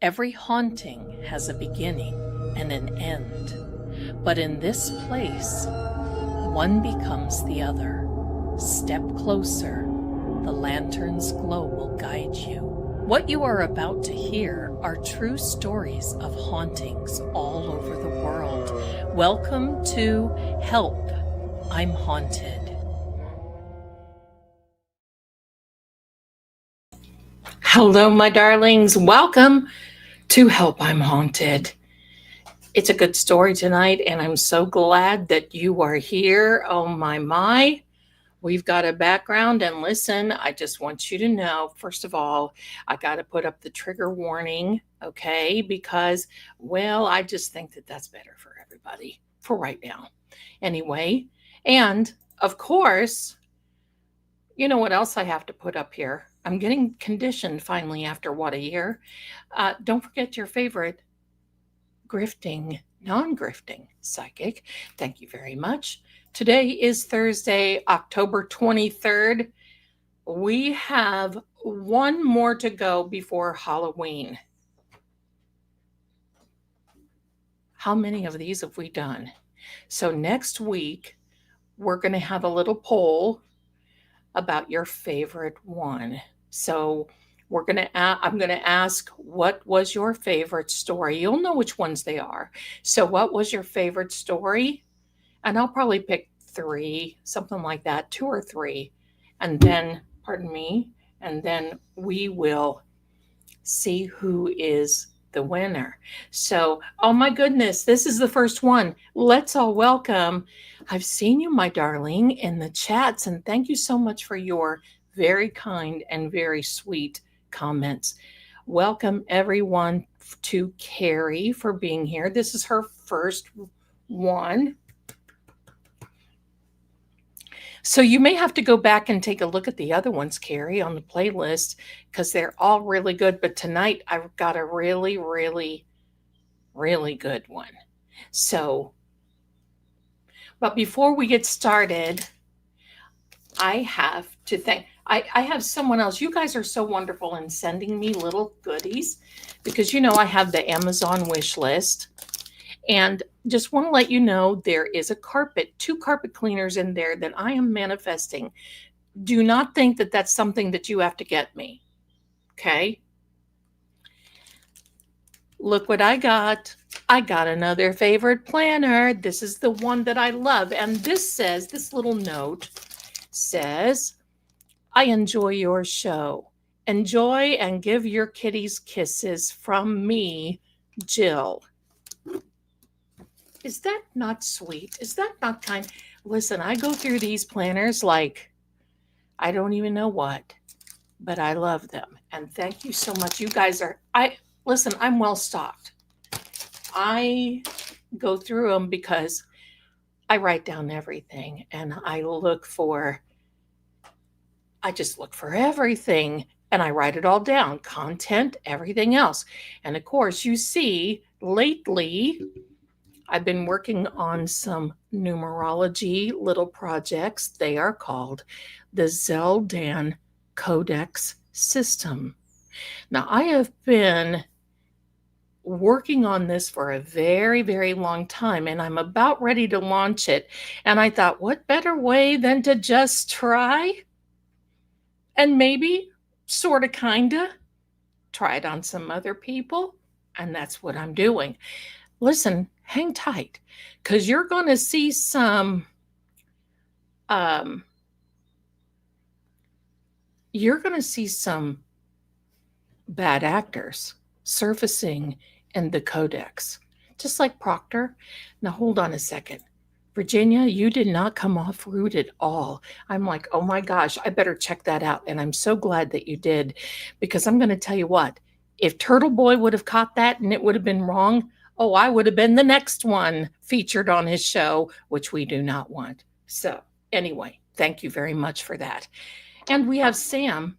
Every haunting has a beginning and an end, but in this place, one becomes the other. Step closer, the lantern's glow will guide you. What you are about to hear are true stories of hauntings all over the world. Welcome to Help, I'm Haunted. Hello, my darlings. Welcome to Help, I'm Haunted. It's a good story tonight, and I'm so glad that you are here. Oh, my. We've got a background, and listen, I just want you to know, first of all, I got to put up the trigger warning, okay? Because, well, I just think that that's better for everybody for right now. Anyway, and of course, you know what else I have to put up here? I'm getting conditioned finally after what, a year? Don't forget your favorite grifting, non-grifting psychic. Thank you very much. Today is Thursday, October 23rd. We have one more to go before Halloween. How many of these have we done? So next week, we're going to have a little poll about your favorite one. So I'm going to ask, what was your favorite story? You'll know which ones they are. So what was your favorite story? And I'll probably pick 3, something like that, 2 or 3. And then, and then we will see who is the winner. So, oh my goodness, this is the first one. Let's all welcome. I've seen you, my darling, in the chats, and thank you so much for your very kind and very sweet comments. Welcome everyone to Carrie for being here. This is her first one. So you may have to go back and take a look at the other ones, Carrie, on the playlist, because they're all really good. But tonight I've got a really, really, really good one. So, but before we get started, I have to thank, I have someone else. You guys are so wonderful in sending me little goodies because, you know, I have the Amazon wish list. And just want to let you know, there is a 2 carpet cleaners in there that I am manifesting. Do not think that that's something that you have to get me. Okay? Look what I got. I got another favorite planner. This is the one that I love. And this little note says, I enjoy your show. Enjoy and give your kitties kisses from me, Jill. Is that not sweet? Is that not kind? Listen, I go through these planners like I don't even know what, but I love them. And thank you so much. You guys listen, I'm well stocked. I go through them because I write down everything and I just look for everything and I write it all down, content, everything else. And of course, you see lately, I've been working on some numerology little projects. They are called the Zelda Codex System. Now, I have been working on this for a very, very long time, and I'm about ready to launch it. And I thought, what better way than to just try and maybe sort of, kind of try it on some other people? And that's what I'm doing. Listen, hang tight, because you're going to see some bad actors surfacing in the codex, just like Proctor. Now, hold on a second. Virginia, you did not come off rude at all. I'm like, oh my gosh, I better check that out. And I'm so glad that you did, because I'm going to tell you what, if Turtle Boy would have caught that and it would have been wrong, oh, I would have been the next one featured on his show, which we do not want. So anyway, thank you very much for that. And we have Sam.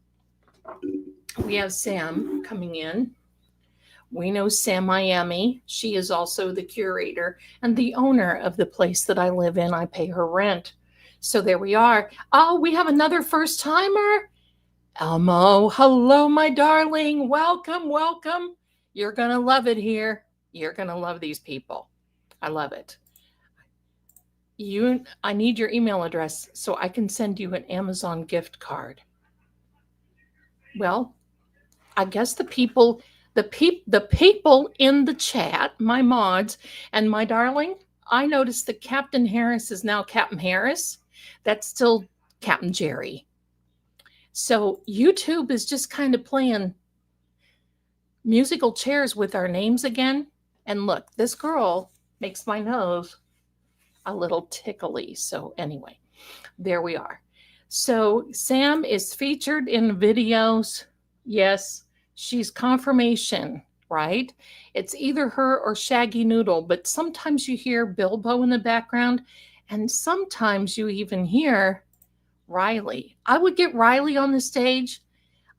Coming in. We know Sam Miami. She is also the curator and the owner of the place that I live in. I pay her rent. So there we are. Oh, we have another first timer. Elmo, hello, my darling. Welcome. You're going to love it here. You're going to love these people. I love it. I need your email address so I can send you an Amazon gift card. Well, I guess the people in the chat, my mods and my darling, I noticed that Captain Harris is now Captain Harris. That's still Captain Jerry. So YouTube is just kind of playing musical chairs with our names again. And look, this girl makes my nose a little tickly. So anyway, there we are. So Sam is featured in videos. Yes, she's confirmation, right? It's either her or Shaggy Noodle, but sometimes you hear Bilbo in the background, and sometimes you even hear Riley. I would get Riley on the stage.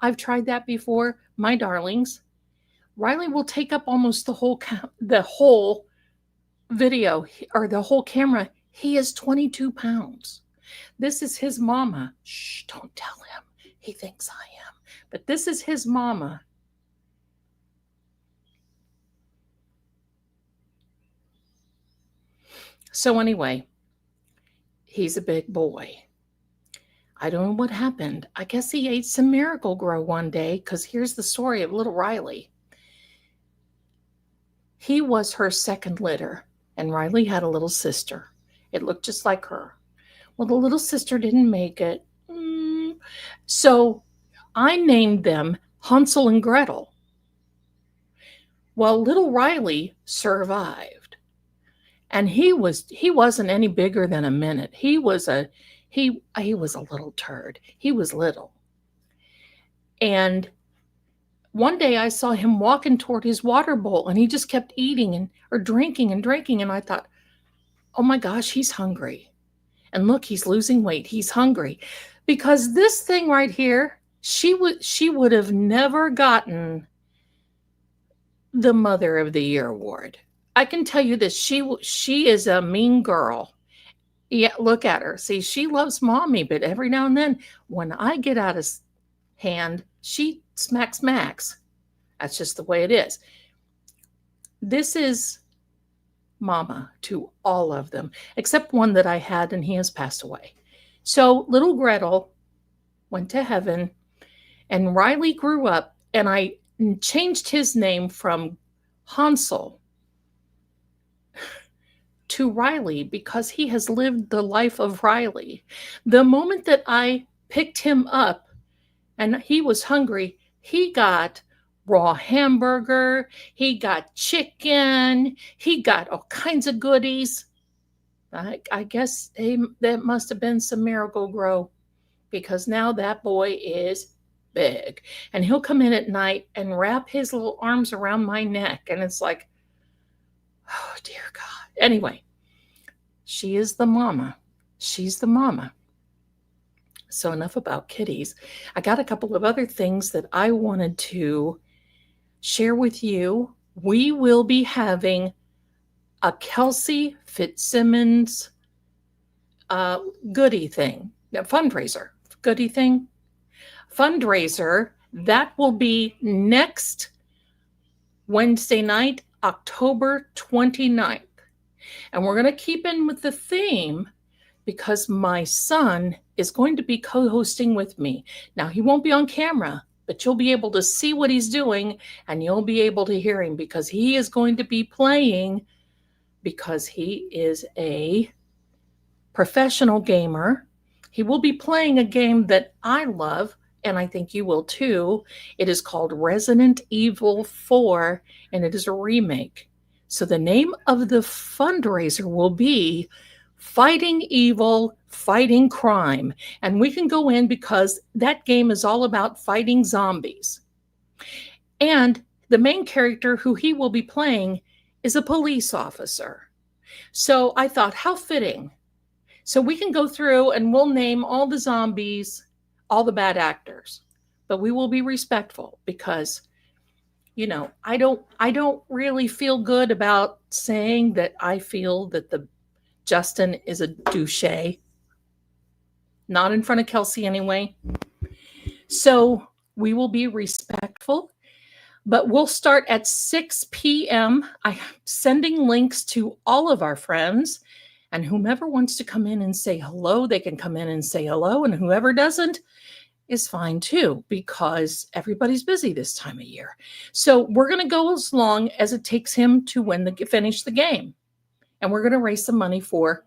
I've tried that before, my darlings. Riley will take up almost the whole video or the whole camera. He is 22 pounds. This is his mama. Shh, don't tell him. He thinks I am. But this is his mama. So anyway, he's a big boy. I don't know what happened. I guess he ate some Miracle Grow one day, because here's the story of little Riley. He was her second litter, and Riley had a little sister. It looked just like her. Well, the little sister didn't make it. So I named them Hansel and Gretel. Well, little Riley survived. And he wasn't any bigger than a minute. He was a little turd. He was little. And one day I saw him walking toward his water bowl, and he just kept eating or drinking. And I thought, oh my gosh, he's hungry. And look, he's losing weight. He's hungry. Because this thing right here, she would have never gotten the Mother of the Year award. I can tell you this, she is a mean girl. Yeah, look at her. See, she loves mommy, but every now and then, when I get out of hand, she smacks Max. That's just the way it is. This is mama to all of them, except one that I had, and he has passed away. So little Gretel went to heaven, and Riley grew up, and I changed his name from Hansel to Riley because he has lived the life of Riley. The moment that I picked him up and he was hungry, he got raw hamburger, he got chicken, he got all kinds of goodies. I guess that must have been some Miracle Grow, because now that boy is big. And he'll come in at night and wrap his little arms around my neck. And it's like, oh, dear God. Anyway, she is the mama. She's the mama. So enough about kitties. I got a couple of other things that I wanted to share with you. We will be having a Kelsey Fitzsimmons goodie thing, a fundraiser, goodie thing, fundraiser. That will be next Wednesday night, October 29th. And we're going to keep in with the theme because my son is going to be co-hosting with me. Now, he won't be on camera, but you'll be able to see what he's doing, and you'll be able to hear him because he is going to be playing, because he is a professional gamer. He will be playing a game that I love, and I think you will too. It is called Resident Evil 4, and it is a remake. So the name of the fundraiser will be Fighting Evil, Fighting Crime. And we can go in because that game is all about fighting zombies. And the main character who he will be playing is a police officer. So I thought, how fitting. So we can go through and we'll name all the zombies, all the bad actors, but we will be respectful because, you know, I don't really feel good about saying that I feel that the Justin is a douche. Not in front of Kelsey anyway. So we will be respectful. But we'll start at 6 p.m. I'm sending links to all of our friends, and whomever wants to come in and say hello, they can come in and say hello, and whoever doesn't is fine too, because everybody's busy this time of year. So we're going to go as long as it takes him to finish the game, and we're going to raise some money for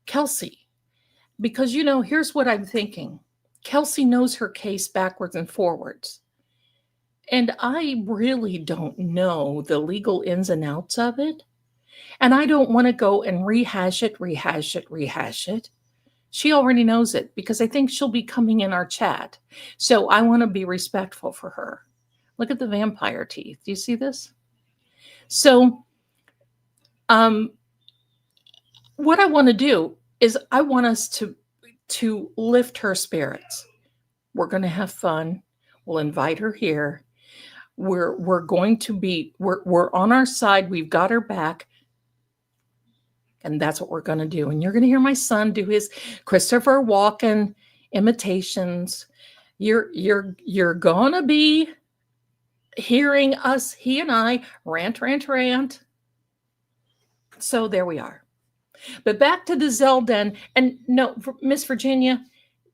Kelsey, because here's what I'm thinking. Kelsey knows her case backwards and forwards. And I really don't know the legal ins and outs of it. And I don't want to go and rehash it. She already knows it because I think she'll be coming in our chat. So I want to be respectful for her. Look at the vampire teeth. Do you see this? So what I want to do is I want us to lift her spirits. We're going to have fun. We'll invite her here. We're going to be, we're on our side. We've got her back. And that's what we're going to do. And you're going to hear my son do his Christopher Walken imitations. You're going to be hearing us, he and I, rant. So there we are. But back to the Zelda. And no, Miss Virginia,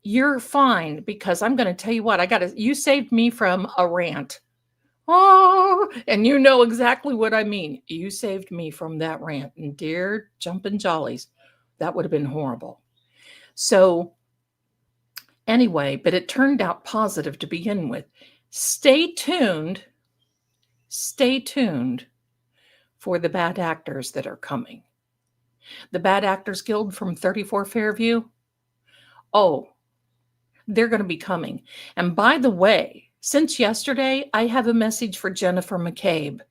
you're fine, because I'm going to tell you what, you saved me from a rant. Oh, and you know exactly what I mean. You saved me from that rant, and dear jumping jollies, that would have been horrible. So anyway, but it turned out positive to begin with. Stay tuned for the bad actors that are coming. The Bad Actors Guild from 34 Fairview. Oh, they're going to be coming. And by the way, since yesterday, I have a message for Jennifer McCabe.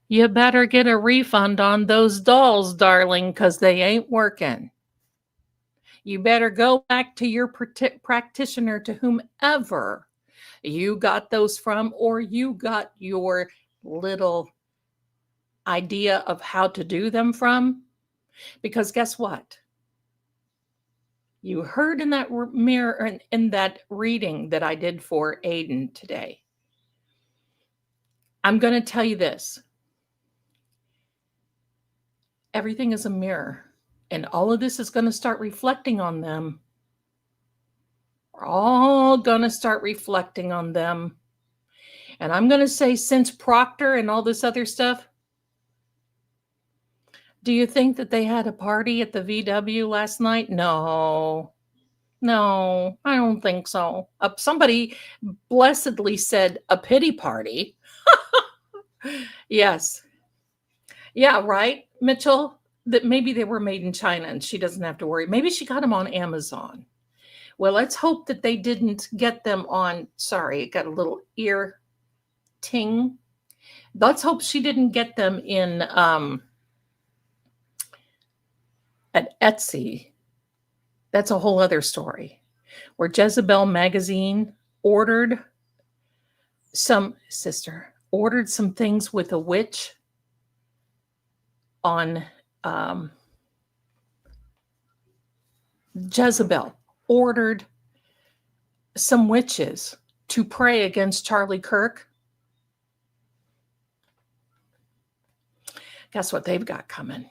You better get a refund on those dolls, darling, because they ain't working. You better go back to your practitioner, to whomever you got those from, or you got your little idea of how to do them from. Because guess what? You heard in that mirror, in that reading that I did for Aiden today. I'm going to tell you this. Everything is a mirror, and all of this is going to start reflecting on them. We're all going to start reflecting on them. And I'm going to say, since Proctor and all this other stuff, do you think that they had a party at the VW last night? No, I don't think so. Somebody blessedly said a pity party. Yes. Yeah, right, Mitchell? That maybe they were made in China and she doesn't have to worry. Maybe she got them on Amazon. Well, let's hope that they didn't get them on, sorry, it got a little ear ting. Let's hope she didn't get them in at Etsy. That's a whole other story, where Jezebel magazine ordered some things with a witch on Jezebel ordered some witches to pray against Charlie Kirk. Guess what they've got coming?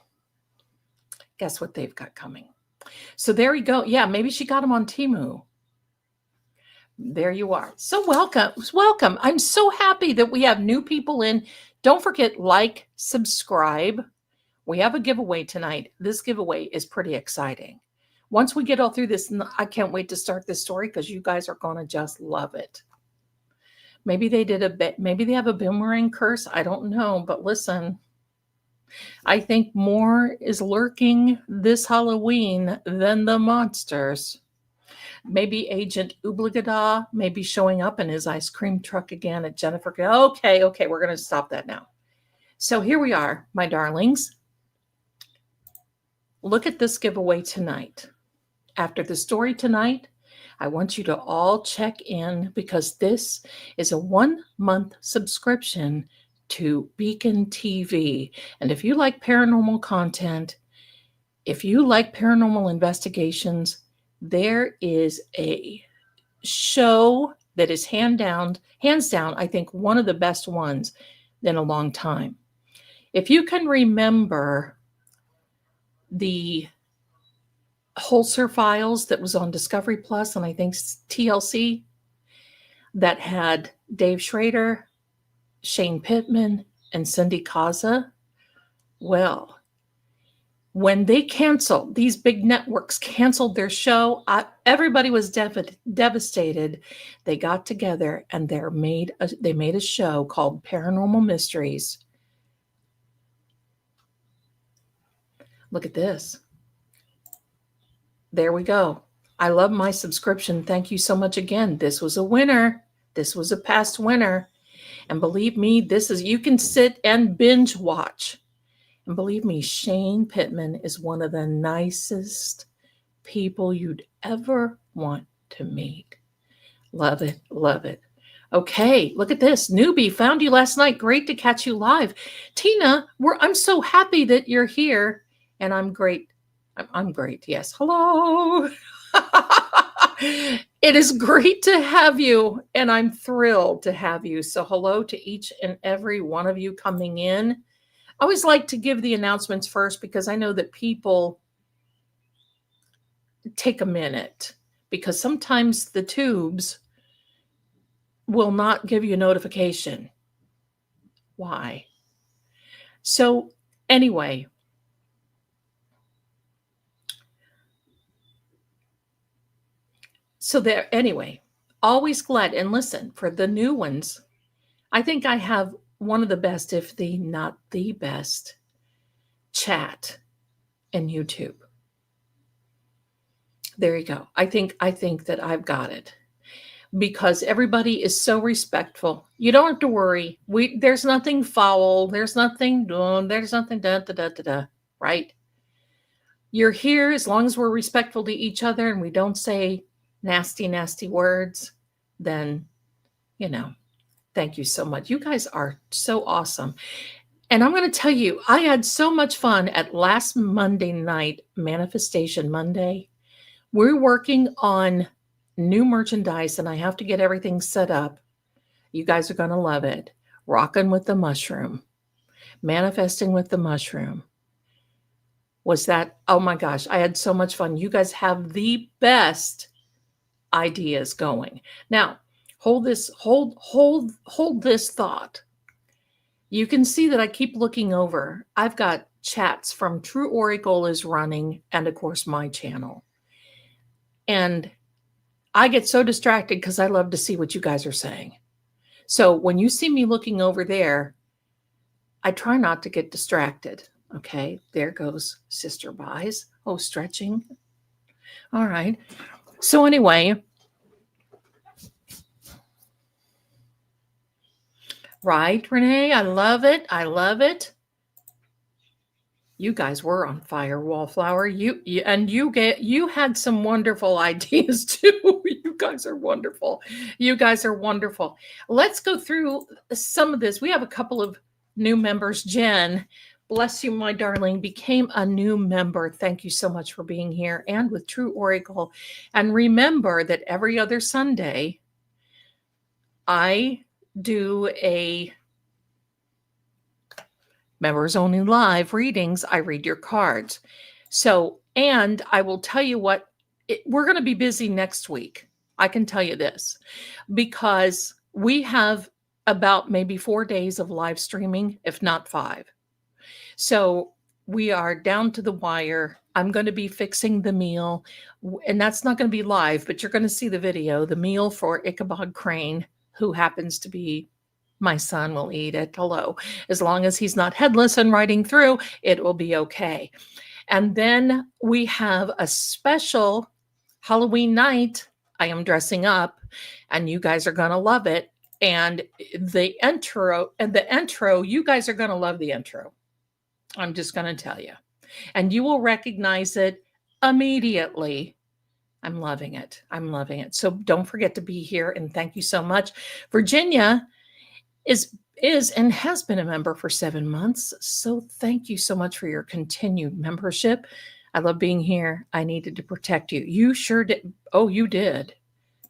So there you go. Yeah, maybe she got them on Temu. There you are. So welcome. I'm so happy that we have new people in. Don't forget, like, subscribe. We have a giveaway tonight. This giveaway is pretty exciting. Once we get all through this, I can't wait to start this story, because you guys are going to just love it. Maybe they have a boomerang curse. I don't know, but listen, I think more is lurking this Halloween than the monsters. Maybe Agent Oobligada may be showing up in his ice cream truck again at Jennifer. Okay, we're going to stop that now. So here we are, my darlings. Look at this giveaway tonight. After the story tonight, I want you to all check in, because this is a 1-month subscription to Beacon TV. And if you like paranormal content, if you like paranormal investigations, there is a show that is hands down, I think one of the best ones in a long time. If you can remember the Holzer Files that was on Discovery Plus and I think TLC, that had Dave Schrader, Shane Pittman, and Cindy Kaza. Well, when they canceled, these big networks canceled their show, everybody was devastated. They got together and they made a show called Paranormal Mysteries. Look at this. There we go. I love my subscription. Thank you so much again. This was a winner. This was a past winner. And believe me, you can sit and binge watch. And believe me, Shane Pittman is one of the nicest people you'd ever want to meet. Love it. Love it. Okay, look at this. Newbie, found you last night. Great to catch you live. Tina, I'm so happy that you're here. And I'm great. I'm great. Yes. Hello. It is great to have you. And I'm thrilled to have you. So hello to each and every one of you coming in. I always like to give the announcements first because I know that people take a minute because sometimes the tubes will not give you a notification. Why? So anyway, always glad. And listen, for the new ones, I think I have one of the best, if not the best, chat in YouTube. There you go. I think that I've got it because everybody is so respectful. You don't have to worry. There's nothing foul. There's nothing right? You're here as long as we're respectful to each other and we don't say nasty, nasty words, then, thank you so much. You guys are so awesome. And I'm going to tell you, I had so much fun at last Monday night, Manifestation Monday. We're working on new merchandise and I have to get everything set up. You guys are going to love it. Rocking with the mushroom. Manifesting with the mushroom. Oh my gosh, I had so much fun. You guys have the best ideas going. Now, hold this thought. You can see that I keep looking over. I've got chats from True Oracle is running and of course my channel. And I get so distracted because I love to see what you guys are saying. So when you see me looking over there, I try not to get distracted. Okay, there goes Sister Buys. Oh, stretching. All right. So anyway, right, Renee? I love it. I love it. You guys were on fire, Wallflower. You had some wonderful ideas too. You guys are wonderful. You guys are wonderful. Let's go through some of this. We have a couple of new members. Jen, bless you, my darling, became a new member. Thank you so much for being here and with True Oracle. And remember that every other Sunday, I do a members only live readings. I read your cards. So, and I will tell you what, we're going to be busy next week. I can tell you this because we have about maybe 4 days of live streaming, if not 5. So we are down to the wire. I'm going to be fixing the meal, and that's not going to be live, but you're going to see the video, the meal for Ichabod Crane, who happens to be my son. Will eat it. Hello. As long as he's not headless and riding through, it will be okay. And then we have a special Halloween night. I am dressing up and you guys are going to love it. And the intro, you guys are going to love the intro. I'm just going to tell you. And you will recognize it immediately. I'm loving it. I'm loving it. So don't forget to be here. And thank you so much. Virginia is and has been a member for 7 months. So thank you so much for your continued membership. I love being here. I needed to protect you. You sure did. Oh, you did.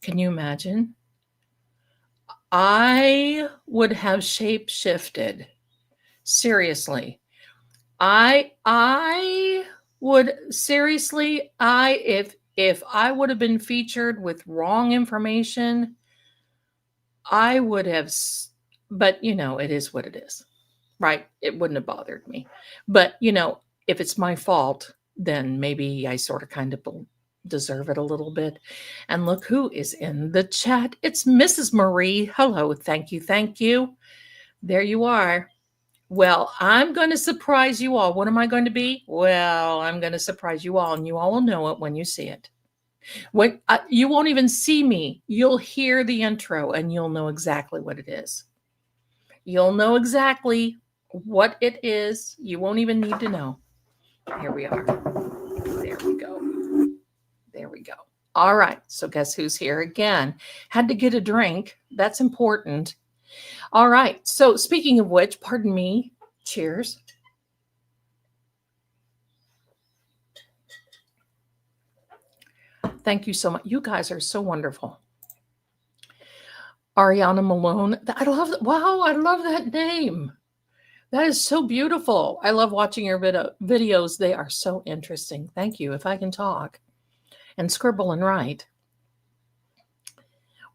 Can you imagine? I would have shape shifted. Seriously. I would seriously, if I would have been featured with wrong information, I would have, but it is what it is, right? It wouldn't have bothered me. But, if it's my fault, then maybe I sort of kind of deserve it a little bit. And look who is in the chat. It's Mrs. Marie. Hello. Thank you. Thank you. There you are. Well, I'm going to surprise you all. What am I going to be? Well, I'm going to surprise you all, and you all will know it when you see it. When you won't even see me, you'll hear the intro, and you'll know exactly what it is. You'll know exactly what it is. You won't even need to know. Here we are. There we go. There we go. All right. So guess who's here again? Had to get a drink. That's important. All right. So speaking of which, pardon me. Cheers. Thank you so much. You guys are so wonderful. Ariana Malone. I love that. Wow, I love that name. That is so beautiful. I love watching your videos. They are so interesting. Thank you. If I can talk and scribble and write.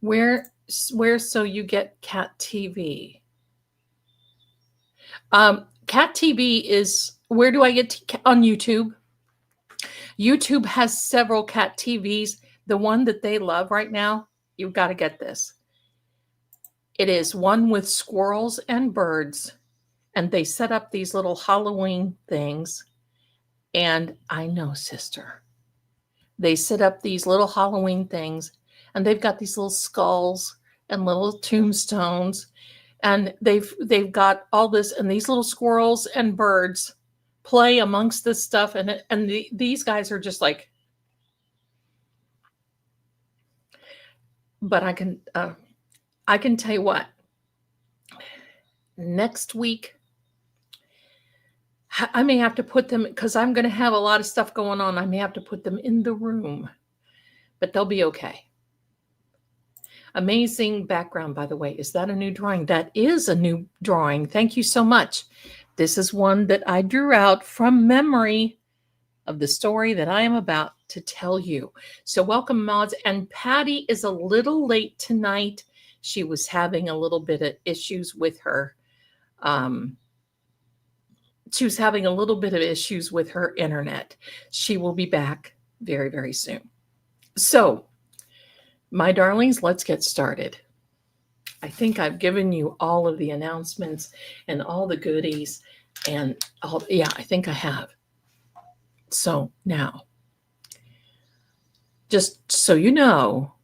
Where so you get Cat TV? Cat TV is, where do I get on YouTube? YouTube has several cat TVs. The one that they love right now, you've got to get this. It is one with squirrels and birds, and they set up these little Halloween things. And I know, sister, they set up these little Halloween things, and they've got these little skulls and little tombstones, and they've got all this, and these little squirrels and birds play amongst this stuff, and these guys are just like, but I can tell you what, next week I may have to put them, because I'm going to have a lot of stuff going on. I may have to put them in the room, but they'll be okay. Amazing background, by the way. Is that a new drawing? That is a new drawing. Thank you so much. This is one that I drew out from memory of the story that I am about to tell you. So welcome, mods. And Patty is a little late tonight. She was having a little bit of issues with her. She was having a little bit of issues with her internet. She will be back very, very soon. So, my darlings, let's get started. I think I've given you all of the announcements and all the goodies and all. Yeah, I think I have. So now, just so you know,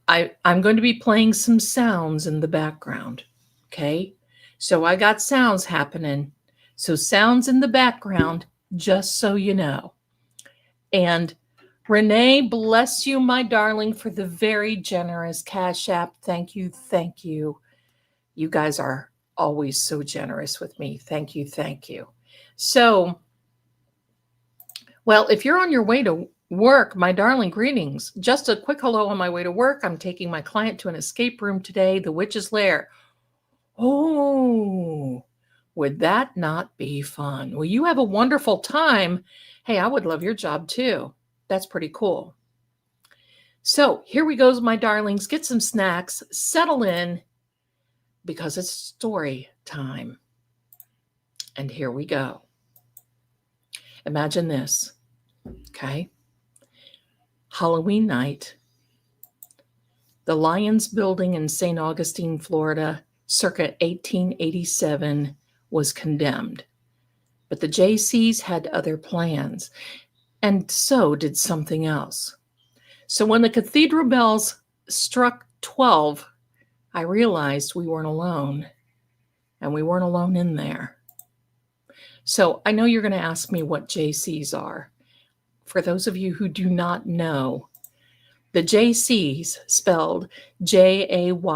I'm going to be playing some sounds in the background. Okay, so I got sounds happening. So sounds in the background, just so you know. And Renee, bless you, my darling, for the very generous Cash App. Thank you. Thank you. You guys are always so generous with me. Thank you. Thank you. So, well, if you're on your way to work, my darling, greetings. Just a quick hello on my way to work. I'm taking my client to an escape room today, the Witch's Lair. Oh, would that not be fun? Well, you have a wonderful time. Hey, I would love your job too. That's pretty cool. So here we go, my darlings. Get some snacks, settle in, because it's story time. And here we go. Imagine this, okay? Halloween night. The Lions building in St. Augustine, Florida, circa 1887, was condemned. But the Jaycees had other plans, and so did something else. So when the cathedral bells struck 12, I realized we weren't alone, and we weren't alone in there. So I know you're going to ask me what Jaycees are. For those of you who do not know, the Jaycees, spelled Jaycees,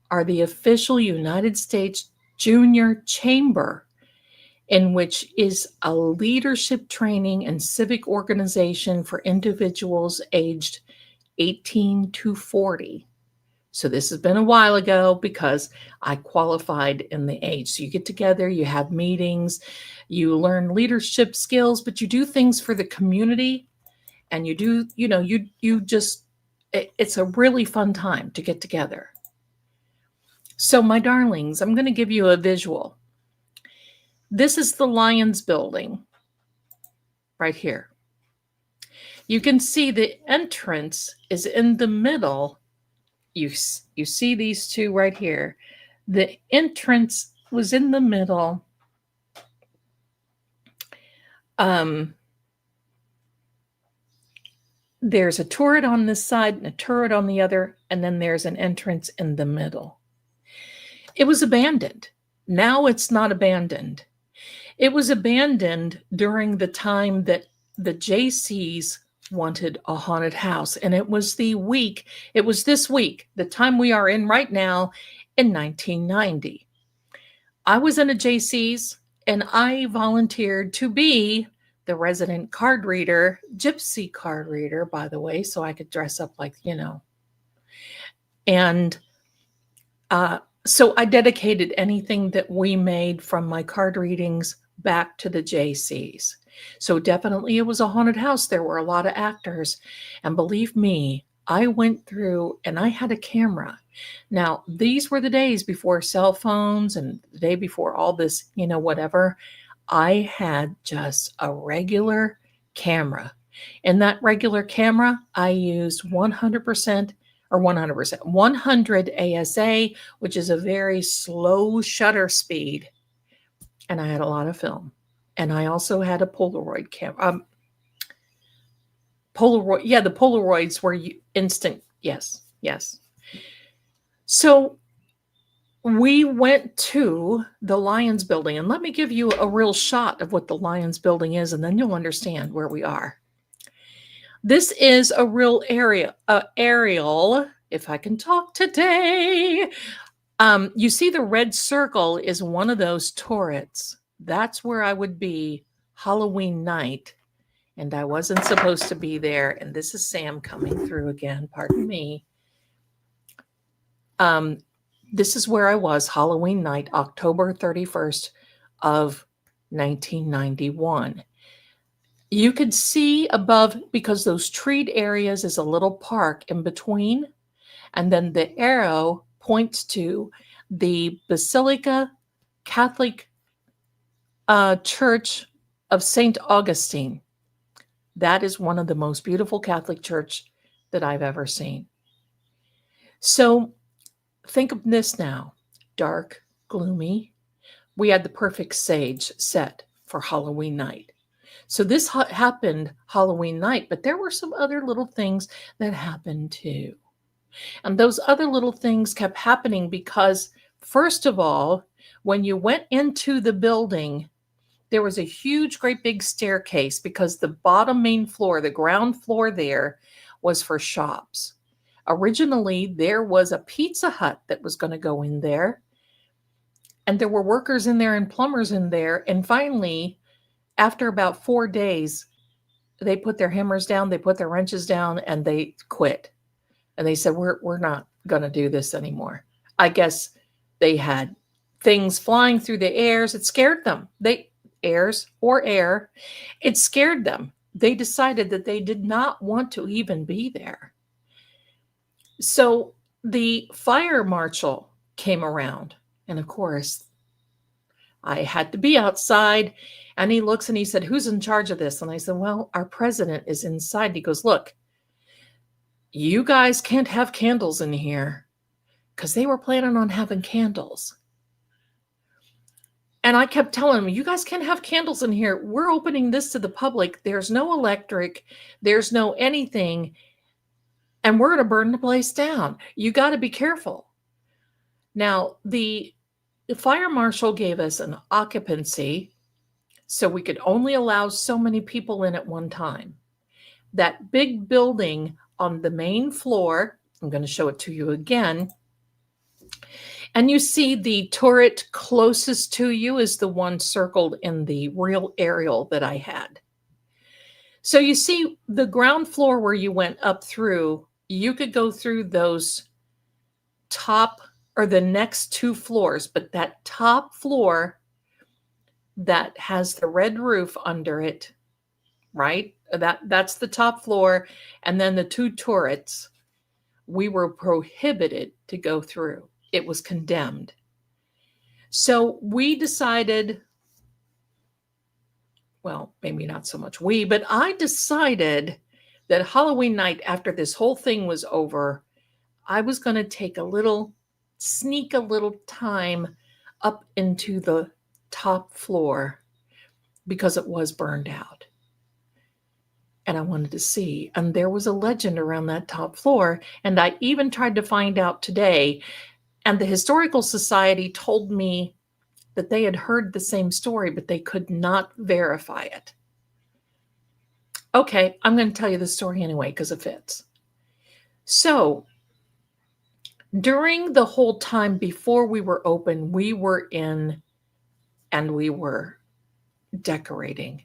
are the official United States Junior Chamber, in which is a leadership training and civic organization for individuals aged 18 to 40. So this has been a while ago because I qualified in the age. So you get together, you have meetings, you learn leadership skills, but you do things for the community, and you do, you just, it's a really fun time to get together. So my darlings, I'm going to give you a visual. This is the Lions building right here. You can see the entrance is in the middle. You see these two right here. The entrance was in the middle. There's a turret on this side and a turret on the other, and then there's an entrance in the middle. It was abandoned. Now it's not abandoned. It was abandoned during the time that the Jaycees wanted a haunted house. And it was this week, the time we are in right now, in 1990. I was in a Jaycees, and I volunteered to be the resident card reader, gypsy card reader, by the way, so I could dress up like, And so I dedicated anything that we made from my card readings back to the Jaycees. So definitely it was a haunted house. There were a lot of actors. And believe me, I went through and I had a camera. Now, these were the days before cell phones and the day before all this, whatever. I had just a regular camera. In that regular camera, I used 100% 100 ASA, which is a very slow shutter speed. And I had a lot of film. And I also had a Polaroid camera. The Polaroids were instant. Yes. So we went to the Lions building, and let me give you a real shot of what the Lions building is, and then you'll understand where we are. This is a real aerial, if I can talk today. You see the red circle is one of those turrets. That's where I would be Halloween night, and I wasn't supposed to be there. And this is Sam coming through again. Pardon me. This is where I was Halloween night, October 31st of 1991. You could see above, because those treed areas is a little park in between, and then the arrow points to the Basilica Catholic Church of St. Augustine. That is one of the most beautiful Catholic church that I've ever seen. So think of this now, dark, gloomy. We had the perfect sage set for Halloween night. So this happened Halloween night, but there were some other little things that happened too. And those other little things kept happening because, first of all, when you went into the building, there was a huge, great big staircase because the bottom main floor, the ground floor there, was for shops. Originally, there was a Pizza Hut that was going to go in there. And there were workers in there and plumbers in there. And finally, after about 4 days, they put their hammers down, they put their wrenches down, and they quit. And they said, we're not going to do this anymore. I guess they had things flying through the airs. It scared them. Air. It scared them. They decided that they did not want to even be there. So the fire marshal came around. And of course, I had to be outside. And he looks and he said, who's in charge of this? And I said, well, our president is inside. He goes, look, you guys can't have candles in here, because they were planning on having candles. And I kept telling them, you guys can't have candles in here. We're opening this to the public. There's no electric. There's no anything. And we're going to burn the place down. You got to be careful. Now, the fire marshal gave us an occupancy, so we could only allow so many people in at one time. That big building on the main floor, I'm going to show it to you again. And you see the turret closest to you is the one circled in the real aerial that I had. So you see the ground floor where you went up through, you could go through those top or the next 2 floors, but that top floor that has the red roof under it, right? That's the top floor, and then the 2 turrets, we were prohibited to go through. It was condemned. So we decided, well, maybe not so much we, but I decided that Halloween night, after this whole thing was over, I was going to sneak a little time up into the top floor because it was burned out. And I wanted to see. And there was a legend around that top floor. And I even tried to find out today. And the Historical Society told me that they had heard the same story, but they could not verify it. Okay, I'm going to tell you the story anyway because it fits. So, during the whole time before we were open, we were in and we were decorating.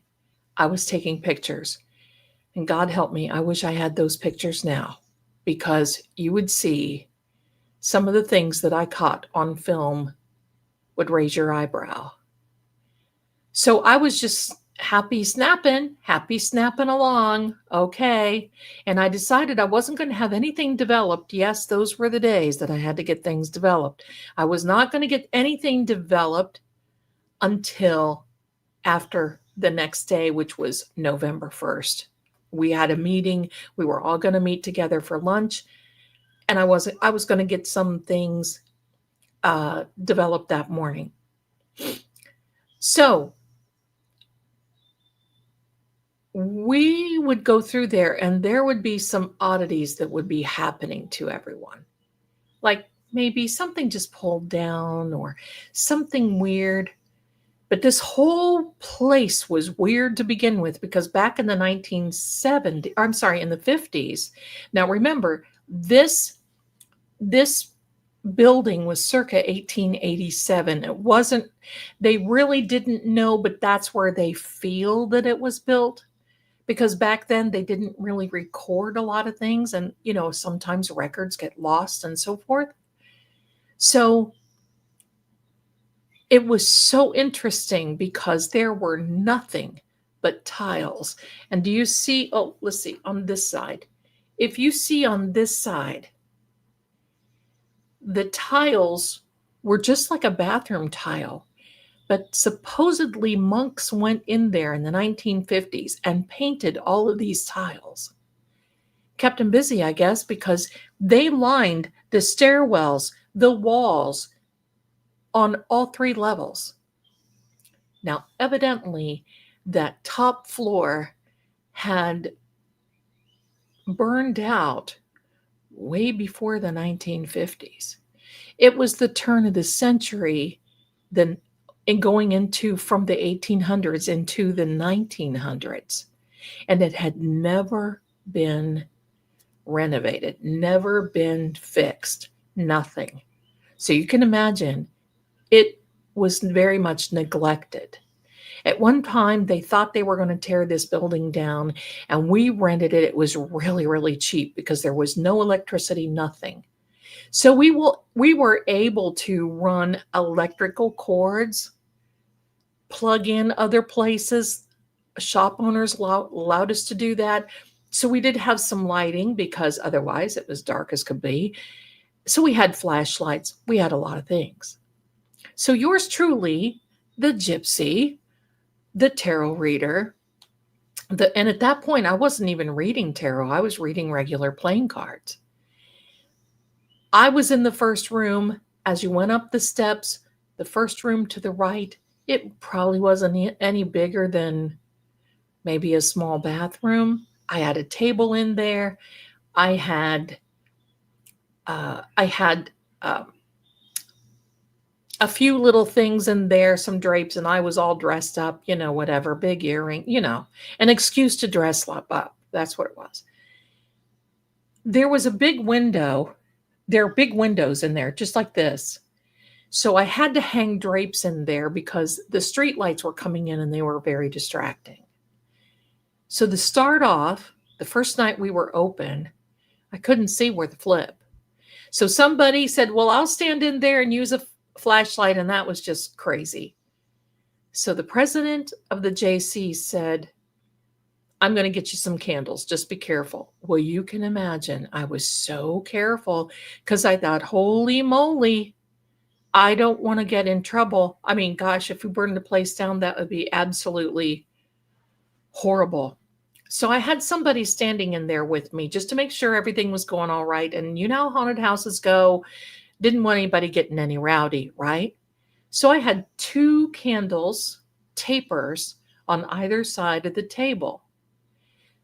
I was taking pictures. And God help me, I wish I had those pictures now, because you would see some of the things that I caught on film would raise your eyebrow. So I was just happy snapping along. Okay. And I decided I wasn't going to have anything developed. Yes, those were the days that I had to get things developed. I was not going to get anything developed until after the next day, which was November 1st. We had a meeting. We were all going to meet together for lunch. And I was going to get some things developed that morning. So we would go through there and there would be some oddities that would be happening to everyone. Like maybe something just pulled down or something weird. But this whole place was weird to begin with, because back in the 1970s, I'm sorry, in the 50s. Now remember, this building was circa 1887. It wasn't, they really didn't know, but that's where they feel that it was built. Because back then they didn't really record a lot of things, and sometimes records get lost and so forth. So it was so interesting because there were nothing but tiles. And do you see, let's see, on this side. If you see on this side, the tiles were just like a bathroom tile. But supposedly monks went in there in the 1950s and painted all of these tiles. Kept them busy, I guess, because they lined the stairwells, the walls, on all 3 levels. Now, evidently, that top floor had burned out way before the 1950s. It was the turn of the century, then going into from the 1800s into the 1900s, and it had never been renovated, never been fixed, nothing. So you can imagine it was very much neglected. At one time, they thought they were going to tear this building down, and we rented it. It was really, really cheap because there was no electricity, nothing. So we were able to run electrical cords, plug in other places. Shop owners allowed us to do that. So we did have some lighting because otherwise it was dark as could be. So we had flashlights. We had a lot of things. So yours truly, the gypsy, the tarot reader, and at that point, I wasn't even reading tarot. I was reading regular playing cards. I was in the first room. As you went up the steps, the first room to the right, it probably wasn't any bigger than maybe a small bathroom. I had a table in there. I had a few little things in there, some drapes, and I was all dressed up, whatever, big earring, an excuse to dress up. That's what it was. There was a big window. There are big windows in there, just like this. So I had to hang drapes in there because the street lights were coming in and they were very distracting. So to start off, the first night we were open, I couldn't see where the flip. So somebody said, well, I'll stand in there and use a flashlight. And that was just crazy. So the president of the JC said, I'm going to get you some candles. Just be careful. Well, you can imagine I was so careful because I thought, holy moly, I don't want to get in trouble. I mean, gosh, if we burned the place down, that would be absolutely horrible. So I had somebody standing in there with me just to make sure everything was going all right. And you know how haunted houses go. Didn't want anybody getting any rowdy, right? So I had 2 candles, tapers, on either side of the table.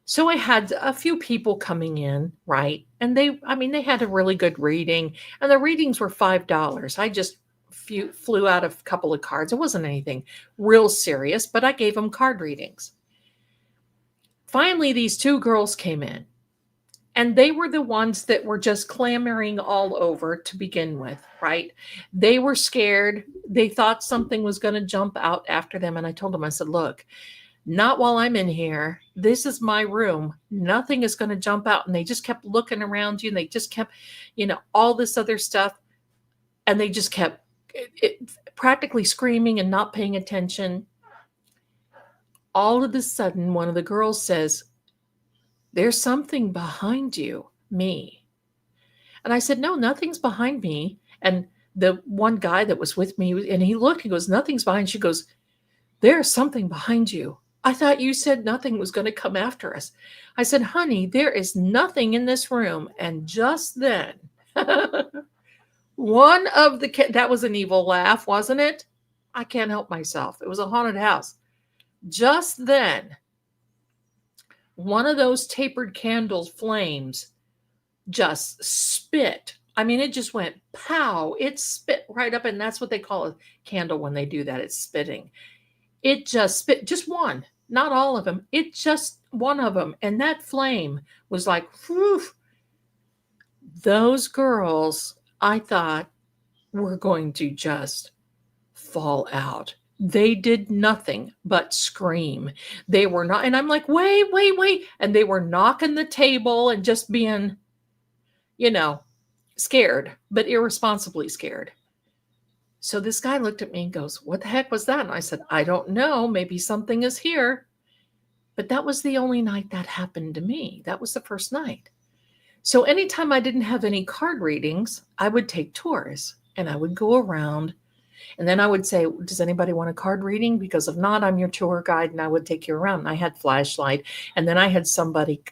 So I had a few people coming in, right? And they had a really good reading, and the readings were $5. I just flew out a couple of cards. It wasn't anything real serious, but I gave them card readings. Finally, these 2 girls came in, and they were the ones that were just clamoring all over to begin with, right? They were scared. They thought something was going to jump out after them. And I told them, I said, look, not while I'm in here. This is my room. Nothing is going to jump out. And they just kept looking around you, and they just kept, all this other stuff. And they just kept practically screaming and not paying attention. All of a sudden, one of the girls says, there's something behind you, me. And I said, no, nothing's behind me. And the one guy that was with me, and he looked, he goes, nothing's behind. She goes, there's something behind you. I thought you said nothing was going to come after us. I said, honey, there is nothing in this room. And just then, one of the that was an evil laugh, wasn't it? I can't help myself. It was a haunted house. Just then, one of those tapered candles flames just spit. I mean, it just went pow. It spit right up, and that's what they call a candle when they do that. It's spitting. It just spit, just one, not all of them. It just one of them. And that flame was like, whew. Those girls, I thought, were going to just fall out. They did nothing but scream. They were not, and I'm like, wait. And they were knocking the table and just being, scared, but irresponsibly scared. So this guy looked at me and goes, what the heck was that? And I said, I don't know. Maybe something is here. But that was the only night that happened to me. That was the first night. So anytime I didn't have any card readings, I would take tours, and I would go around, and then I would say, does anybody want a card reading? Because if not, I'm your tour guide, and I would take you around. And I had flashlight, and then I had somebody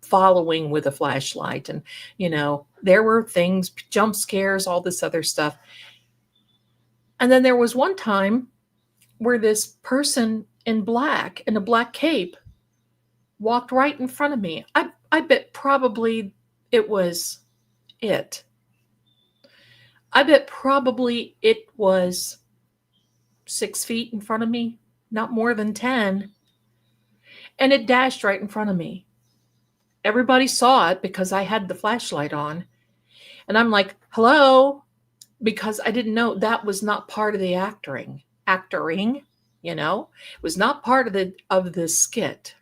following with a flashlight. And, there were things, jump scares, all this other stuff. And then there was one time where this person in black, in a black cape, walked right in front of me. I bet probably it was it. I bet probably it was 6 feet in front of me, not more than 10. And it dashed right in front of me. Everybody saw it because I had the flashlight on. And I'm like, hello? Because I didn't know that was not part of the acting, it was not part of the skit.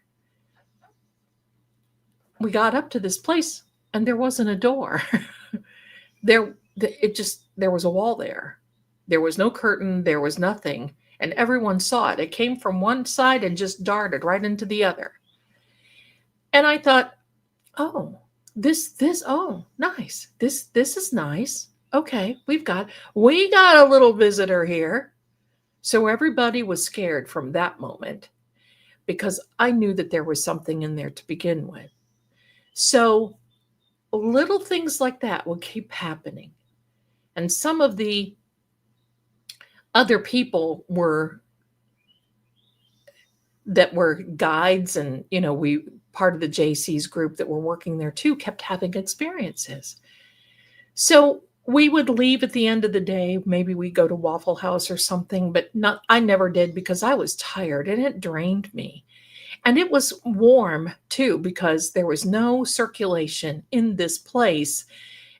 We got up to this place, and there wasn't a door. There was a wall there. There was no curtain. There was nothing. And everyone saw it. It came from one side and just darted right into the other. And I thought, oh, oh, nice. This is nice. Okay, we got a little visitor here. So everybody was scared from that moment because I knew that there was something in there to begin with. So little things like that will keep happening. And some of the other people that were guides, and, we part of the Jaycees group that were working there too, kept having experiences. So we would leave at the end of the day. Maybe we go to Waffle House or something, but I never did because I was tired and it drained me. And it was warm too, because there was no circulation in this place.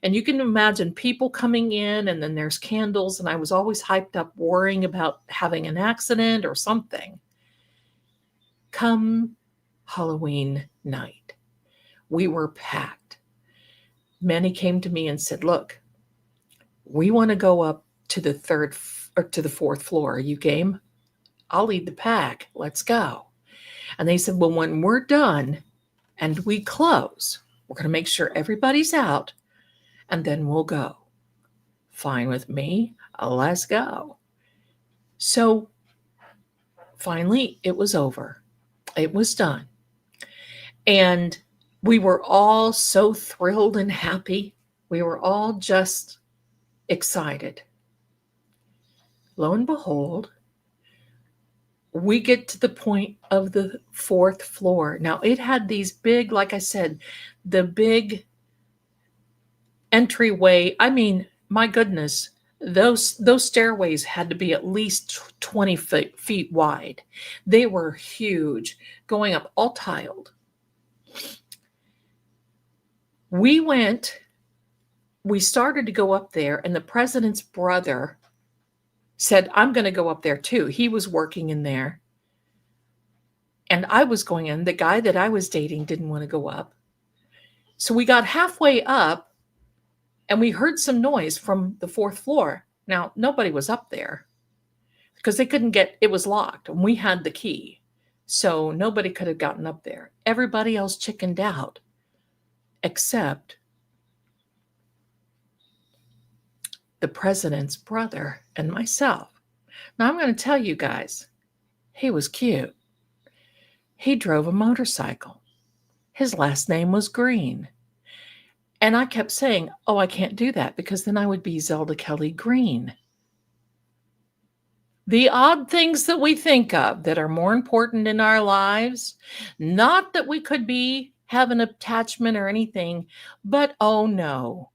And you can imagine people coming in, and then there's candles. And I was always hyped up, worrying about having an accident or something. Come Halloween night, we were packed. many came to me and said, look, we want to go up to the third or to the fourth floor. Are you game? I'll lead the pack. Let's go. And they said, well, when we're done and we close, we're going to make sure everybody's out and then we'll go. Fine with me. Let's go. So finally, it was over. It was done. And we were all so thrilled and happy. We were all just excited. Lo and behold, we get to the point of the fourth floor. Now, it had these big, like I said, the big entryway. I mean, my goodness, those stairways had to be at least 20 feet wide. They were huge, going up, all tiled. We started to go up there, and the president's brother said, I'm going to go up there too. He was working in there. And I was going in. The guy that I was dating didn't want to go up. So we got halfway up, and we heard some noise from the fourth floor. Now, nobody was up there because they couldn't get, it was locked, and we had the key. So nobody could have gotten up there. Everybody else chickened out, except the president's brother and myself. Now, I'm going to tell you guys, he was cute. He drove a motorcycle. His last name was Green. And I kept saying, oh, I can't do that because then I would be Zelda Kelly Green. The odd things that we think of that are more important in our lives, not that we could have an attachment or anything, but oh no,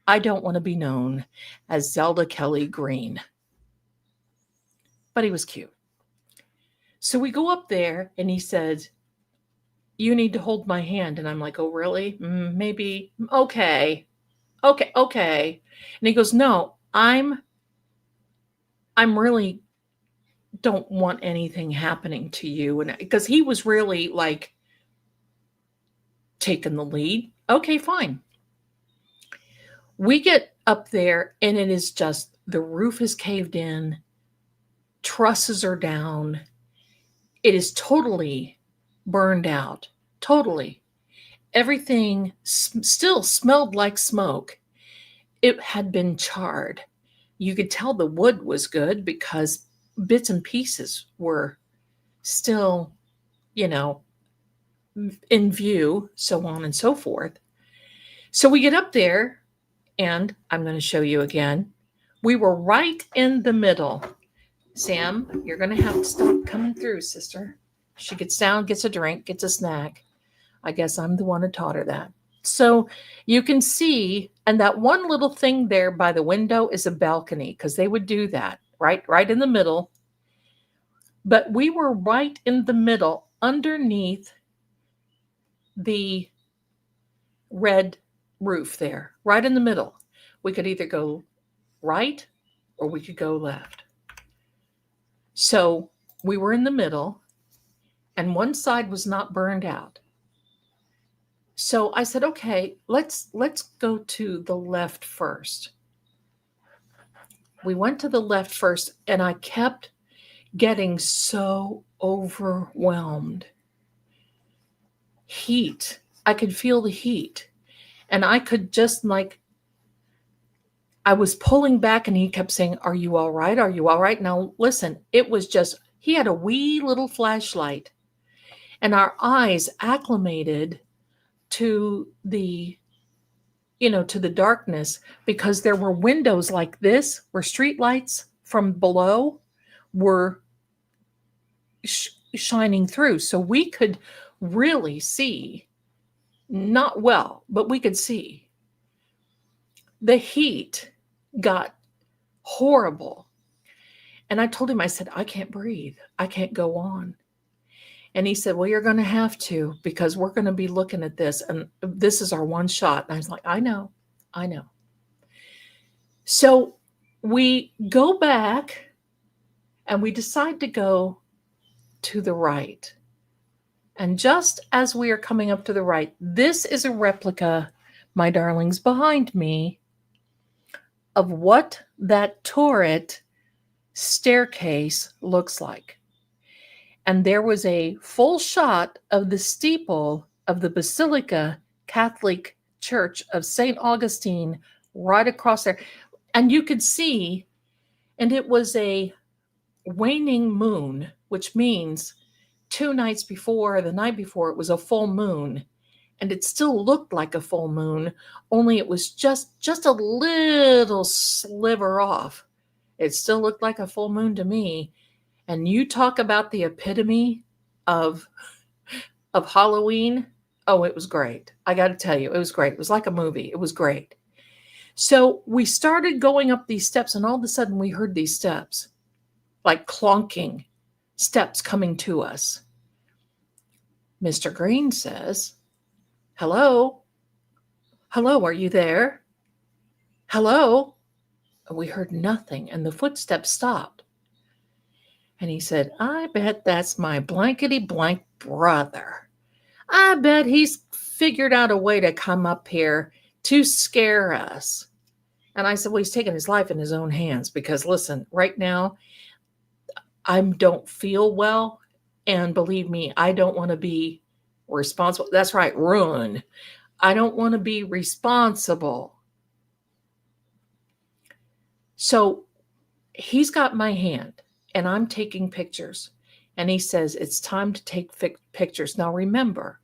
I don't want to be known as Zelda Kelly Green. But he was cute. So we go up there and he said, you need to hold my hand. And I'm like, oh, really? Maybe. Okay. And he goes, no, I'm really don't want anything happening to you. And because he was really like taking the lead. Okay, fine. We get up there and it is just, the roof is caved in. Trusses are down. It is totally burned out. Totally. Everything still smelled like smoke. It had been charred. You could tell the wood was good because bits and pieces were still, in view, so on and so forth. So we get up there, and I'm going to show you again. We were right in the middle. Sam, you're going to have to stop coming through, sister. She gets down, gets a drink, gets a snack. I guess I'm the one who taught her that. So you can see, and that one little thing there by the window is a balcony, because they would do that, right in the middle. But we were right in the middle, underneath the red roof there, right in the middle. We could either go right or we could go left. So we were in the middle, and one side was not burned out. So I said, okay, let's go to the left first. We went to the left first, and I kept getting so overwhelmed. Heat. I could feel the heat. And I could just I was pulling back, and he kept saying, are you all right? Are you all right? Now, listen, it was just, he had a wee little flashlight, and our eyes acclimated to the, to the darkness, because there were windows like this where street lights from below were shining through. So we could really see, not well, but we could see. The heat got horrible. And I told him, I said, I can't breathe. I can't go on. And he said, well, you're going to have to, because we're going to be looking at this. And this is our one shot. And I was like, I know. So we go back, and we decide to go to the right. And just as we are coming up to the right, this is a replica my darlings, behind me of what that turret staircase looks like. And there was a full shot of the steeple of the Basilica Catholic Church of St. Augustine right across there. And you could see, and it was a waning moon, which means 2 nights before, the night before, it was a full moon. And it still looked like a full moon, only it was just a little sliver off. It still looked like a full moon to me. And you talk about the epitome of Halloween. Oh, it was great. I got to tell you, it was great. It was like a movie. It was great. So we started going up these steps, and all of a sudden we heard these steps, like clonking steps coming to us. Mr. Green says, "Hello? Hello, are you there? Hello?" And we heard nothing, and the footsteps stopped. And he said, "I bet that's my blankety blank brother. I bet he's figured out a way to come up here to scare us." And I said, "Well, he's taking his life in his own hands because, listen, right now, I don't feel well. And believe me, I don't want to be responsible." That's right, ruin. I don't want to be responsible. So he's got my hand and I'm taking pictures. And he says, "It's time to take pictures." Now, remember,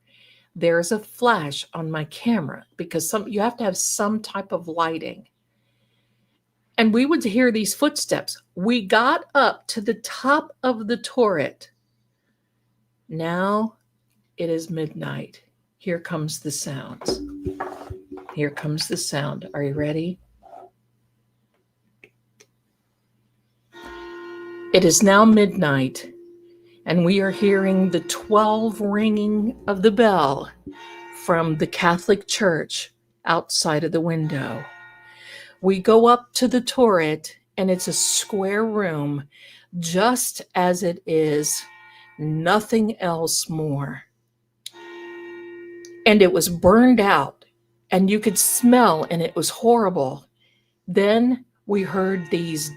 there's a flash on my camera because you have to have some type of lighting. And we would hear these footsteps. We got up to the top of the turret. Now it is midnight. Here comes the sounds. Here comes the sound. Are you ready? It is now midnight, and we are hearing the 12 ringing of the bell from the Catholic Church outside of the window. We go up to the turret, and it's a square room, just as it is, nothing else more. And it was burned out, and you could smell, and it was horrible. Then we heard these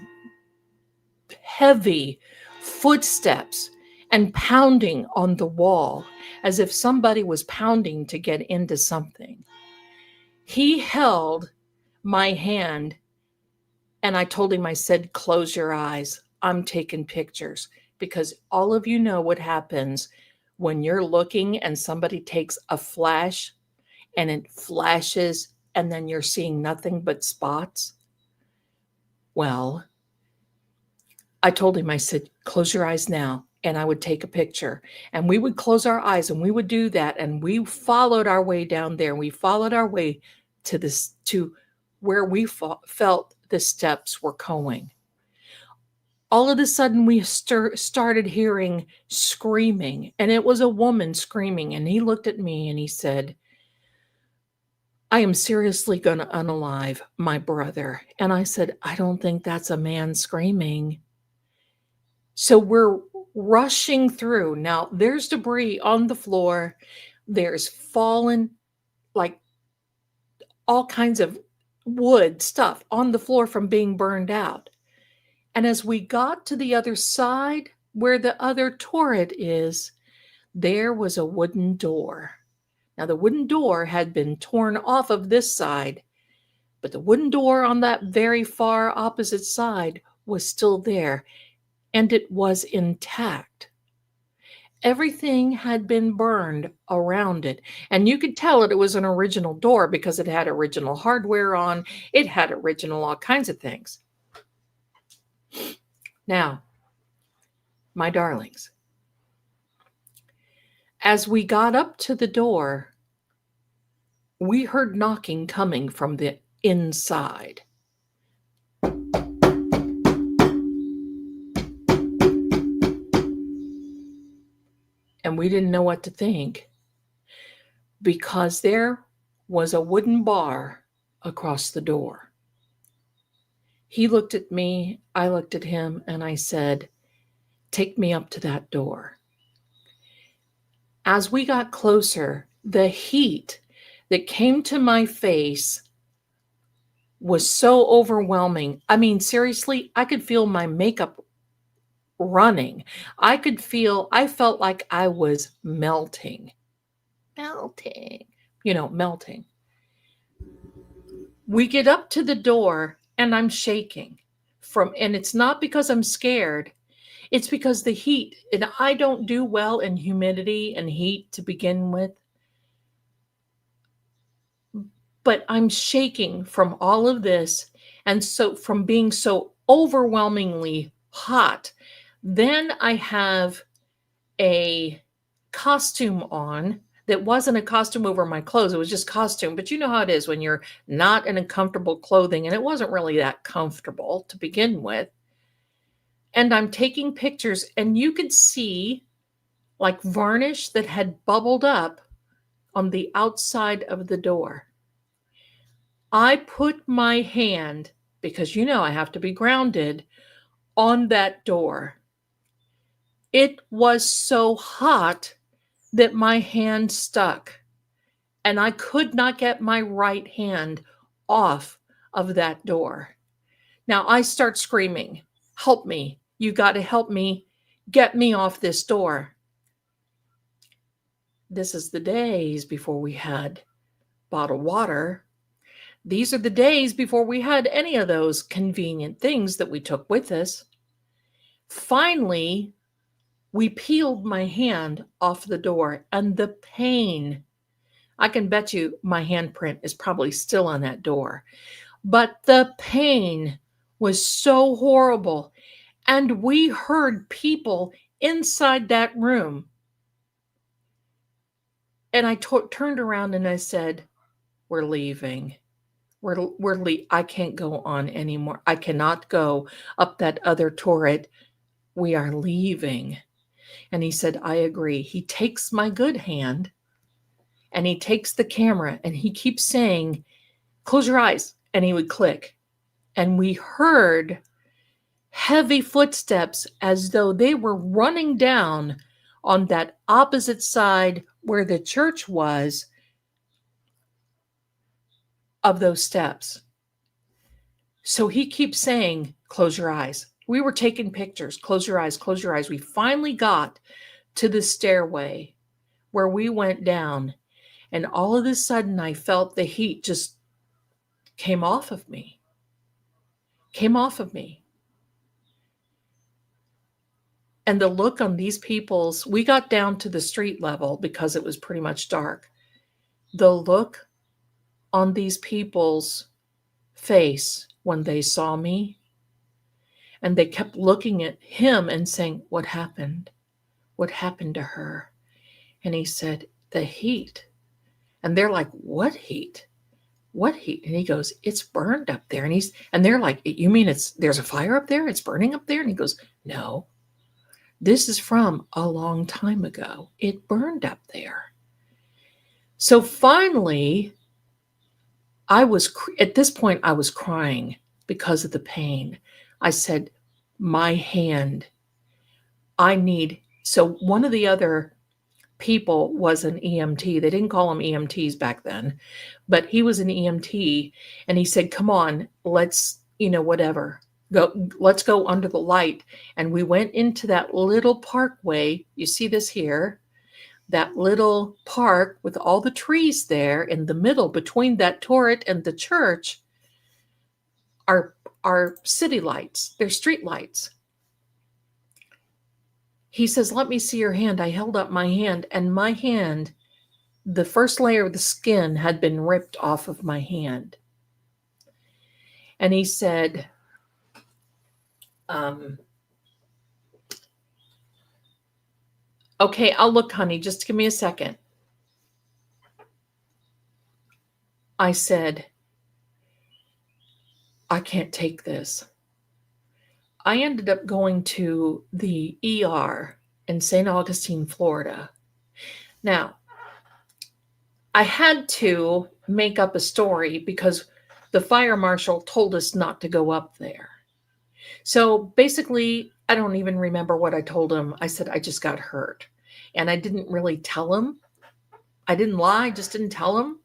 heavy footsteps and pounding on the wall, as if somebody was pounding to get into something. He held my hand, and I told him, I said, "Close your eyes. I'm taking pictures." Because all of you know what happens when you're looking and somebody takes a flash and it flashes and then you're seeing nothing but spots. Well, I told him, I said, "Close your eyes now." And I would take a picture, and we would close our eyes, and we would do that. And we followed our way down there. We followed our way to where we felt the steps were going. All of a sudden, we started hearing screaming, and it was a woman screaming. And he looked at me and he said, "I am seriously going to unalive my brother." And I said, "I don't think that's a man screaming." So we're rushing through. Now, there's debris on the floor. There's fallen, like all kinds of wood stuff on the floor from being burned out. And as we got to the other side where the other turret is, there was a wooden door. Now, the wooden door had been torn off of this side, but the wooden door on that very far opposite side was still there, and it was intact. Everything had been burned around it, and you could tell it was an original door because it had original hardware on. It had original all kinds of things. Now, my darlings, as we got up to the door, we heard knocking coming from the inside. And we didn't know what to think because there was a wooden bar across the door. He looked at me, I looked at him, and I said, "Take me up to that door." As we got closer, the heat that came to my face was so overwhelming. I mean, seriously, I could feel my makeup running. I felt like I was melting. Melting. Melting. We get up to the door and I'm shaking and it's not because I'm scared. It's because the heat, and I don't do well in humidity and heat to begin with. But I'm shaking from all of this, and so from being so overwhelmingly hot. Then I have a costume on that wasn't a costume over my clothes. It was just costume. But you know how it is when you're not in a comfortable clothing, and it wasn't really that comfortable to begin with. And I'm taking pictures, and you could see like varnish that had bubbled up on the outside of the door. I put my hand, because I have to be grounded, on that door. It was so hot that my hand stuck, and I could not get my right hand off of that door. Now I start screaming, "Help me. You got to help me. Get me off this door." This is the days before we had bottled water. These are the days before we had any of those convenient things that we took with us. Finally, we peeled my hand off the door, and the pain, I can bet you my handprint is probably still on that door, but the pain was so horrible. And we heard people inside that room. And I turned around and I said, "We're leaving. I can't go on anymore. I cannot go up that other turret. We are leaving." And he said, "I agree." He takes my good hand and he takes the camera and he keeps saying, "Close your eyes." And he would click. And we heard heavy footsteps as though they were running down on that opposite side where the church was of those steps. So he keeps saying, "Close your eyes." We were taking pictures. "Close your eyes, close your eyes." We finally got to the stairway where we went down, and all of a sudden I felt the heat just came off of me. And the look on these people's, we got down to the street level because it was pretty much dark. The look on these people's face when they saw me, and they kept looking at him and saying, "What happened? What happened to her?" And he said, "The heat." And they're like, "What heat? What heat?" And he goes, "It's burned up there." And they're like, "You mean there's a fire up there? It's burning up there?" And he goes, "No, this is from a long time ago. It burned up there." So finally, at this point, I was crying because of the pain. I said, "My hand, so one of the other people was an EMT. They didn't call them EMTs back then, but he was an EMT, and he said, "Come on, let's, whatever. Let's go under the light." And we went into that little parkway. You see this here, that little park with all the trees there in the middle between that turret and the church are city lights. They're street lights. He says, "Let me see your hand." I held up my hand, and my hand, the first layer of the skin had been ripped off of my hand. And he said, "Okay, I'll look, honey. Just give me a second." I said, "I can't take this." I ended up going to the ER in St. Augustine, Florida. Now, I had to make up a story because the fire marshal told us not to go up there. So basically, I don't even remember what I told him. I said, "I just got hurt." And I didn't really tell him. I didn't lie, just didn't tell him.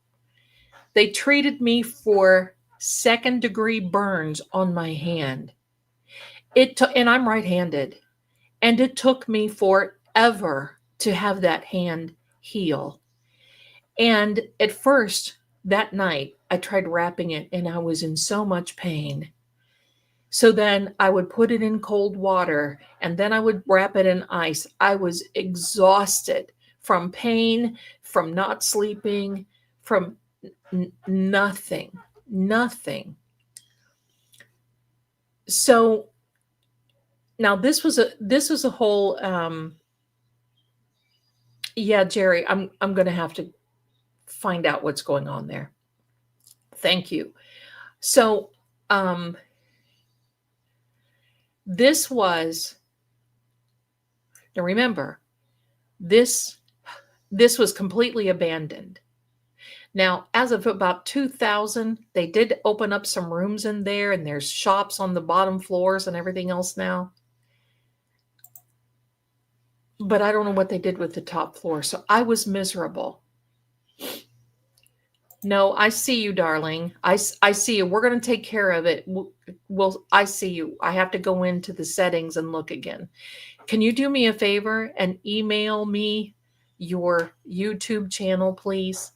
They treated me for second-degree burns on my hand. And I'm right-handed, and it took me forever to have that hand heal. And at first, that night, I tried wrapping it, and I was in so much pain. So then I would put it in cold water, and then I would wrap it in ice. I was exhausted from pain, from not sleeping, from nothing, nothing. So now this was a whole yeah, Jerry, I'm going to have to find out what's going on there. Thank you. So this was, now remember, this was completely abandoned. Now, as of about 2000, they did open up some rooms in there, and there's shops on the bottom floors and everything else now. But I don't know what they did with the top floor. So I was miserable. No, I see you, darling. I see you. We're going to take care of it. I see you. I have to go into the settings and look again. Can you do me a favor and email me your YouTube channel, please?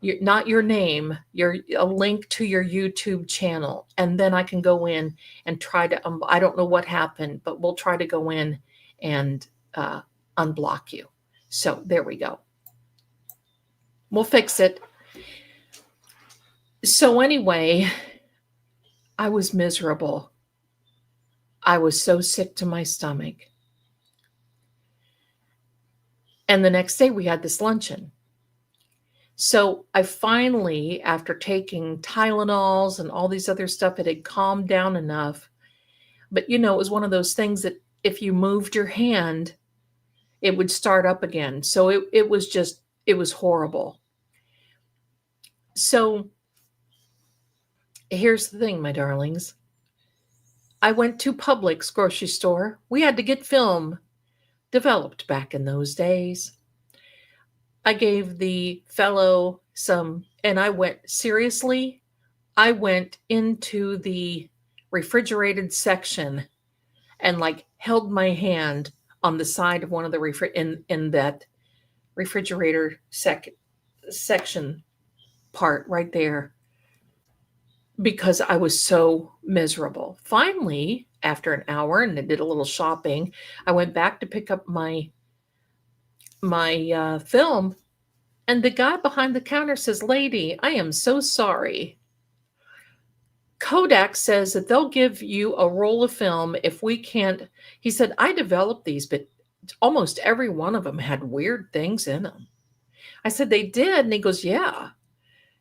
Not your name, a link to your YouTube channel. And then I can go in and try to, I don't know what happened, but we'll try to go in and unblock you. So there we go. We'll fix it. So anyway, I was miserable. I was so sick to my stomach. And the next day we had this luncheon. So I finally, after taking Tylenols and all these other stuff, it had calmed down enough. But, it was one of those things that if you moved your hand, it would start up again. So it was horrible. So here's the thing, my darlings. I went to Publix grocery store. We had to get film developed back in those days. I gave the fellow some, and I went into the refrigerated section and held my hand on the side of one of the in that refrigerator section part right there, because I was so miserable. Finally, after an hour and I did a little shopping, I went back to pick up my film, and the guy behind the counter says, "Lady, I am so sorry. Kodak says that they'll give you a roll of film if we can't." He said, "I developed these, but almost every one of them had weird things in them." I said, "They did?" And he goes, "Yeah."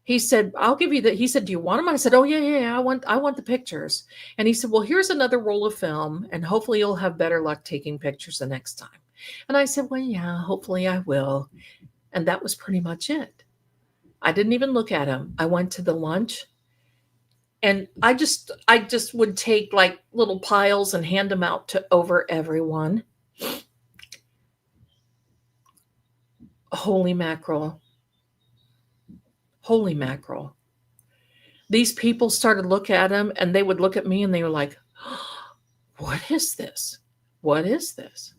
He said, "I'll give you he said, "Do you want them?" I said, "Oh, yeah. I want the pictures." And he said, "Well, here's another roll of film, and hopefully you'll have better luck taking pictures the next time." And I said, "Well, yeah, hopefully I will." And that was pretty much it. I didn't even look at him. I went to the lunch, and I just would take little piles and hand them out to over everyone. Holy mackerel. Holy mackerel. These people started to look at him, and they would look at me, and they were like, "What is this? What is this?"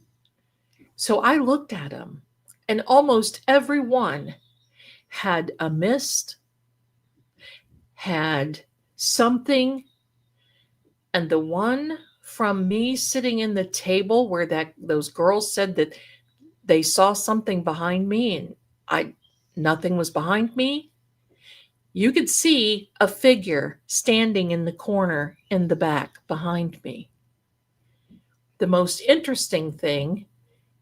So I looked at him, and almost everyone had a mist, had something. And the one from me sitting in the table where those girls said that they saw something behind me, and nothing was behind me. You could see a figure standing in the corner in the back behind me. The most interesting thing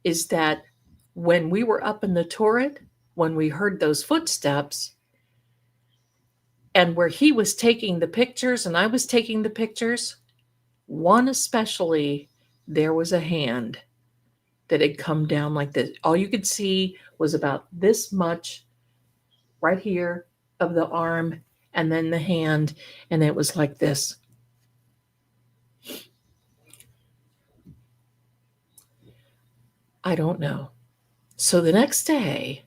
is that when we were up in the turret, when we heard those footsteps, and where he was taking the pictures and I was taking the pictures, one especially, there was a hand that had come down like this. All you could see was about this much right here of the arm, and then the hand, and it was like this. I don't know. So the next day,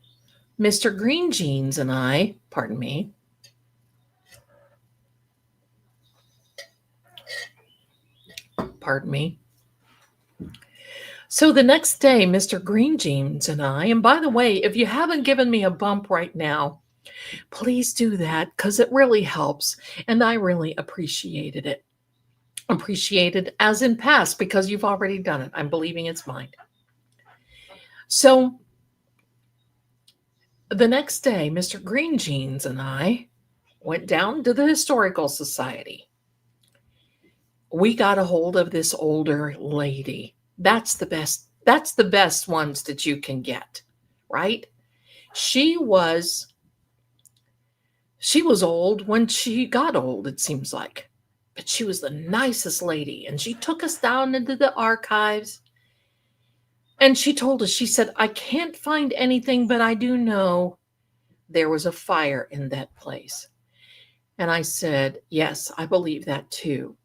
Mr. Green Jeans and I, pardon me, pardon me. So the next day, Mr. Green Jeans and I, and by the way, if you haven't given me a bump right now, please do that because it really helps. And I really appreciated it. Appreciated as in past because you've already done it. I'm believing it's mine. So the next day, Mr. Green Jeans and I went down to the Historical Society. We got a hold of this older lady. That's the best. That's the best ones that you can get, right? She was old when she got old, it seems like. But she was the nicest lady. And she took us down into the archives. And she told us, she said, I can't find anything, but I do know there was a fire in that place. And I said, yes, I believe that too.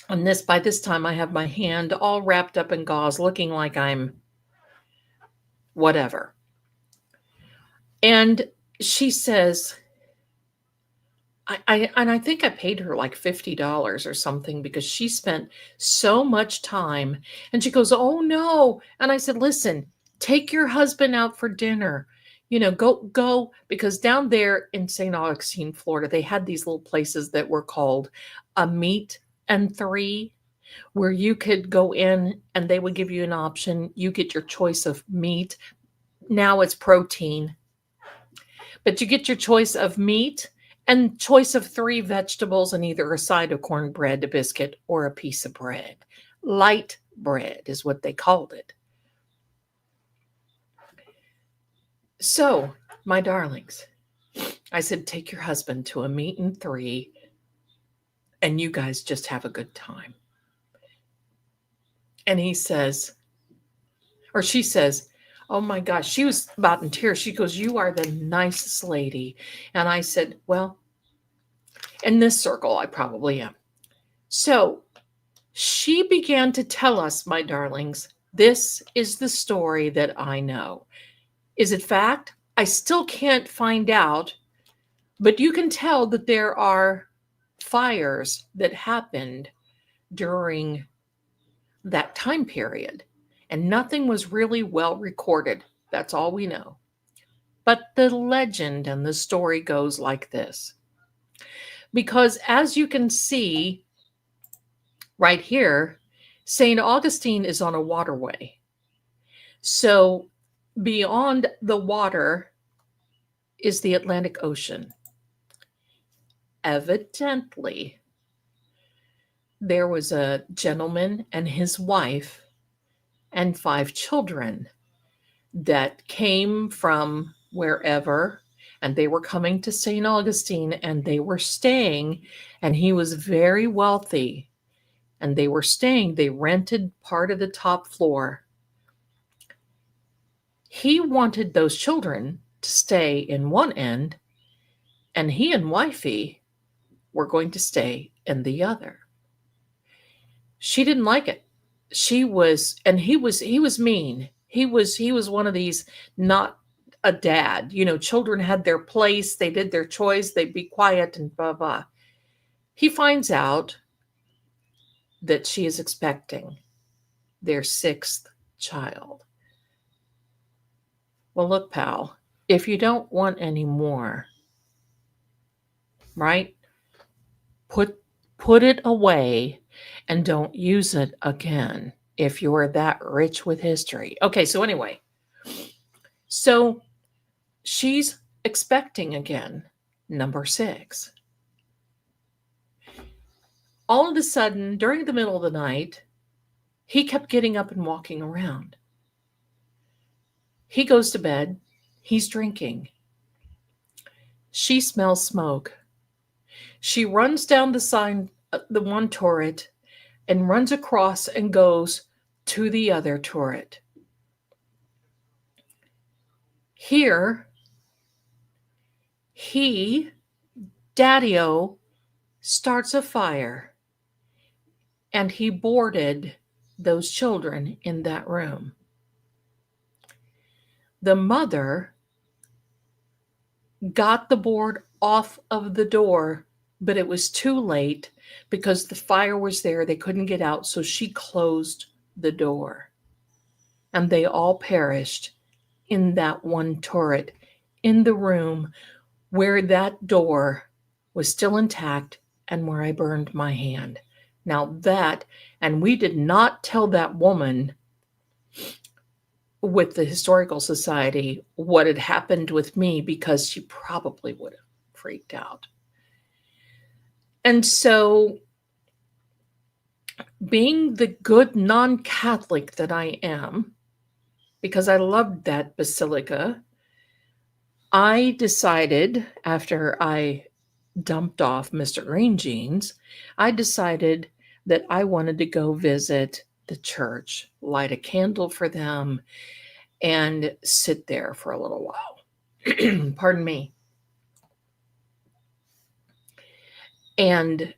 And by this time, I have my hand all wrapped up in gauze, looking like I'm whatever. And she says, I think I paid her like $50 or something because she spent so much time. And she goes, oh no. And I said, listen, take your husband out for dinner. Go, because down there in St. Augustine, Florida, they had these little places that were called a meat and three, where you could go in and they would give you an option. You get your choice of meat. Now it's protein, but you get your choice of meat and choice of 3 vegetables and either a side of cornbread, a biscuit, or a piece of bread. Light bread is what they called it. So, my darlings, I said, take your husband to a meat and 3 and you guys just have a good time. And he says, or she says, oh my gosh, she was about in tears. She goes, you are the nicest lady. And I said, well, in this circle, I probably am. So she began to tell us, my darlings, this is the story that I know. Is it fact? I still can't find out, but you can tell that there are fires that happened during that time period, and nothing was really well recorded. That's all we know. But the legend and the story goes like this. Because as you can see right here, St. Augustine is on a waterway. So beyond the water is the Atlantic Ocean. Evidently, there was a gentleman and his wife and 5 children that came from wherever, and they were coming to St. Augustine, and they were staying, and he was very wealthy, and they were staying. They rented part of the top floor. He wanted those children to stay in one end, and he and wifey were going to stay in the other. She didn't like it. He was mean. He was one of these, not a dad. Children had their place, they did their choice, they'd be quiet and blah blah. He finds out that she is expecting their 6th child. Well, look, pal, if you don't want any more, right? Put it away and don't use it again if you're that rich with history. Okay, so anyway, so she's expecting again, number 6. All of a sudden, during the middle of the night, he kept getting up and walking around. He goes to bed. He's drinking. She smells smoke. She runs down the one turret and runs across and goes to the other turret. Here, Daddy-O, starts a fire, and he boarded those children in that room. The mother got the board off of the door but it was too late because the fire was there. They couldn't get out, so she closed the door. And they all perished in that one turret, in the room where that door was still intact and where I burned my hand. Now that, and we did not tell that woman with the Historical Society what had happened with me because she probably would have freaked out. And so, being the good non-Catholic that I am, because I loved that basilica, I decided, after I dumped off Mr. Green Jeans, I decided that I wanted to go visit the church, light a candle for them, and sit there for a little while. Pardon me. And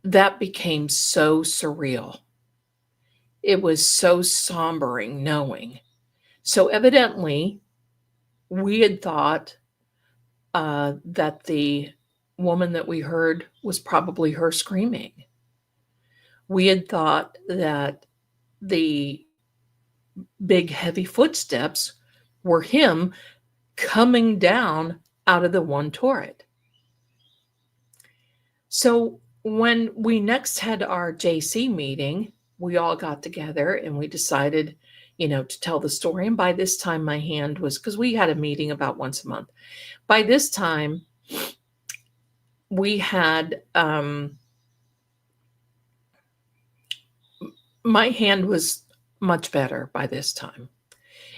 that became so surreal. It was so sombering knowing. So evidently, we had thought that the woman that we heard was probably her screaming. We had thought that the big heavy footsteps were him coming down out of the one turret. So when we next had our JC meeting, we all got together and we decided, to tell the story. And by this time, my hand was, because we had a meeting about once a month. By this time, we had, my hand was much better by this time.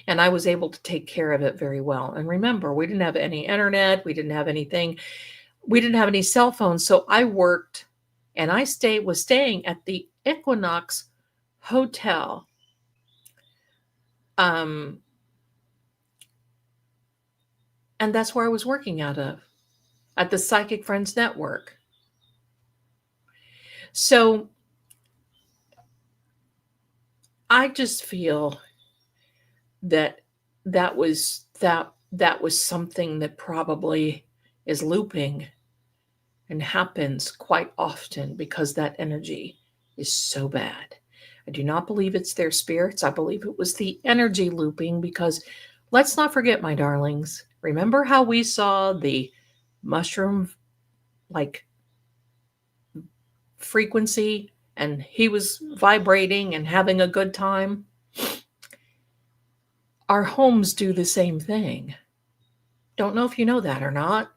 And I was able to take care of it very well. And remember, we didn't have any internet. We didn't have anything. We didn't have any cell phones. So I worked and I was staying at the Equinox Hotel. And that's where I was working out of, at the Psychic Friends Network. So I just feel that was something that probably is looping and happens quite often because that energy is so bad. I do not believe it's their spirits. I believe it was the energy looping, because let's not forget, my darlings, remember how we saw the mushroom frequency and he was vibrating and having a good time? Our homes do the same thing. Don't know if you know that or not.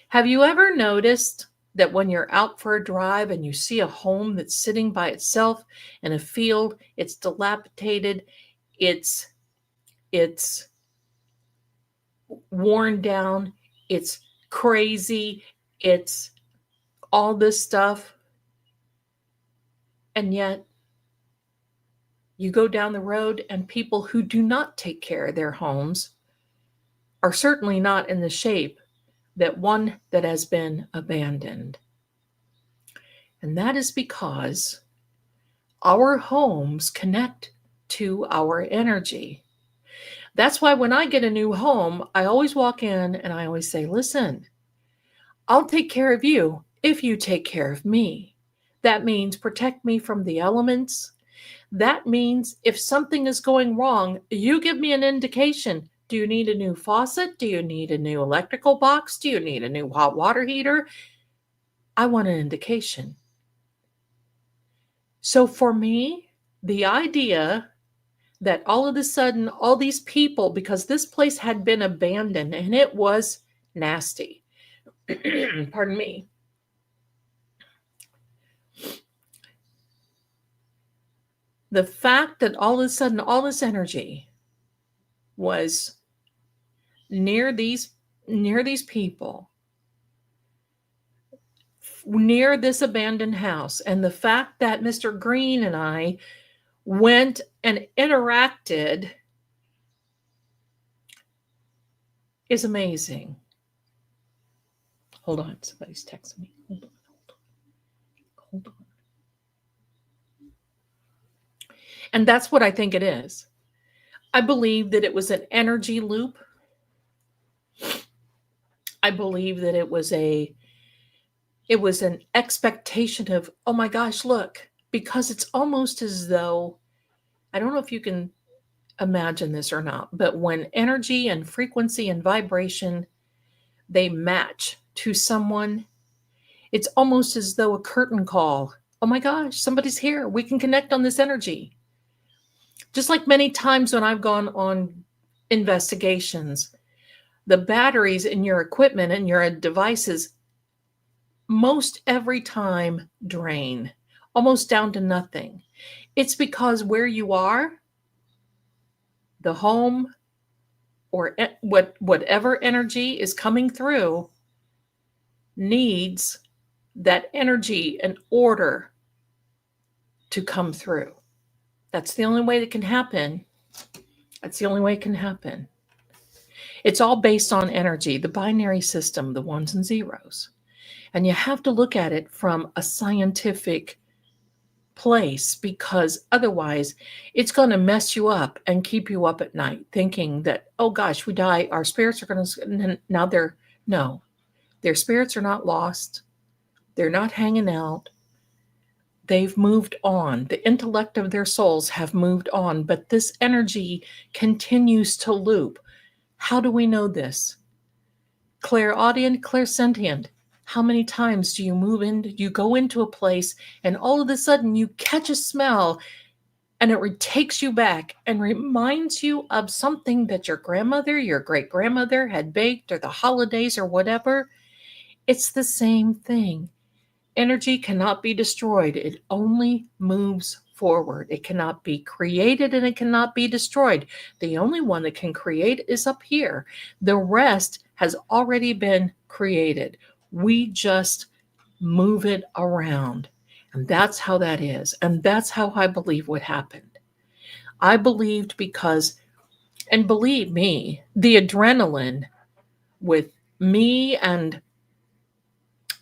Have you ever noticed that when you're out for a drive and you see a home that's sitting by itself in a field, it's dilapidated, it's worn down, it's crazy, it's all this stuff, and yet you go down the road and people who do not take care of their homes are certainly not in the shape that one that has been abandoned. And that is because our homes connect to our energy. That's why when I get a new home, I always walk in and I always say, listen, I'll take care of you if you take care of me. That means protect me from the elements. That means if something is going wrong, you give me an indication. Do you need a new faucet? Do you need a new electrical box? Do you need a new hot water heater? I want an indication. So for me, the idea that all of a sudden, all these people, because this place had been abandoned and it was nasty. Pardon me. The fact that all of a sudden, all this energy was near these people, near this abandoned house, and the fact that Mr. Green and I went and interacted is amazing. Hold on, somebody's texting me. Hold on. And that's what I think it is. I believe that it was an energy loop. I believe that it was a It was an expectation of, oh my gosh, look, because it's almost as though, I don't know if you can imagine this or not, but when energy and frequency and vibration, they match to someone, it's almost as though a curtain call. Oh my gosh, somebody's here. We can connect on this energy. Just like many times when I've gone on investigations, the batteries in your equipment and your devices most every time drain, almost down to nothing. It's because where you are, the home, or whatever energy is coming through needs that energy and order to come through. That's the only way that can happen. That's the only way it can happen. It's all based on energy, the binary system, the ones and zeros. And you have to look at it from a scientific place, because otherwise it's going to mess you up and keep you up at night thinking that, oh gosh, we die, our spirits are going to, now no, their spirits are not lost. They're not hanging out. They've moved on. The intellect of their souls have moved on, but this energy continues to loop. How do we know this? Clairaudient, clairsentient. How many times do you go into a place and all of a sudden you catch a smell and it takes you back and reminds you of something that your grandmother, your great grandmother had baked, or the holidays or whatever? It's the same thing. Energy cannot be destroyed. It only moves forward. It cannot be created and it cannot be destroyed. The only one that can create is up here. The rest has already been created. We just move it around. And that's how that is. And that's how I believe what happened. I believed because, and believe me, the adrenaline with me and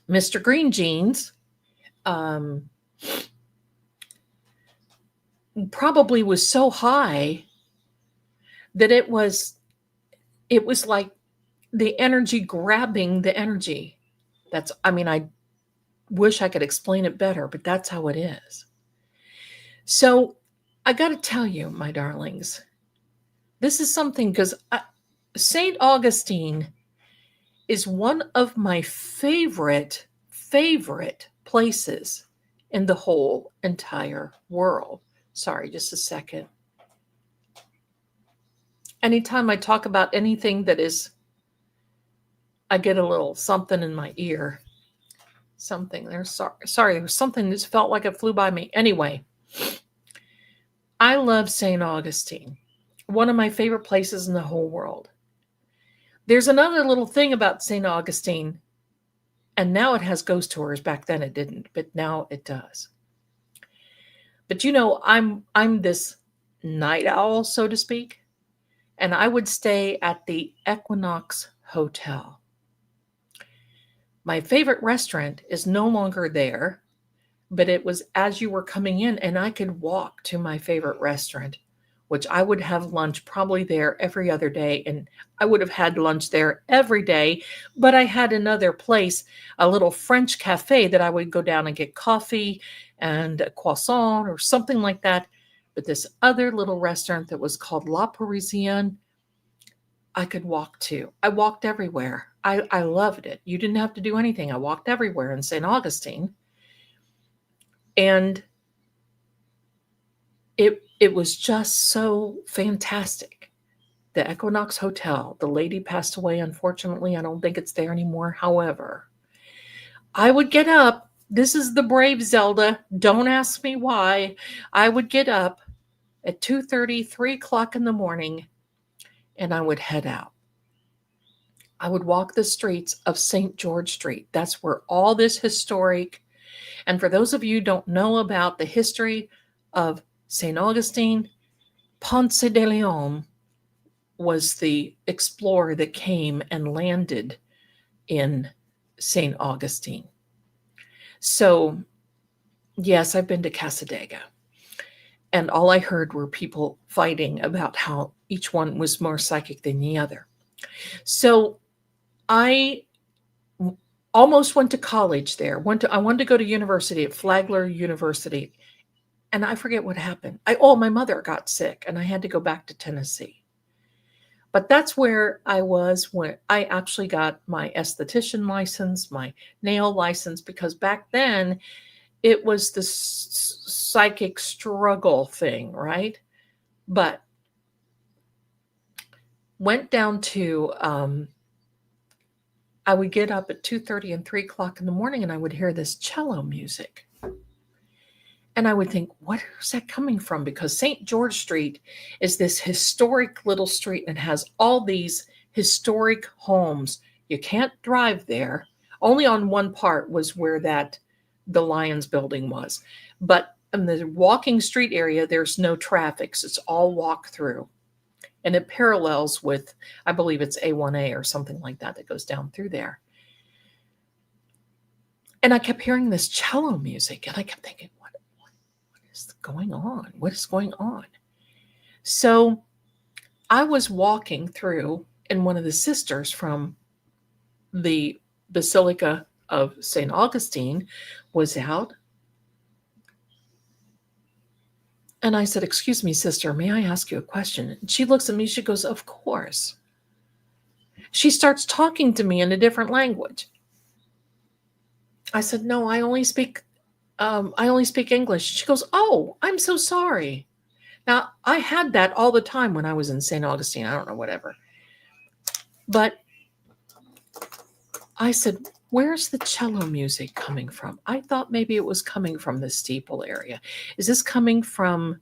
Mr. Green Jeans probably was so high that it was like the energy grabbing the energy. I wish I could explain it better, but that's how it is. So I got to tell you, my darlings, this is something, because St. Augustine is one of my favorite places in the whole entire world. Sorry, just a second. Anytime I talk about anything that is, I get a little something in my ear. Something there. Sorry, there was something that felt like it flew by me. Anyway, I love St. Augustine. One of my favorite places in the whole world. There's another little thing about St. Augustine, and now it has ghost tours. Back then it didn't, but now it does. But I'm this night owl, so to speak, and I would stay at the Equinox Hotel. My favorite restaurant is no longer there, but it was as you were coming in, and I could walk to my favorite restaurant, which I would have lunch probably there every other day. And I would have had lunch there every day, but I had another place, a little French cafe that I would go down and get coffee and a croissant or something like that. But this other little restaurant that was called La Parisienne, I could walk to. I walked everywhere. I loved it. You didn't have to do anything. I walked everywhere in St. Augustine. And it was just so fantastic. The Equinox Hotel, the lady passed away, unfortunately. I don't think it's there anymore. However, I would get up. This is the brave Zelda. Don't ask me why. I would get up at 2:30, 3 o'clock in the morning, and I would head out. I would walk the streets of St. George Street. That's where all this historic, and for those of you who don't know about the history of St. Augustine, Ponce de Leon was the explorer that came and landed in St. Augustine. So, yes, I've been to Casadega. And all I heard were people fighting about how each one was more psychic than the other. So I almost went to college there. I wanted to go to university at Flagler University, and I forget what happened. My mother got sick, and I had to go back to Tennessee. But that's where I was when I actually got my esthetician license, my nail license, because back then it was the psychic struggle thing, right? But went down to, I would get up at 2:30 and 3 o'clock in the morning, and I would hear this cello music. And I would think, where is that coming from? Because St. George Street is this historic little street and it has all these historic homes. You can't drive there. Only on one part was where the Lions building was. But in the walking street area, there's no traffic. So it's all walk through. And it parallels with, I believe it's A1A or something like that goes down through there. And I kept hearing this cello music, and I kept thinking, what is going on? What is going on? So I was walking through, and one of the sisters from the Basilica of St. Augustine was out. And I said, "Excuse me, sister, may I ask you a question?" And she looks at me, she goes, "Of course." She starts talking to me in a different language. I said, "No, I only speak English." She goes, "Oh, I'm so sorry." Now, I had that all the time when I was in St. Augustine. I don't know, whatever. But I said, "Where's the cello music coming from?" I thought maybe it was coming from the steeple area. "Is this coming from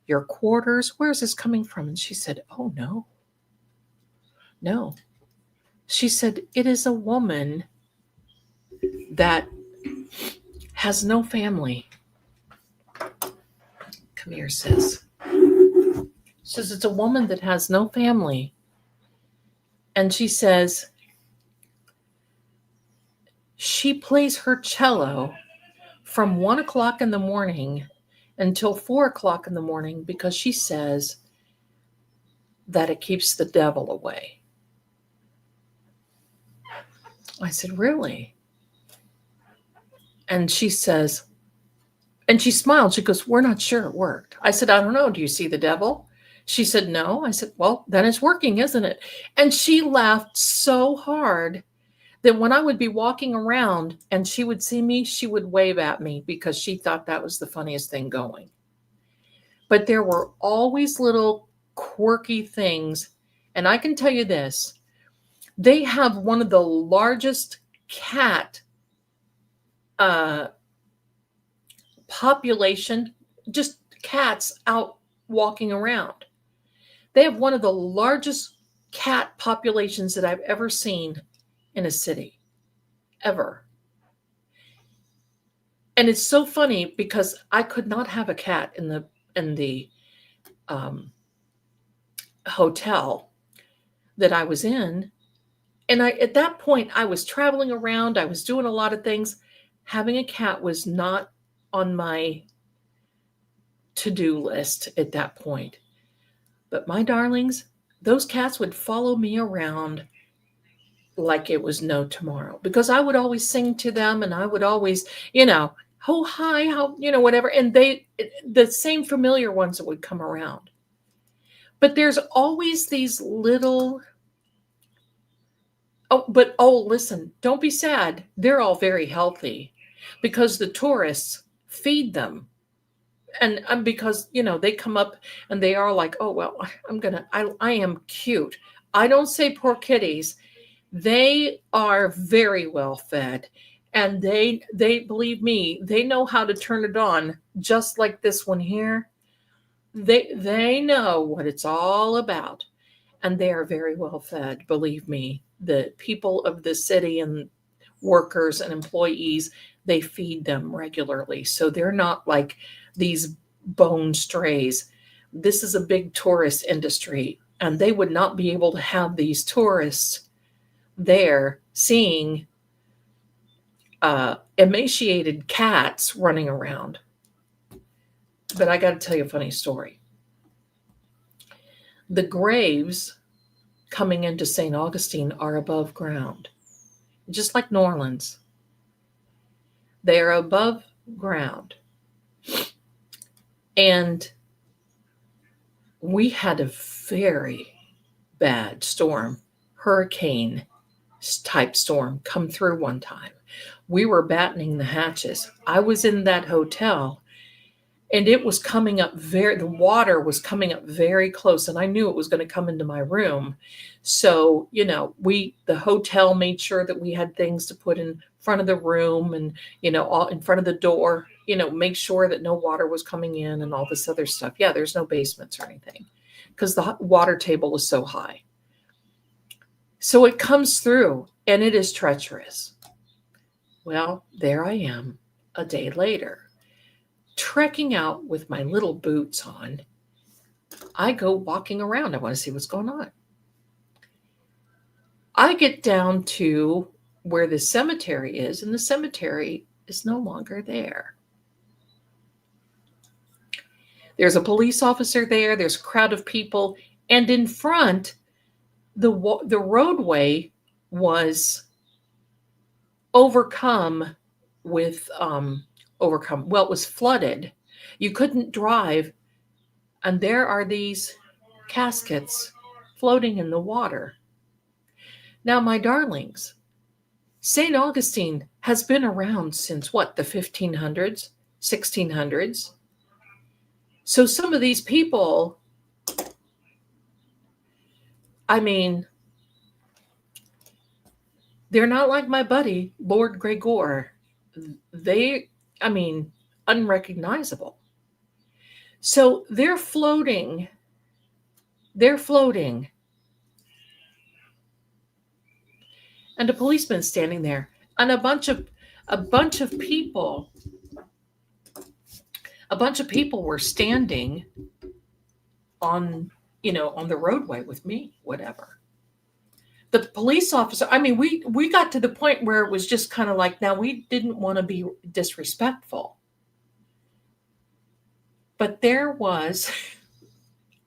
your quarters? Where is this coming from?" And she said, "Oh, no. No." She said, "It is a woman that has no family." Come here, sis. She says, "It's a woman that has no family." And she says, she plays her cello from 1 o'clock in the morning until 4 o'clock in the morning because she says that it keeps the devil away. I said, "Really?" And she says, and she smiled. She goes, "We're not sure it worked." I said, "I don't know. Do you see the devil?" She said, "No." I said, "Well, then it's working, isn't it?" And she laughed so hard that when I would be walking around and she would see me, she would wave at me because she thought that was the funniest thing going. But there were always little quirky things. And I can tell you this, they have one of the largest cat population, just cats out walking around. They have one of the largest cat populations that I've ever seen in a city, ever. And it's so funny because I could not have a cat in the hotel that I was in. And at that point, I was traveling around. I was doing a lot of things. Having a cat was not on my to-do list at that point. But my darlings, those cats would follow me around like it was no tomorrow, because I would always sing to them, and I would always, "Oh, hi, how," whatever. And the same familiar ones that would come around. But there's always these little, listen, don't be sad. They're all very healthy because the tourists feed them. And because, they come up and they are like, "Oh, well, I am cute." I don't say poor kitties. They are very well fed, and they believe me, they know how to turn it on, just like this one here. They know what it's all about, and they are very well fed. Believe me, the people of the city and workers and employees, they feed them regularly, so they're not like these bone strays. This is a big tourist industry, and they would not be able to have these tourists there seeing emaciated cats running around. But I got to tell you a funny story. The graves coming into St. Augustine are above ground. just like New Orleans. They are above ground. And we had a very bad storm, hurricane type storm come through one time. We were battening the hatches. I was in that hotel and it was coming up the water was coming up very close and I knew it was going to come into my room. So, the hotel made sure that we had things to put in front of the room and, all in front of the door, make sure that no water was coming in and all this other stuff. Yeah, there's no basements or anything because the water table was so high. So it comes through and it is treacherous. Well, there I am a day later, trekking out with my little boots on. I go walking around. I want to see what's going on. I get down to where the cemetery is, and the cemetery is no longer there. There's a police officer there. There's a crowd of people. And in front, the roadway was overcome with it was flooded. You couldn't drive, and there are these caskets floating in the water. Now, my darlings, St. Augustine has been around since what, the 1500s, 1600s? So some of these people, I mean, they're not like my buddy, Lord Gregor. Unrecognizable. So they're floating. And a policeman standing there. And a bunch of people were standing on the roadway with me, whatever. The police officer, we got to the point where it was just kind of like, now we didn't want to be disrespectful. But there was,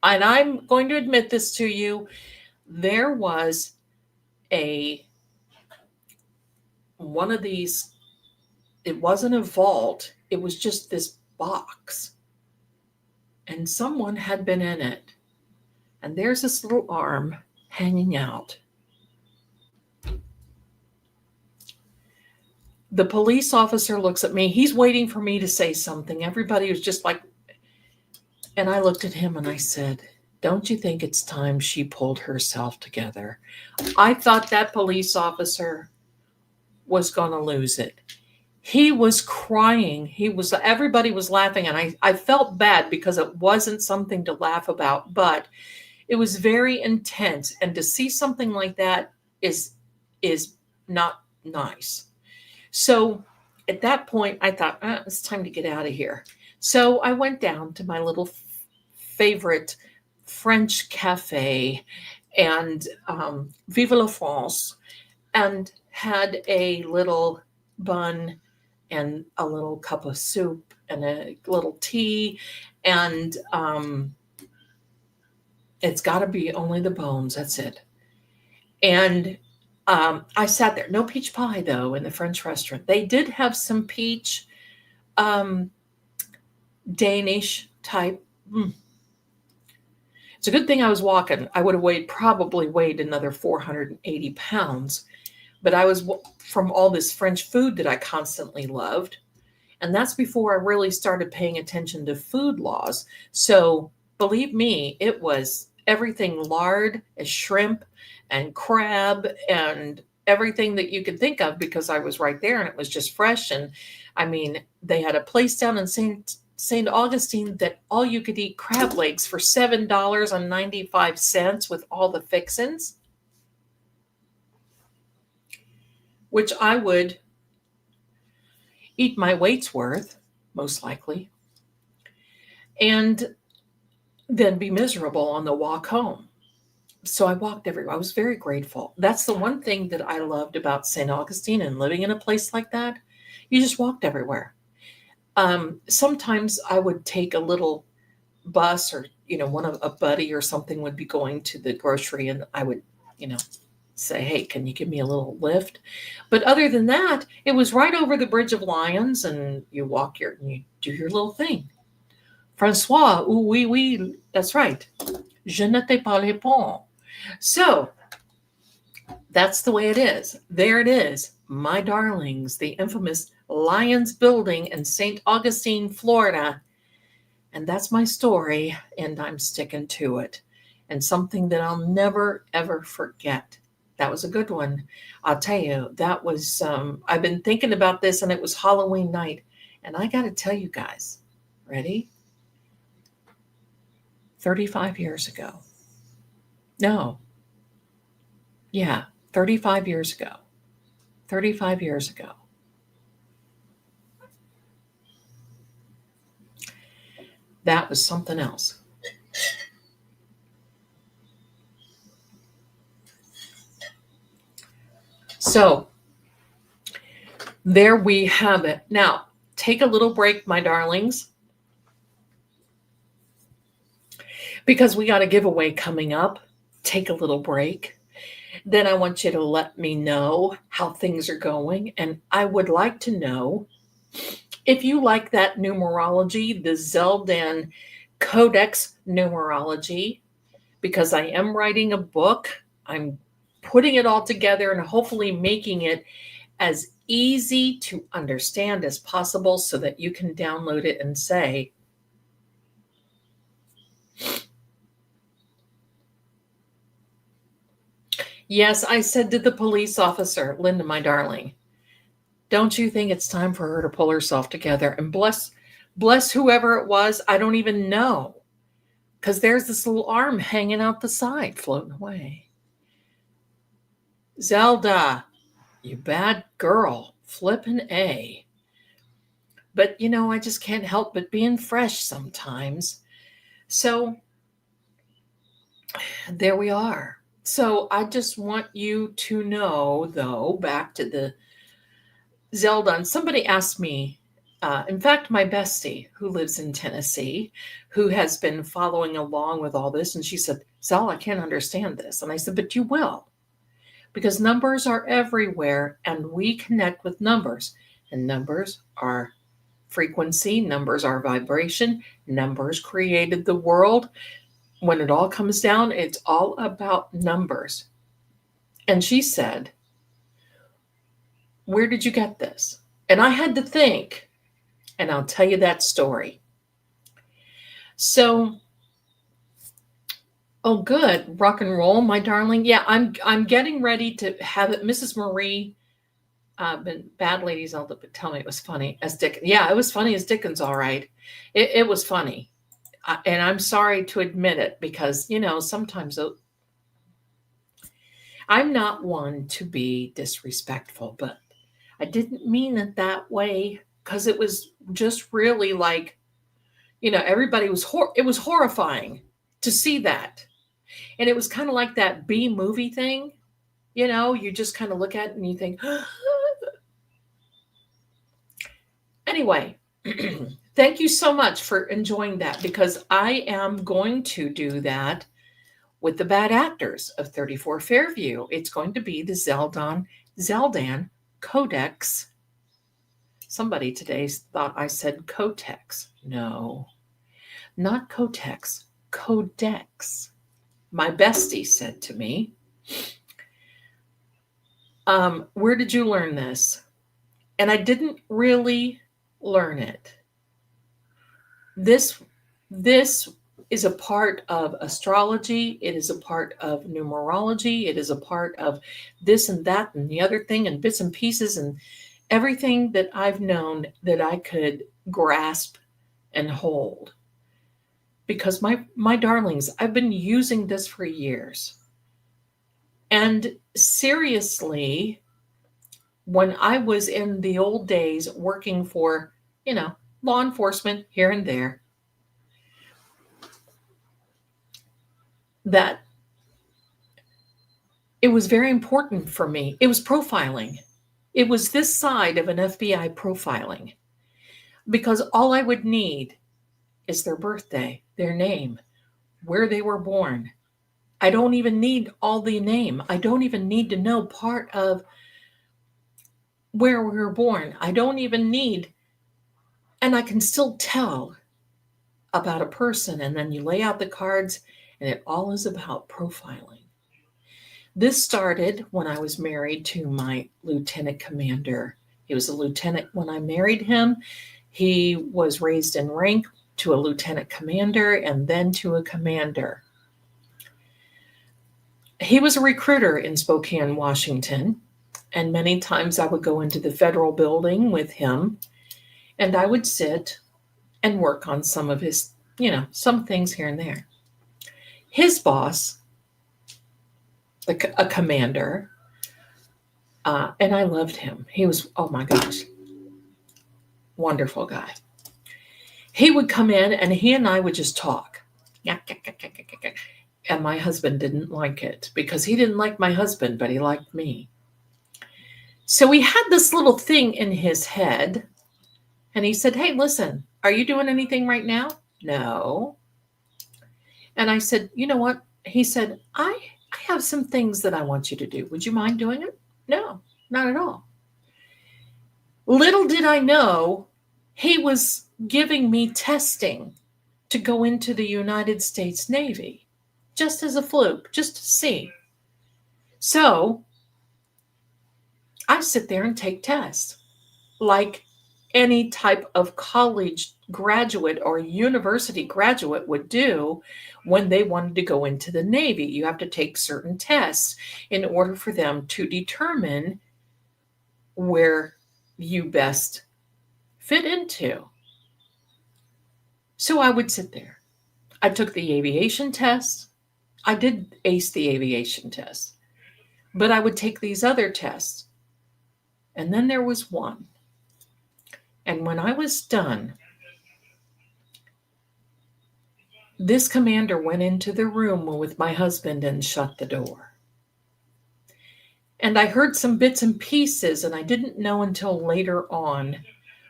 and I'm going to admit this to you, there was one of these, it wasn't a vault, it was just this box. And someone had been in it. And there's this little arm hanging out. The police officer looks at me. He's waiting for me to say something. Everybody was just like, and I looked at him and I said, don't you think it's time she pulled herself together? I thought that police officer was going to lose it. He was crying. Everybody was laughing. And I felt bad because it wasn't something to laugh about, but it was very intense. And to see something like that is not nice. So at that point, I thought, it's time to get out of here. So I went down to my little favorite French cafe and Vive la France, and had a little bun and a little cup of soup and a little tea. And it's got to be only the bones. That's it. And I sat there. No peach pie, though, in the French restaurant. They did have some peach Danish type. It's a good thing I was walking. I would have probably weighed another 480 pounds. But I was from all this French food that I constantly loved. And that's before I really started paying attention to food laws. So believe me, it was everything lard, shrimp, and crab, and everything that you could think of, because I was right there and it was just fresh. And they had a place down in St. Augustine that all you could eat crab legs for $7.95 with all the fixins, which I would eat my weight's worth, most likely, and then be miserable on the walk home. So I walked everywhere. I was very grateful. That's the one thing that I loved about St. Augustine and living in a place like that. You just walked everywhere. Sometimes I would take a little bus, or, a buddy or something would be going to the grocery, and I would, say, hey, can you give me a little lift? But other than that, it was right over the Bridge of Lions, and you walk your, and you do your little thing. Francois, oui, oui, that's right. Je n'étais pas le pont. So that's the way it is. There it is, my darlings, the infamous Lions Building in St. Augustine, Florida. And that's my story, and I'm sticking to it. And something that I'll never, ever forget. That was a good one. I'll tell you, that was, I've been thinking about this, and it was Halloween night. And I got to tell you guys, ready? 35 years ago. No. Yeah, 35 years ago. 35 years ago. That was something else. So there we have it. Now, take a little break, my darlings, because we got a giveaway coming up. Take a little break. Then I want you to let me know how things are going. And I would like to know if you like that numerology, the Zelda Codex numerology, because I am writing a book. I'm putting it all together and hopefully making it as easy to understand as possible so that you can download it and say, yes, I said to the police officer, Linda, my darling, don't you think it's time for her to pull herself together? And bless whoever it was, I don't even know. Because there's this little arm hanging out the side, floating away. Zelda, you bad girl, flippin' A. But, you know, I just can't help but being fresh sometimes. So there we are. So I just want you to know, though, back to the Zelda, and somebody asked me, in fact, my bestie who lives in Tennessee, who has been following along with all this, and she said, Zelda, I can't understand this. And I said, but you will, because numbers are everywhere, and we connect with numbers, and numbers are frequency, numbers are vibration, numbers created the world. When it all comes down, it's all about numbers. And she said, where did you get this? And I had to think, and I'll tell you that story. So, oh, good, rock and roll, my darling. Yeah, I'm getting ready to have it. Mrs. Marie, bad ladies, all but tell me it was funny as Dickens. Yeah, it was funny as Dickens. All right, it was funny, and I'm sorry to admit it because you know sometimes I'm not one to be disrespectful, but I didn't mean it that way because it was just really like, you know, everybody was, it was horrifying to see that. And it was kind of like that B movie thing, you know, you just kind of look at it and you think, anyway, thank you so much for enjoying that because I am going to do that with the bad actors of 34 Fairview. It's going to be the Zeldan Codex. Somebody today thought I said Cotex. No, not Cotex, Codex. My bestie said to me, where did you learn this? And I didn't really learn it. This is a part of astrology. It is a part of numerology. It is a part of this and that and the other thing and bits and pieces and everything that I've known that I could grasp and hold. Because my darlings, I've been using this for years. And seriously, when I was in the old days working for, you know, law enforcement here and there, that it was very important for me. It was profiling. It was this side of an FBI profiling because all I would need is their birthday, their name, where they were born, I don't even need all the name. I don't even need to know part of where we were born. I don't even need, and I can still tell about a person. And then you lay out the cards, and it all is about profiling. This started when I was married to my lieutenant commander. He was a lieutenant when I married him. He was raised in rank to a lieutenant commander and then to a commander. He was a recruiter in Spokane, Washington, and many times I would go into the federal building with him, and I would sit and work on some of his, some things here and there. His boss, a commander, and I loved him. He was, oh my gosh, wonderful guy. He would come in and he and I would just talk. And my husband didn't like it because he didn't like my husband, but he liked me. So he had this little thing in his head, and he said, "Hey, listen, are you doing anything right now?" "No." And I said, "You know what?" He said, I have some things that I want you to do. Would you mind doing it?" "No, not at all." Little did I know he was giving me testing to go into the United States Navy, just as a fluke, just to see. So I sit there and take tests like any type of college graduate or university graduate would do when they wanted to go into the Navy. You have to take certain tests in order for them to determine where you best fit into. So I would sit there. I took the aviation test. I did ace the aviation test, but I would take these other tests. And then there was one. And when I was done, this commander went into the room with my husband and shut the door. And I heard some bits and pieces, and I didn't know until later on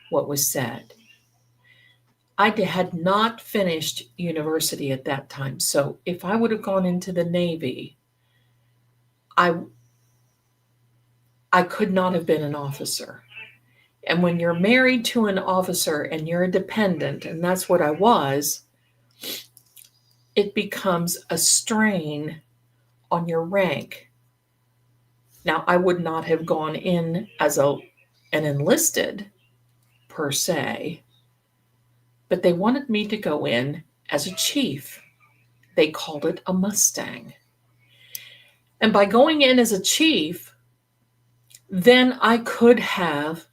what was said. I had not finished university at that time. So if I would have gone into the Navy, I could not have been an officer. And when you're married to an officer and you're a dependent, and that's what I was, it becomes a strain on your rank. Now, I would not have gone in as an enlisted per se, but they wanted me to go in as a chief. They called it a Mustang. And by going in as a chief, then I could have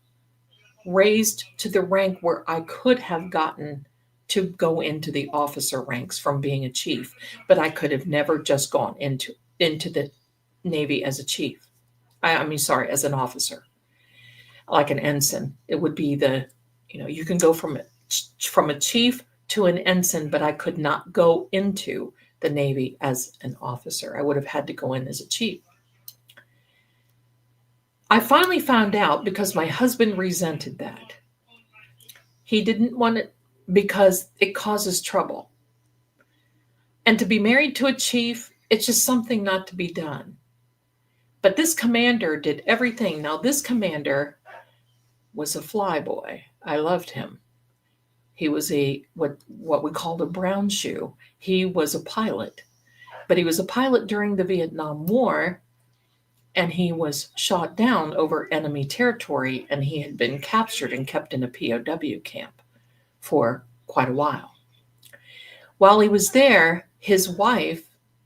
raised to the rank where I could have gotten to go into the officer ranks from being a chief, but I could have never just gone into the Navy as a chief. As an officer, like an ensign. It would be you can go from a chief to an ensign, but I could not go into the Navy as an officer. I would have had to go in as a chief. I finally found out because my husband resented that. He didn't want it because it causes trouble. And to be married to a chief, it's just something not to be done. But this commander did everything. Now, this commander was a flyboy. I loved him. He was what we called a brown shoe. He was a pilot. But he was a pilot during the Vietnam War, and he was shot down over enemy territory, and he had been captured and kept in a POW camp for quite a while. While he was there, his wife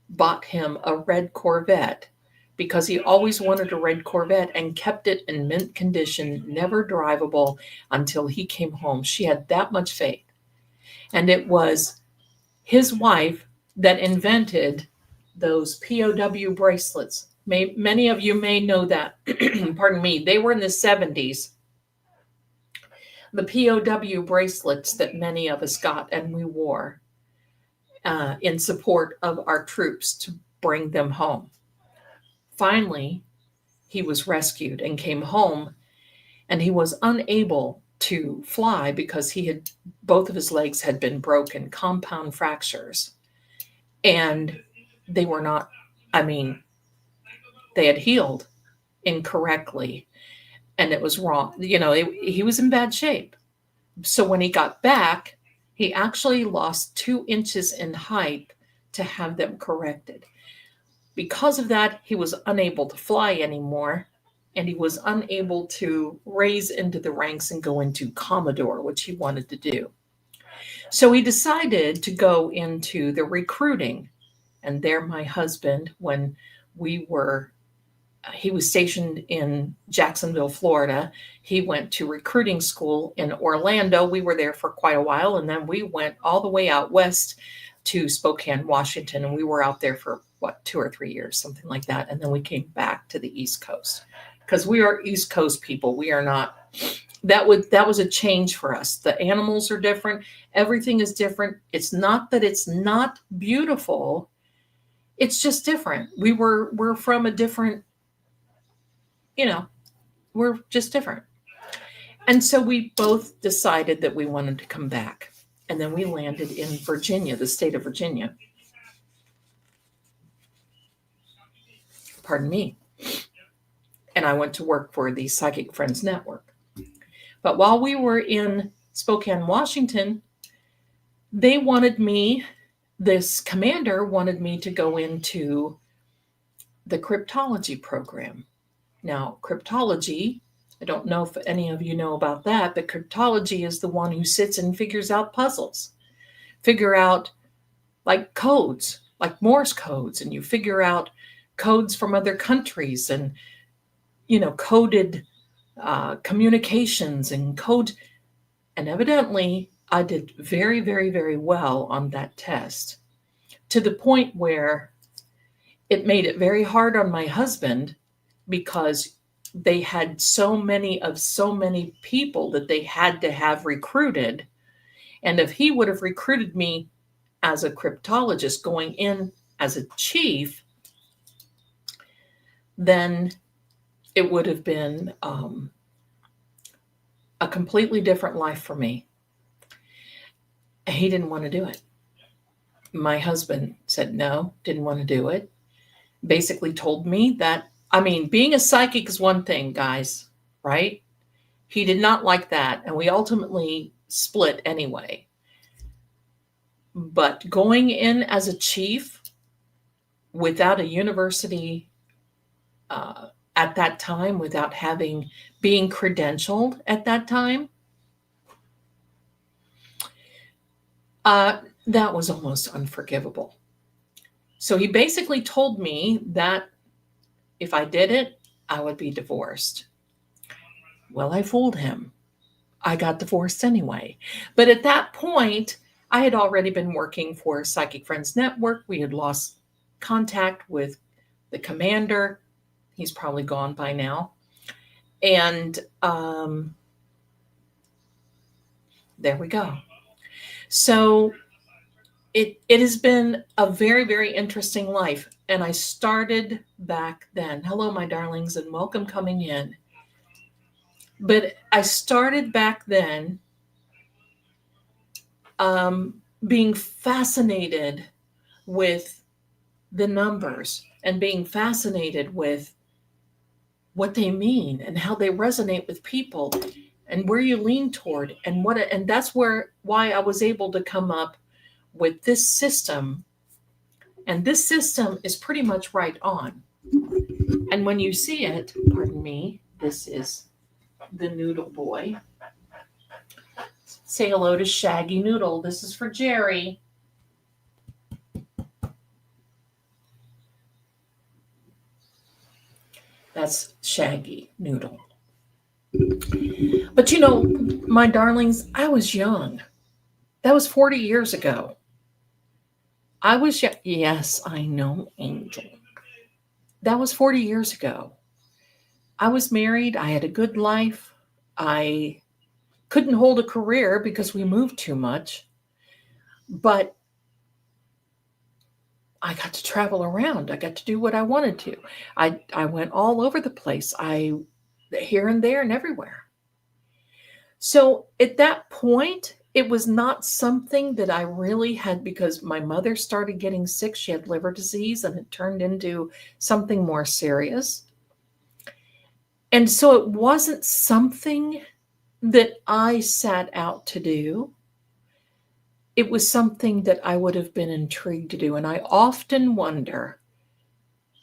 bought him a red Corvette because he always wanted a red Corvette and kept it in mint condition, never drivable until he came home. She had that much faith. And it was his wife that invented those POW bracelets. Many of you may know that. Pardon me. They were in the 70s. The POW bracelets that many of us got and we wore in support of our troops to bring them home. Finally, he was rescued and came home, and he was unable to fly because both of his legs had been broken, compound fractures. And they were not, I mean, they had healed incorrectly and it was wrong. He was in bad shape. So when he got back, he actually lost 2 inches in height to have them corrected. Because of that, he was unable to fly anymore, and he was unable to raise into the ranks and go into Commodore, which he wanted to do. So he decided to go into the recruiting. And there, my husband, when he was stationed in Jacksonville, Florida. He went to recruiting school in Orlando. We were there for quite a while, and then we went all the way out west to Spokane, Washington, and we were out there for 2 or 3 years, something like that. And then we came back to the East Coast because we are East Coast people. We are not. That was a change for us. The animals are different. Everything is different. It's not that it's not beautiful. It's just different. We're from a different, we're just different. And so we both decided that we wanted to come back. And then we landed in Virginia, the state of Virginia. Pardon me. And I went to work for the Psychic Friends Network. But while we were in Spokane, Washington, this commander wanted me to go into the cryptology program. Now, cryptology, I don't know if any of you know about that, but cryptology is the one who sits and figures out puzzles, figure out like codes, like Morse codes, and you figure out codes from other countries and, coded communications and code. And evidently, I did very, very, very well on that test, to the point where it made it very hard on my husband because they had so many people that they had to have recruited. And if he would have recruited me as a cryptologist going in as a chief, then it would have been a completely different life for me. He didn't want to do it. My husband said no, didn't want to do it. Basically told me that, being a psychic is one thing, guys, right? He did not like that. And we ultimately split anyway. But going in as a chief without a university at that time, without being credentialed at that time, that was almost unforgivable. So he basically told me that if I did it, I would be divorced. Well, I fooled him. I got divorced anyway. But at that point, I had already been working for Psychic Friends Network. We had lost contact with the commander. He's probably gone by now. And there we go. So it has been a very, very interesting life. And I started back then. Hello, my darlings, and welcome coming in. But I started back then being fascinated with the numbers and being fascinated with what they mean and how they resonate with people and where you lean toward and that's why I was able to come up with this system. And this system is pretty much right on. And when you see it, pardon me, this is the Noodle Boy. Say hello to Shaggy Noodle. This is for Jerry. That's Shaggy Noodle. But my darlings, I was young. That was 40 years ago. I was young. Yes, I know, Angel. That was 40 years ago. I was married. I had a good life. I couldn't hold a career because we moved too much. But I got to travel around. I got to do what I wanted to. I went all over the place. Here and there and everywhere. So at that point, It was not something that I really had because my mother started getting sick. She had liver disease and it turned into something more serious. And so it wasn't something that I set out to do. It was something that I would have been intrigued to do. And I often wonder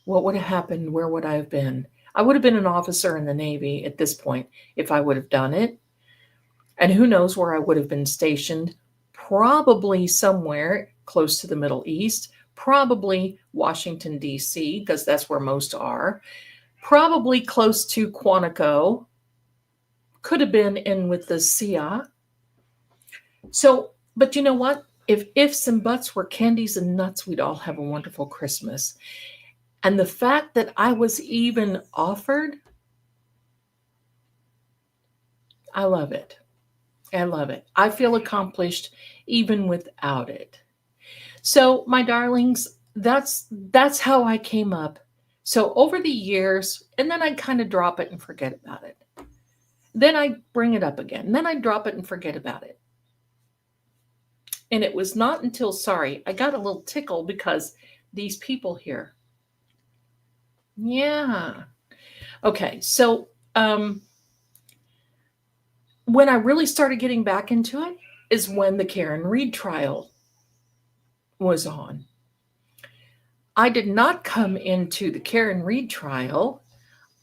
what would have happened? Where would I have been? I would have been an officer in the Navy at this point if I would have done it. And who knows where I would have been stationed? Probably somewhere close to the Middle East, probably Washington, D.C., because that's where most are. Probably close to Quantico. Could have been in with the CIA. So, but you know what? If ifs and buts were candies and nuts, we'd all have a wonderful Christmas. And the fact that I was even offered, I love it. I love it. I feel accomplished even without it. So, my darlings, that's how I came up. So, over the years, and then I'd kind of drop it and forget about it. Then I'd bring it up again. And then I'd drop it and forget about it. And it was not until, sorry, I got a little tickle because these people here. Yeah. Okay. So, when I really started getting back into it is when the Karen Reed trial was on. I did not come into the Karen Reed trial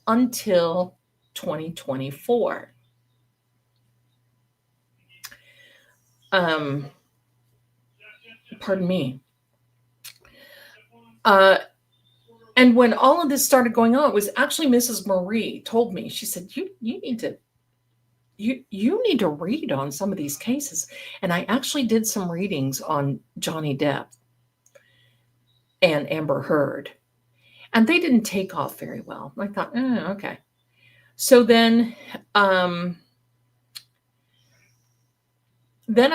until 2024. Pardon me. And when all of this started going on, it was actually Mrs. Marie told me, she said, you need to read on some of these cases. And I actually did some readings on Johnny Depp and Amber Heard. And they didn't take off very well. I thought, okay. So then I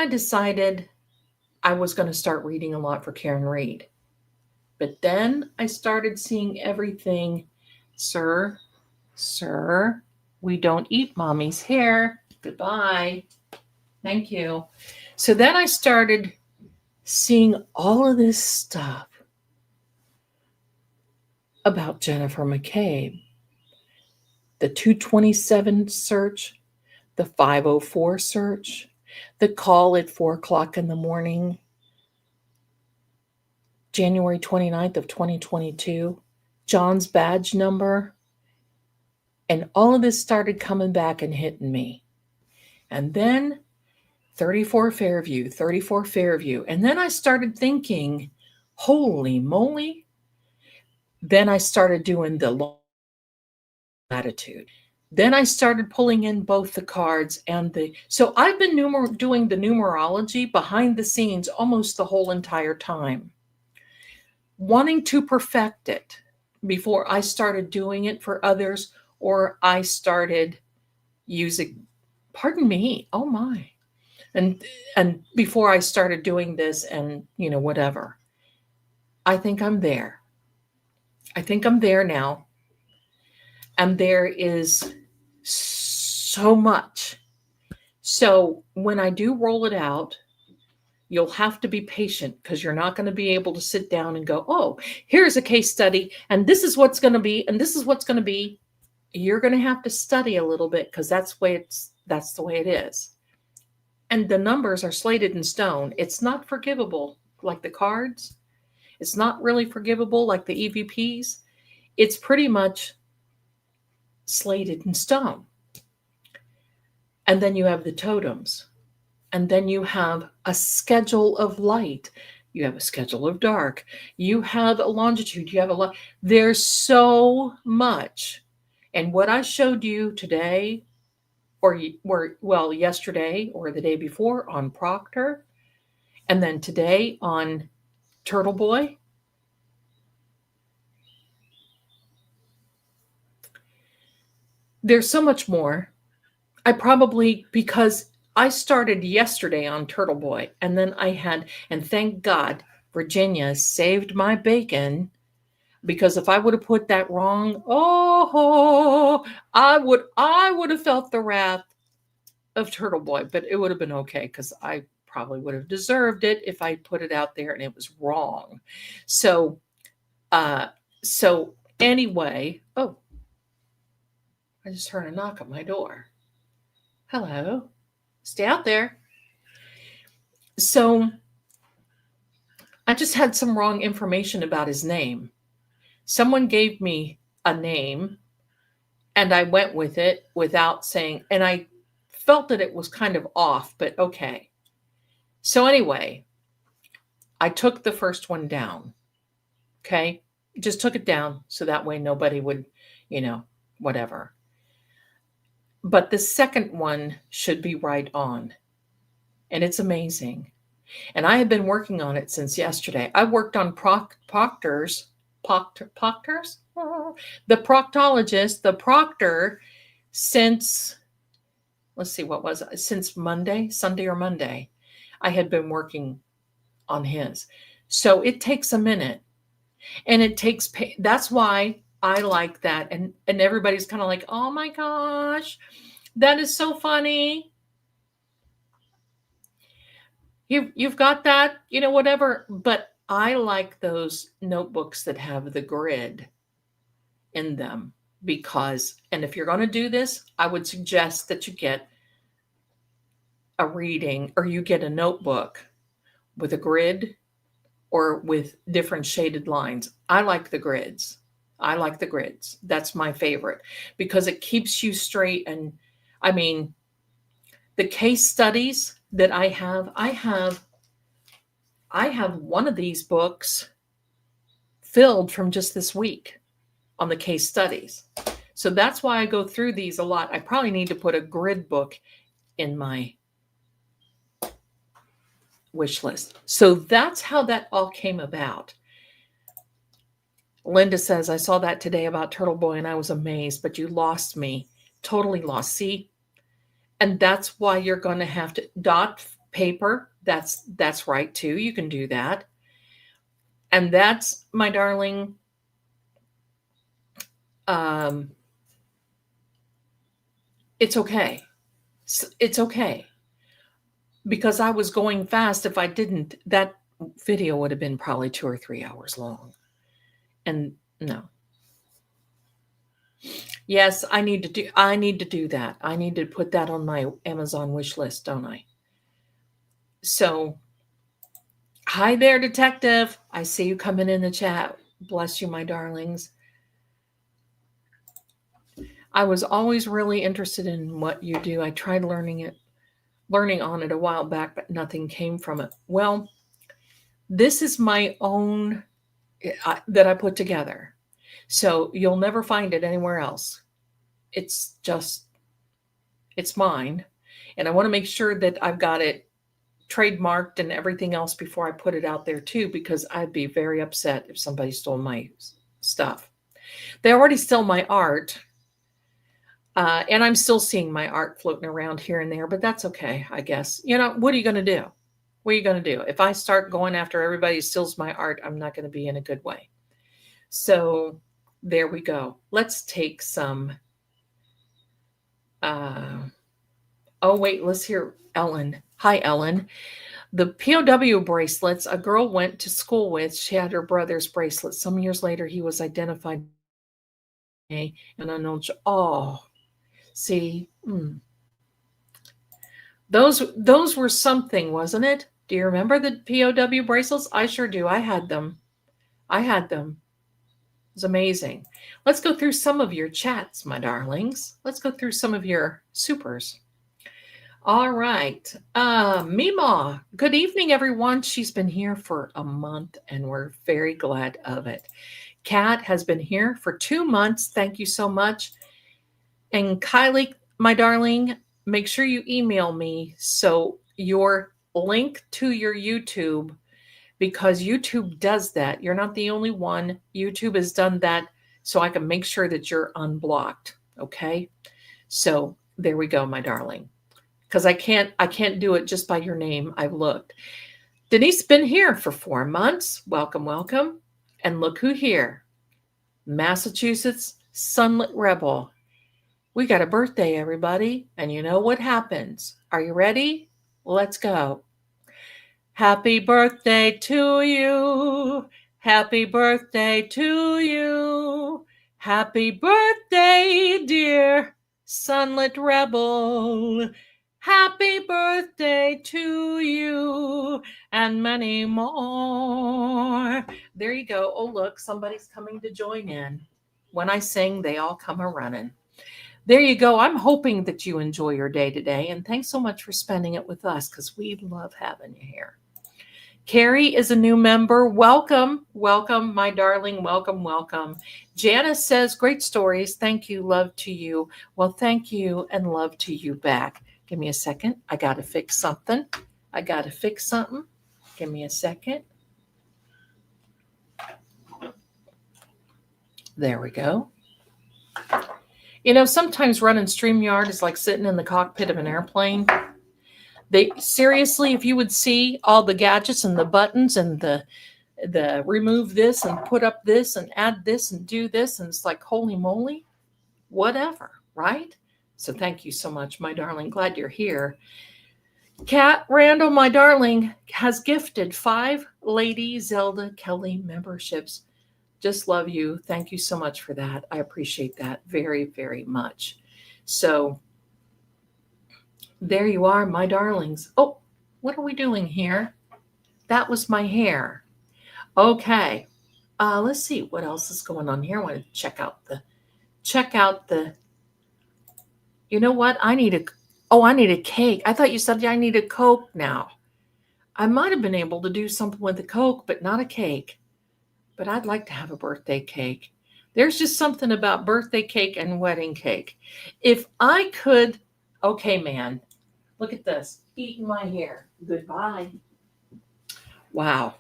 decided I was going to start reading a lot for Karen Reed. But then I started seeing everything. Sir, we don't eat mommy's hair. Goodbye. Thank you. So then I started seeing all of this stuff about Jennifer McCabe. The 227 search, the 504 search, the call at 4 o'clock in the morning, January 29th of 2022, John's badge number, and all of this started coming back and hitting me. And then 34 Fairview. And then I started thinking, holy moly. Then I started doing the latitude. Then I started pulling in both the cards and so I've been doing the numerology behind the scenes almost the whole entire time, wanting to perfect it before I started doing it for others or I started using, pardon me, oh my. And before I started doing this and, whatever, I think I'm there. I think I'm there now. And there is so much. So when I do roll it out, you'll have to be patient because you're not going to be able to sit down and go, oh, here's a case study and this is what's going to be and this is what's going to be. You're going to have to study a little bit because that's the way it is. And the numbers are slated in stone. It's not forgivable like the cards. It's not really forgivable like the EVPs. It's pretty much slated in stone. And then you have the totems. And then you have a schedule of light. You have a schedule of dark. You have a longitude. You have there's so much. And what I showed you today, yesterday or the day before on Proctor, and then today on Turtle Boy, there's so much more. Because I started yesterday on Turtle Boy, and then and thank God, Virginia saved my bacon, because if I would have put that wrong, I would have felt the wrath of Turtle Boy, but it would have been okay because I probably would have deserved it if I put it out there and it was wrong. So, uh, so anyway, oh, I just heard a knock at my door. Hello, stay out there. So I just had some wrong information about his name. Someone gave me a name and I went with it without saying, and I felt that it was kind of off, but okay. So anyway, I took the first one down. Okay. Just took it down so that way nobody would, whatever. But the second one should be right on. And it's amazing. And I have been working on it since yesterday. I worked on proctors, the proctologist, the proctor, since, let's see, what was it? Since Sunday or Monday, I had been working on his. So it takes a minute, and it takes, that's why I like that. And everybody's kind of like, oh my gosh, that is so funny. You've got that, whatever. But I like those notebooks that have the grid in them because, and if you're going to do this, I would suggest that you get a reading or you get a notebook with a grid or with different shaded lines. I like the grids. That's my favorite because it keeps you straight. And I mean, the case studies that I have one of these books filled from just this week on the case studies. So that's why I go through these a lot. I probably need to put a grid book in my wish list. So that's how that all came about. Linda says, I saw that today about Turtle Boy and I was amazed, but you lost me. Totally lost. See? And that's why you're going to have to dot paper. That's right too. You can do that. And that's, my darling, it's okay. It's okay. Because I was going fast. If I didn't, that video would have been probably 2 or 3 hours long. And no. Yes, I need to do that. I need to put that on my Amazon wish list, don't I? So, hi there, detective. I see you coming in the chat. Bless you, my darlings. I was always really interested in what you do. I tried learning on it a while back, but nothing came from it. Well, this is my own that I put together. So you'll never find it anywhere else. It's mine. And I want to make sure that I've got it trademarked and everything else before I put it out there too, because I'd be very upset if somebody stole my stuff. They already stole my art. And I'm still seeing my art floating around here and there, but that's okay, I guess. What are you going to do? What are you going to do? If I start going after everybody who steals my art, I'm not going to be in a good way. So there we go. Let's take some. Let's hear Ellen. Hi, Ellen. The POW bracelets a girl went to school with, she had her brother's bracelet. Some years later, he was identified and unknown. Oh, see, those were something, wasn't it? Do you remember the POW bracelets? I sure do. I had them. It was amazing. Let's go through some of your chats, my darlings. Let's go through some of your supers. All right. Mima, good evening, everyone. She's been here for a month, and we're very glad of it. Kat has been here for 2 months. Thank you so much. And Kylie, my darling, make sure you email me so your link to your YouTube, because YouTube does that. You're not the only one. YouTube has done that so I can make sure that you're unblocked. Okay. So there we go, my darling. Because I can't do it just by your name. I've looked. Denise been here for 4 months. Welcome, welcome. And look who here. Massachusetts Sunlit Rebel. We got a birthday, everybody, and you know what happens. Are you ready? Let's go. Happy birthday to you. Happy birthday to you. Happy birthday, dear sunlit rebel. Happy birthday to you and many more. There you go. Oh, look, somebody's coming to join in. When I sing, they all come a running. There you go. I'm hoping that you enjoy your day today. And thanks so much for spending it with us because we love having you here. Carrie is a new member. Welcome, welcome, my darling. Welcome, welcome. Janice says, great stories. Thank you. Love to you. Well, thank you and love to you back. Give me a second. I got to fix something. Give me a second. There we go. You know, sometimes running StreamYard is like sitting in the cockpit of an airplane. They seriously, if you would see all the gadgets and the buttons and the remove this and put up this and add this and do this, and it's like, holy moly, whatever, right? So thank you so much, my darling. Glad you're here. Kat Randall, my darling, has gifted 5 Lady Zelda Kelly memberships. Just love you. Thank you so much for that. I appreciate that very, very much. So there you are, my darlings. Oh, what are we doing here? That was my hair. Okay. Let's see what else is going on here. I want to check out the, you know what? I need a cake. I thought you said I need a Coke now. I might have been able to do something with the Coke, but not a cake. But I'd like to have a birthday cake. There's just something about birthday cake and wedding cake. If I could, okay, man, look at this, eating my hair. Goodbye. Wow.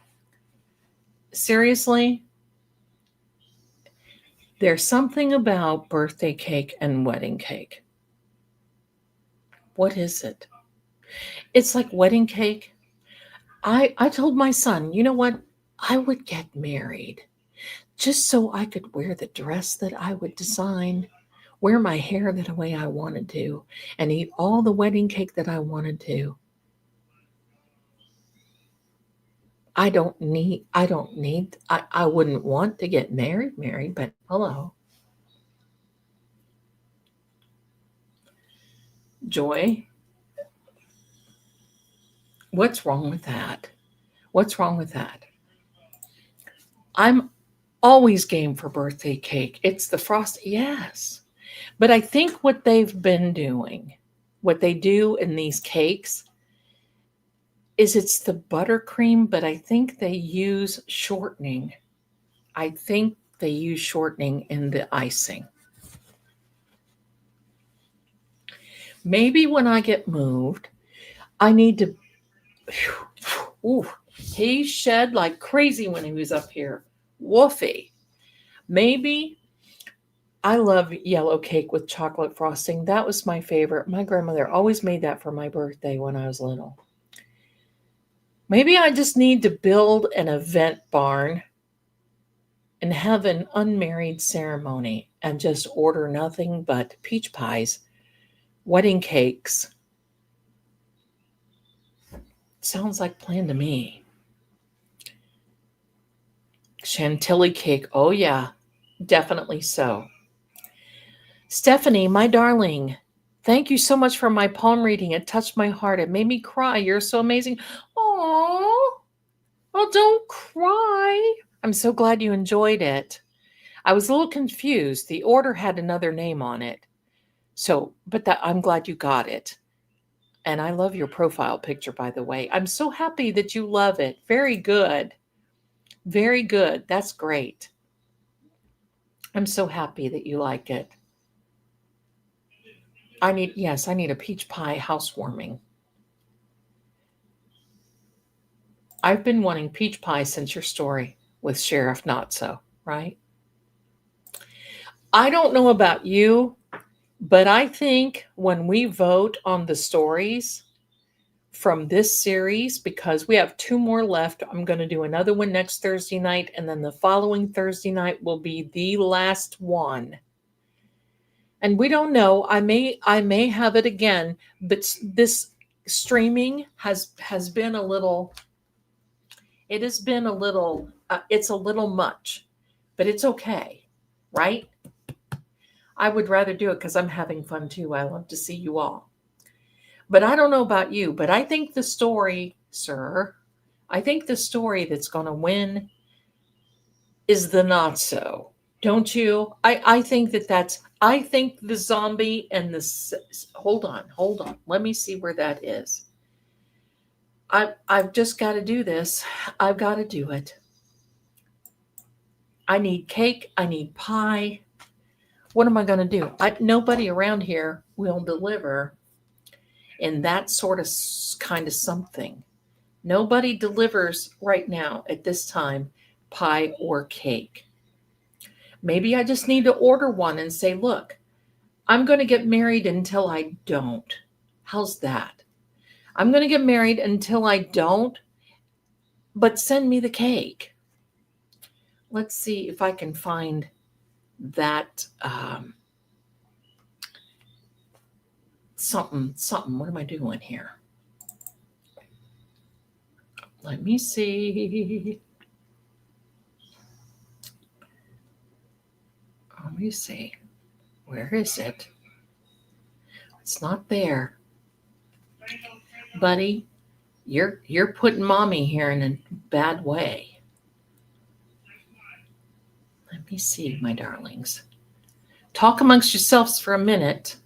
Seriously? There's something about birthday cake and wedding cake. What is it? It's like wedding cake. I told my son, you know what? I would get married just so I could wear the dress that I would design, wear my hair the way I wanted to, and eat all the wedding cake that I wanted to. I wouldn't want to get married, but hello. Joy, what's wrong with that? What's wrong with that? I'm always game for birthday cake. It's the frost, yes. But I think what they've been doing, what they do in these cakes, is it's the buttercream, but I think they use shortening. I think they use shortening in the icing. Maybe when I get moved, I need to. Ooh, he shed like crazy when he was up here. Woofy. Maybe I love yellow cake with chocolate frosting. That was my favorite. My grandmother always made that for my birthday when I was little. Maybe I just need to build an event barn and have an unmarried ceremony and just order nothing but peach pies, wedding cakes. Sounds like a plan to me. Chantilly cake. Oh, yeah, definitely so. Stephanie, my darling, thank you so much for my palm reading. It touched my heart. It made me cry. You're so amazing. Oh, well, don't cry. I'm so glad you enjoyed it. I was a little confused. The order had another name on it. So, I'm glad you got it. And I love your profile picture, by the way. I'm so happy that you love it. Very good. Very good. That's great. I'm so happy that you like it. I need a peach pie housewarming. I've been wanting peach pie since your story with Sheriff Not So, right? I don't know about you, but I think when we vote on the stories from this series, because we have 2 more left, I'm going to do another one next Thursday night, and then the following Thursday night will be the last one. And we don't know. I may have it again, but this streaming has been a little. It has been a little. It's a little much, but it's okay, right? I would rather do it because I'm having fun too. I love to see you all. But I don't know about you, but I think the story, sir, I think the story that's going to win is the not so. Don't you? I think I think the zombie and hold on. Let me see where that is. I've just got to do this. I've got to do it. I need cake. I need pie. What am I going to do? Nobody around here will deliver in that sort of kind of something. Nobody delivers right now at this time pie or cake. Maybe I just need to order one and say, look, I'm going to get married until I don't. How's that? I'm going to get married until I don't, but send me the cake. Let's see if I can find that something. What am I doing here? Let me see. Let me see. Where is it? It's not there. Buddy, you're putting mommy here in a bad way. Let me see, my darlings. Talk amongst yourselves for a minute.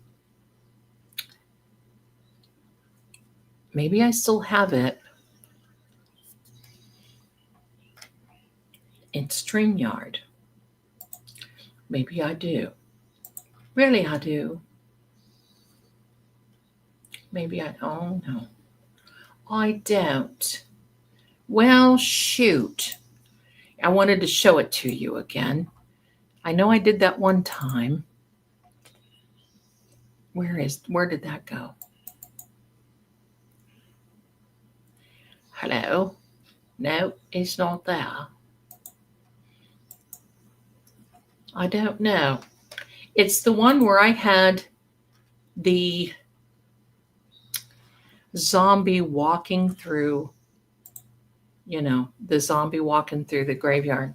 Maybe I still have it in StreamYard. Maybe I do. Really, I do. Maybe I. Oh, no. I don't. Well, shoot. I wanted to show it to you again. I know I did that one time. Where did that go? Hello? No, it's not there. I don't know. It's the one where I had the zombie walking through, the zombie walking through the graveyard.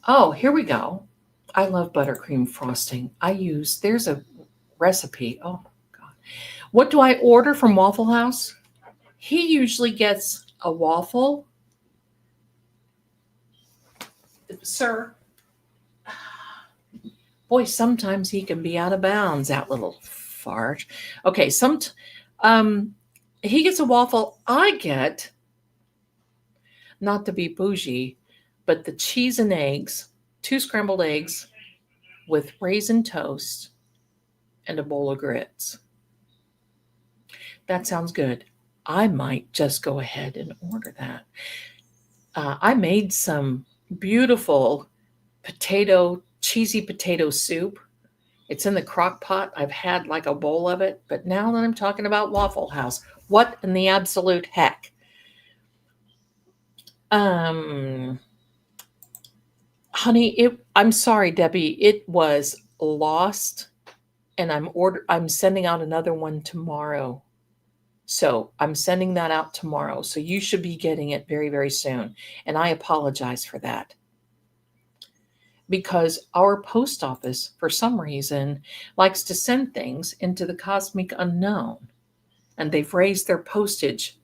Oh, here we go. I love buttercream frosting. There's a recipe. Oh, God. What do I order from Waffle House? He usually gets a waffle. Sir, boy, sometimes he can be out of bounds, that little fart. Okay, he gets a waffle. I get, not to be bougie, but the cheese and eggs, 2 scrambled eggs with raisin toast and a bowl of grits. That sounds good. I might just go ahead and order that. I made some beautiful cheesy potato soup. It's in the crock pot. I've had like a bowl of it, but now that I'm talking about Waffle House, what in the absolute heck? Honey, I'm sorry, Debbie. It was lost, and I'm sending out another one tomorrow. So I'm sending that out tomorrow. So you should be getting it very, very soon. And I apologize for that. Because our post office, for some reason, likes to send things into the cosmic unknown. And they've raised their postage.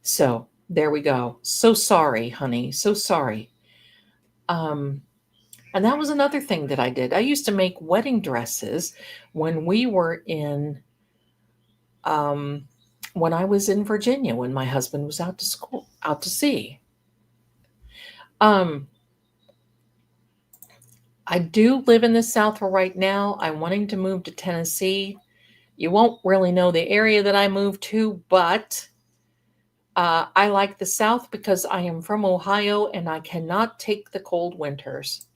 So there we go. So sorry, honey. So sorry. And that was another thing that I did. I used to make wedding dresses when we were in when I was in Virginia, when my husband was out to sea. I do live in the South right now. I'm wanting to move to Tennessee. You won't really know the area that I moved to, but I like the South because I am from Ohio and I cannot take the cold winters.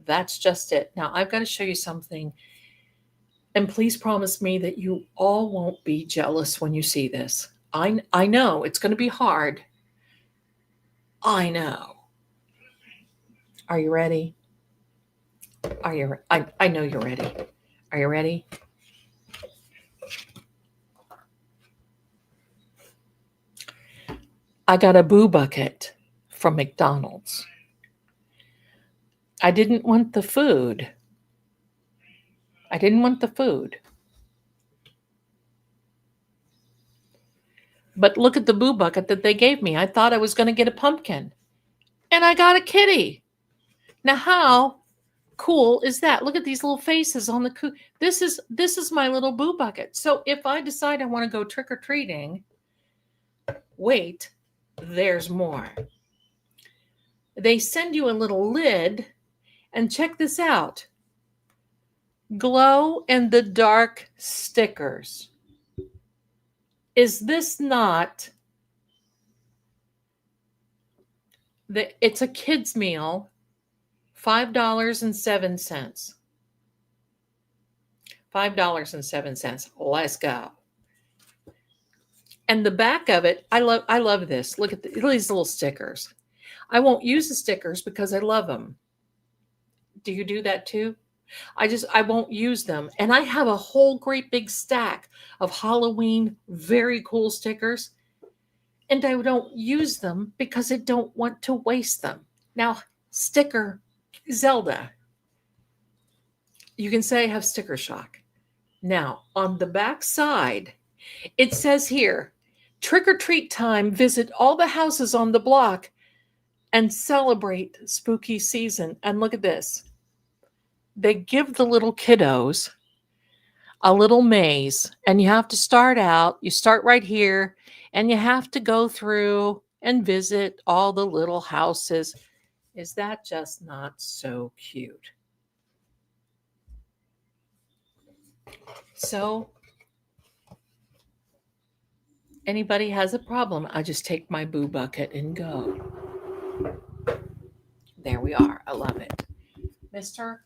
That's just it. Now, I've got to show you something. And please promise me that you all won't be jealous when you see this. I know it's going to be hard. I know. Are you ready? Are you? I know you're ready. Are you ready? I got a boo bucket from McDonald's. I didn't want the food. I didn't want the food. But look at the boo bucket that they gave me. I thought I was going to get a pumpkin. And I got a kitty. Now how cool is that? Look at these little faces on the this is my little boo bucket. So if I decide I want to go trick or treating, wait, there's more. They send you a little lid, and check this out. Glow in the dark stickers. Is this not it's a kids meal, $5.07. $5.07. Let's go. And the back of it, I love this. Look at these little stickers. I won't use the stickers because I love them. Do you do that too? I won't use them. And I have a whole great big stack of Halloween very cool stickers. And I don't use them because I don't want to waste them. Now, sticker Zelda. You can say I have sticker shock. Now, on the back side, it says here, trick or treat time, visit all the houses on the block and celebrate spooky season. And look at this. They give the little kiddos a little maze, and you have to start out. You start right here, and you have to go through and visit all the little houses. Is that just not so cute? So, anybody has a problem, I just take my boo bucket and go. There we are. I love it. Mister,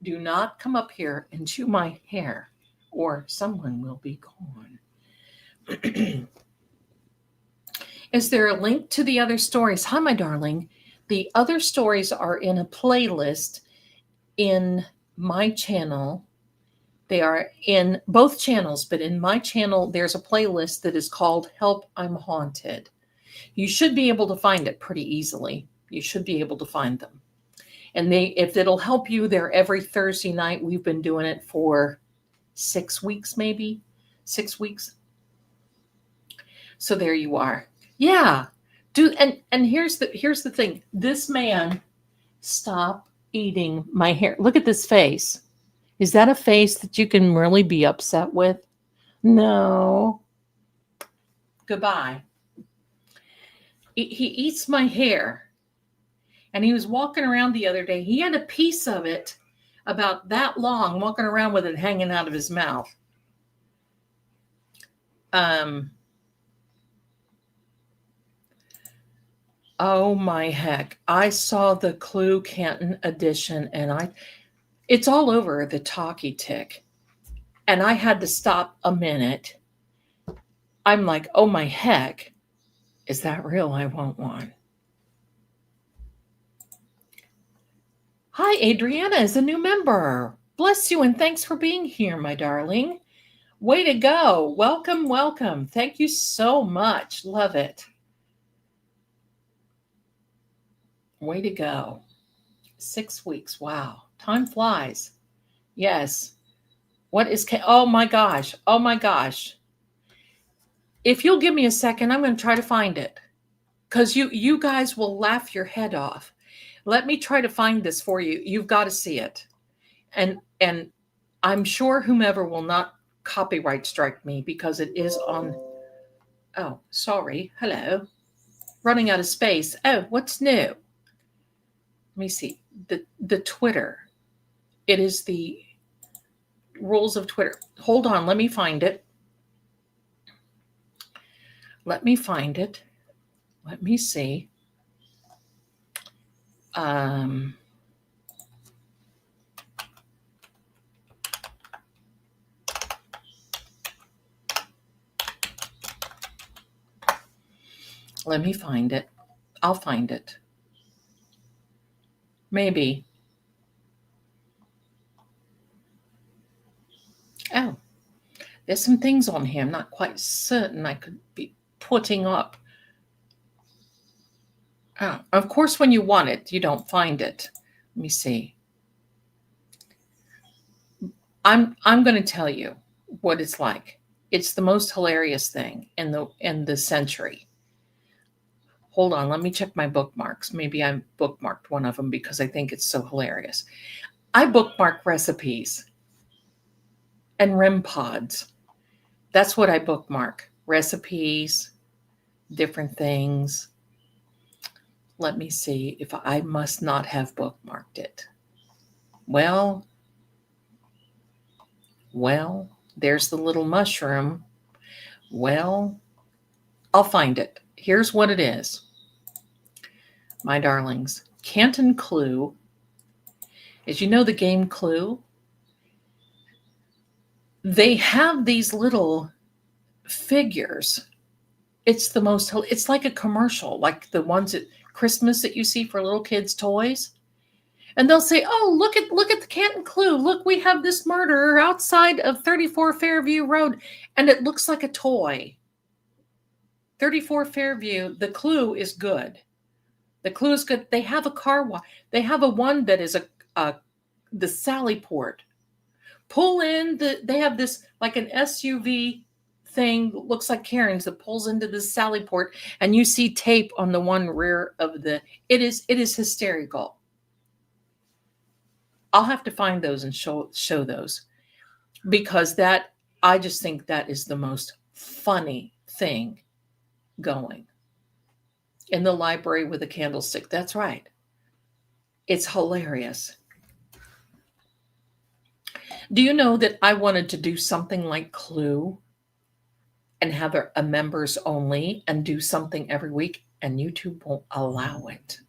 do not come up here and chew my hair, or someone will be gone. Is there a link to the other stories? Hi, my darling. The other stories are in a playlist in my channel. They are in both channels, but in my channel, there's a playlist that is called Help, I'm Haunted. You should be able to find it pretty easily. You should be able to find them. And if it'll help you, they're every Thursday night. We've been doing it for 6 weeks, maybe 6 weeks. So there you are. Yeah. And here's the thing. This man, stop eating my hair. Look at this face. Is that a face that you can really be upset with? No. Goodbye. He eats my hair. And he was walking around the other day. He had a piece of it about that long, walking around with it hanging out of his mouth. Oh my heck. I saw the Clue Canton edition, and it's all over the Talkie Tick. And I had to stop a minute. I'm like, oh my heck. Is that real? I want one. Hi, Adriana is a new member. Bless you and thanks for being here, my darling. Way to go. Welcome, welcome. Thank you so much. Love it. Way to go. 6 weeks. Wow. Time flies. Yes. Oh my gosh. Oh my gosh. If you'll give me a second, I'm going to try to find it. Because you guys will laugh your head off. Let me try to find this for you. You've got to see it. And I'm sure whomever will not copyright strike me because it is on. Oh, sorry. Hello. Running out of space. Oh, what's new? Let me see. The Twitter. It is the rules of Twitter. Hold on. Let me find it. Let me find it. Let me see. Let me find it. I'll find it. Maybe. There's some things on here I'm not quite certain I could be putting up. Oh, of course, when you want it, you don't find it. Let me see. I'm going to tell you what it's like. It's the most hilarious thing in the century. Hold on, let me check my bookmarks. Maybe I bookmarked one of them because I think it's so hilarious. I bookmark recipes and REM pods. That's what I bookmark. Recipes, different things. Let me see if I must not have bookmarked it. Well, there's the little mushroom. Well, I'll find it. Here's what it is. My darlings, Canton Clue. As you know, the game Clue, they have these little figures. It's like a commercial, like the ones at Christmas that you see for little kids' toys. And they'll say, "Oh, look at the Canton Clue. Look, we have this murderer outside of 34 Fairview Road." And it looks like a toy. 34 Fairview, the clue is good. The clue is good. They have a car wash. They have a one that is the Sally Port. Pull in they have this like an SUV thing, looks like Karen's, that pulls into the Sally Port, and you see tape on the one rear of it is hysterical. I'll have to find those and show those, because I just think that is the most funny thing going in the library with a candlestick. That's right. It's hilarious. Do you know that I wanted to do something like Clue and have a members only and do something every week, and YouTube won't allow it?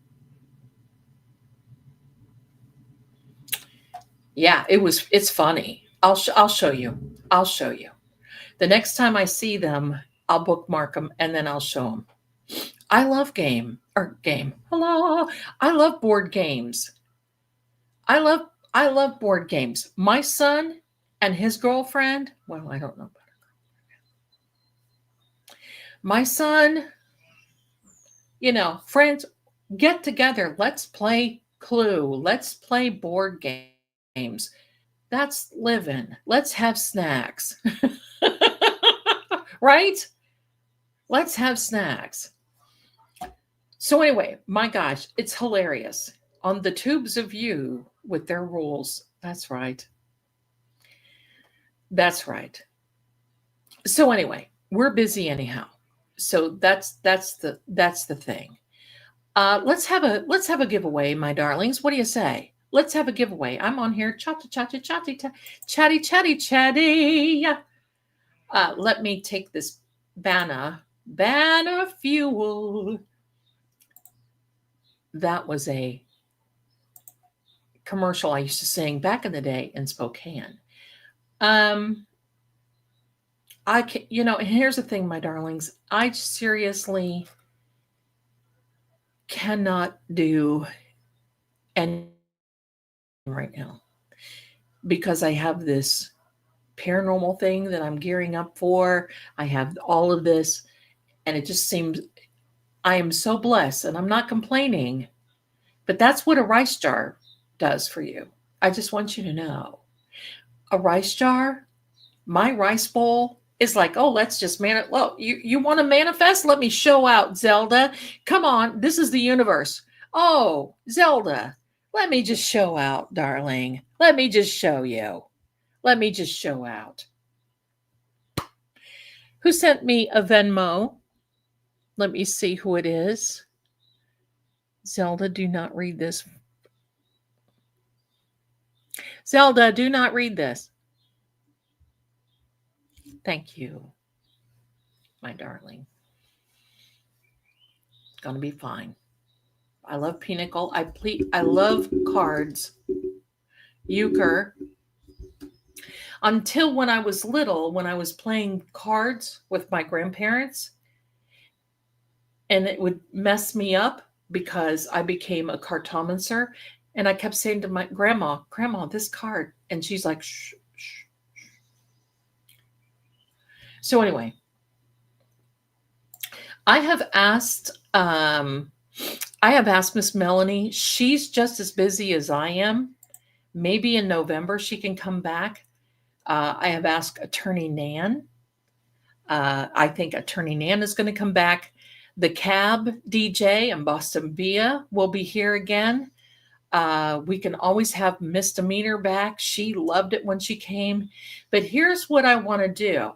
Yeah, it's funny. I'll show you. I'll show you. The next time I see them, I'll bookmark them and then I'll show them. I love Hello. I love board games. I love board games. My son and his girlfriend, well, I don't know about her girlfriend. My son, friends, get together. Let's play Clue. Let's play board games. That's living. Let's have snacks. Right? Let's have snacks. So anyway, my gosh, it's hilarious. On the Tubes of You with their rules. That's right. That's right. So anyway, we're busy anyhow. So that's the thing. Let's have a giveaway, my darlings. What do you say? Let's have a giveaway. I'm on here. Chatty. Let me take this banner fuel. That was a commercial I used to sing back in the day in Spokane. I can, and here's the thing, my darlings. I seriously cannot do anything right now because I have this paranormal thing that I'm gearing up for. I have all of this, and it just seems I am so blessed, and I'm not complaining, but that's what a rice jar does for you. I just want you to know. A rice jar, my rice bowl, is like, oh, let's just you want to manifest? Let me show out, Zelda. Come on, this is the universe. Oh, Zelda, let me just show out, darling. Let me just show you. Let me just show out. Who sent me a Venmo? Let me see who it is. Zelda, do not read this. Zelda, do not read this. Thank you, my darling. It's going to be fine. I love Pinnacle. I love cards. Euchre. Until when I was little, when I was playing cards with my grandparents, and it would mess me up because I became a cartomancer, and I kept saying to my grandma, this card, and she's like, shh. So anyway, I have asked Miss Melanie. She's just as busy as I am. Maybe in November she can come back. I have asked Attorney Nan. I think Attorney Nan is going to come back. The Cab DJ and Boston Bia will be here again. We can always have Misdemeanor back. She loved it when she came. But here's what I want to do.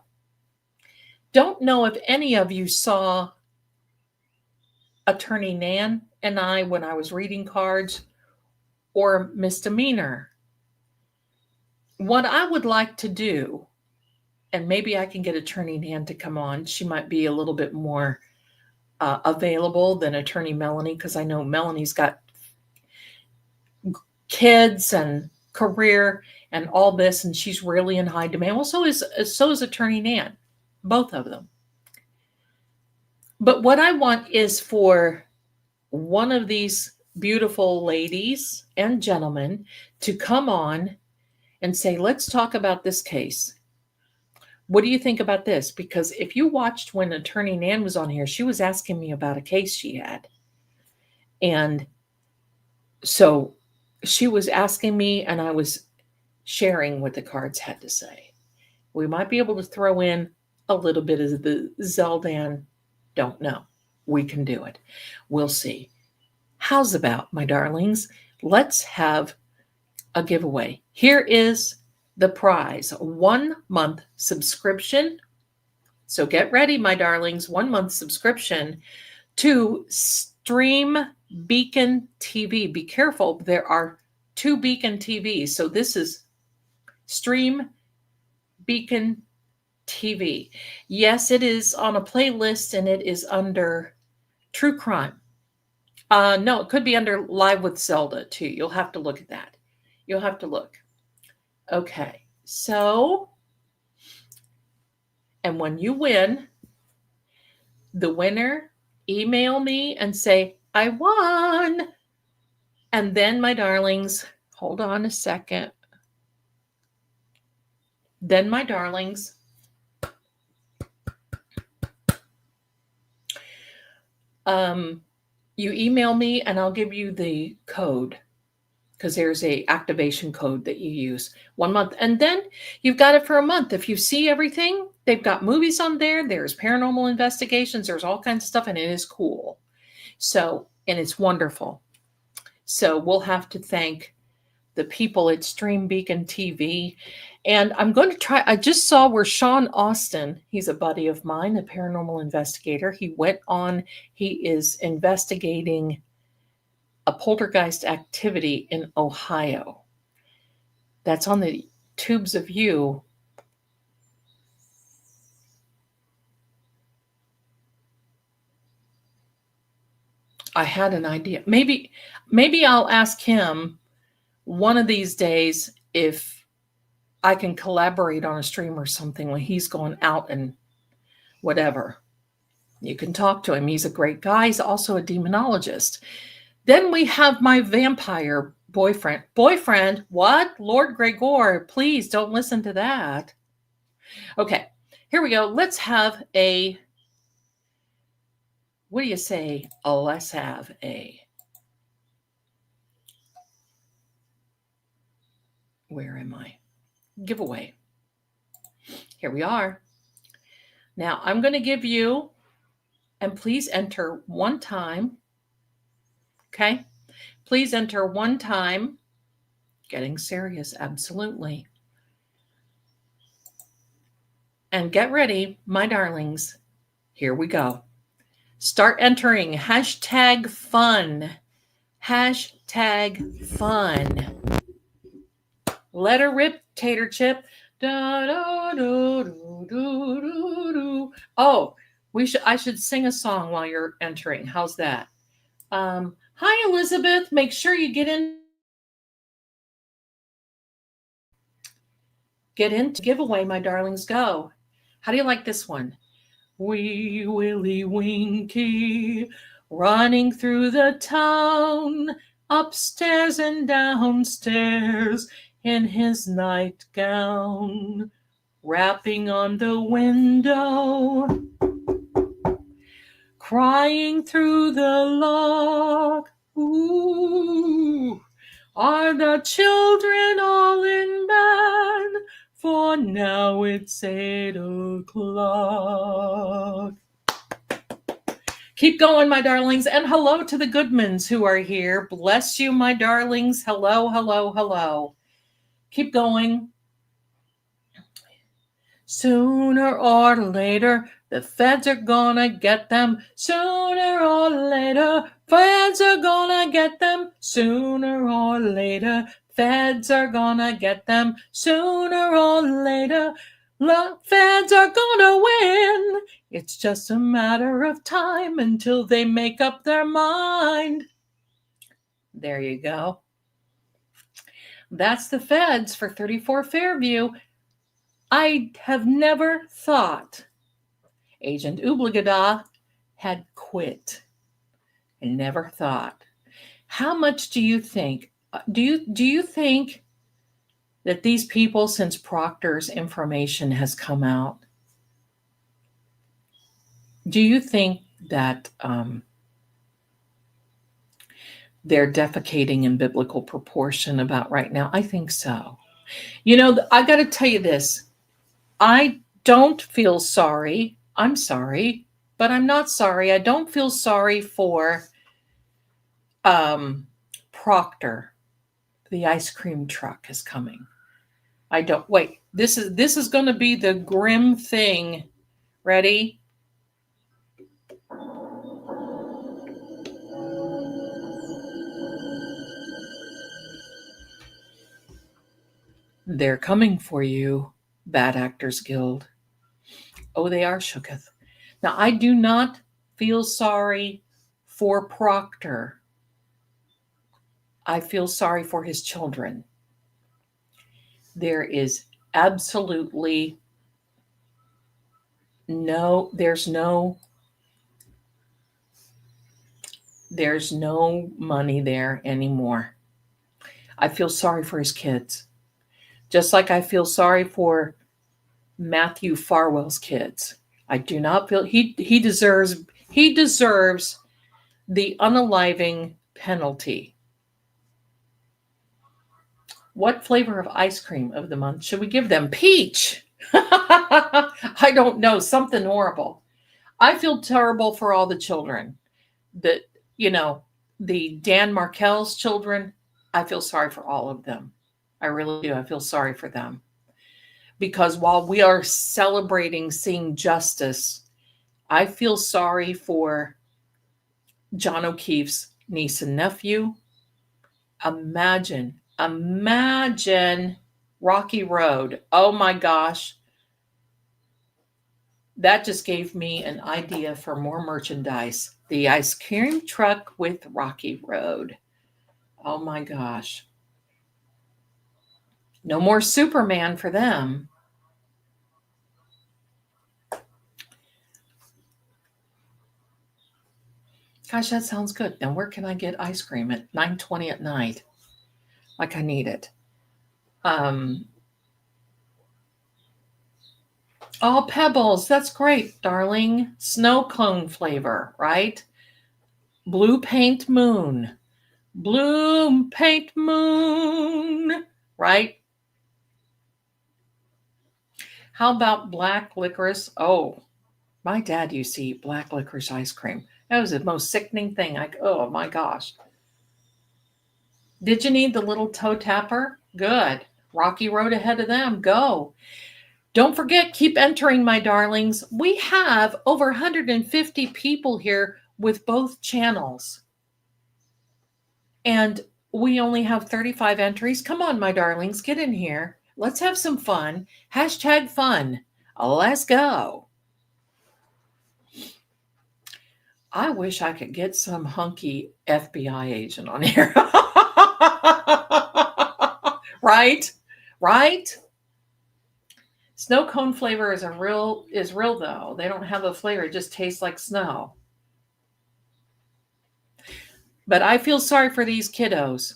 Don't know if any of you saw Attorney Nan and I when I was reading cards or Misdemeanor. What I would like to do, and maybe I can get Attorney Nan to come on. She might be a little bit more available than Attorney Melanie, because I know Melanie's got kids and career and all this, and she's really in high demand. Well, so is Attorney Nan, both of them. But what I want is for one of these beautiful ladies and gentlemen to come on and say, let's talk about this case. What do you think about this? Because if you watched when Attorney Nan was on here, she was asking me about a case she had. And so she was asking me, and I was sharing what the cards had to say. We might be able to throw in a little bit of the Zelda. Don't know. We can do it. We'll see. How's about, my darlings? Let's have a giveaway. Here is the prize, a 1-month subscription. So get ready, my darlings, 1-month subscription to Stream Beacon TV. Be careful, there are 2 Beacon TVs. So this is Stream Beacon TV. Yes, it is on a playlist and it is under True Crime. No, it could be under Live with Zelda too. You'll have to look at that. You'll have to look. Okay, so, and when you win, the winner, email me and say, I won. And then, my darlings, hold on a second. Then, my darlings, you email me and I'll give you the code, because there's a activation code that you use 1 month. And then you've got it for a month. If you see everything, they've got movies on there. There's paranormal investigations. There's all kinds of stuff, and it is cool. So, and it's wonderful. So we'll have to thank the people at Stream Beacon TV. And I'm going to try, I just saw where Sean Austin, he's a buddy of mine, a paranormal investigator. He went on, he is investigating a poltergeist activity in Ohio. That's on the Tubes of You. I had an idea. Maybe I'll ask him one of these days if I can collaborate on a stream or something when he's going out and whatever. You can talk to him. He's a great guy. He's also a demonologist. Then we have my vampire boyfriend. Boyfriend? What? Lord Gregor, please don't listen to that. Okay, here we go. Let's have a, what do you say? Oh, let's have a, where am I? Giveaway. Here we are. Now I'm going to give you, and please enter one time. Okay, please enter one time. Getting serious, absolutely. And get ready, my darlings. Here we go. Start entering hashtag fun. Hashtag fun. Let her rip, tater chip. Da, da, do, do, do, do, do. Oh, I should sing a song while you're entering. How's that? Hi, Elizabeth. Make sure you get into giveaway, my darlings. Go. How do you like this one? Wee Willie Winky, running through the town, upstairs and downstairs in his nightgown. rapping on the window, crying through the log. Ooh, are the children all in bed? For now it's 8 o'clock. Keep going, my darlings, and hello to the Goodmans who are here. Bless you, my darlings. Hello, hello, hello. Keep going. Sooner or later, the feds are gonna get them. Sooner or later, feds are gonna get them. Sooner or later, feds are gonna get them. Sooner or later, the feds are gonna win. It's just a matter of time until they make up their mind. There you go. That's the feds for 34 Fairview. I have never thought Agent Oobligada had quit. I never thought. How much do you think? Do you think that these people, since Proctor's information has come out, do you think that they're defecating in biblical proportion about right now? I think so. You know, I got to tell you this. I don't feel sorry. I'm sorry, but I'm not sorry. I don't feel sorry for Proctor. The ice cream truck is coming. I don't wait. This is going to be the grim thing. Ready? They're coming for you, Bad Actors Guild. Oh, they are shooketh. Now, I do not feel sorry for Proctor. I feel sorry for his children. There is absolutely there's no money there anymore. I feel sorry for his kids. Just like I feel sorry for Matthew Farwell's kids. I do not feel he deserves the unaliving penalty. What flavor of ice cream of the month should we give them? Peach. I don't know, something horrible. I feel terrible for all the children. That, the Dan Markel's children, I feel sorry for all of them. I really do. I feel sorry for them. Because while we are celebrating seeing justice, I feel sorry for John O'Keefe's niece and nephew. Imagine Rocky Road. Oh my gosh. That just gave me an idea for more merchandise. The ice cream truck with Rocky Road. Oh my gosh. No more Superman for them. Gosh, that sounds good. Now, where can I get ice cream at 9:20 at night? Like I need it. Oh, Pebbles. That's great, darling. Snow cone flavor, right? Blue paint moon. Blue paint moon, right? How about black licorice? Oh, my dad used to eat black licorice ice cream. That was the most sickening thing. Oh my gosh. Did you need the little toe tapper? Good. Rocky Road ahead of them. Go. Don't forget, keep entering, my darlings. We have over 150 people here with both channels. And we only have 35 entries. Come on, my darlings, get in here. Let's have some fun. Hashtag fun. Let's go. I wish I could get some hunky FBI agent on here. Right? Snow cone flavor is real though. They don't have a flavor. It just tastes like snow. But I feel sorry for these kiddos.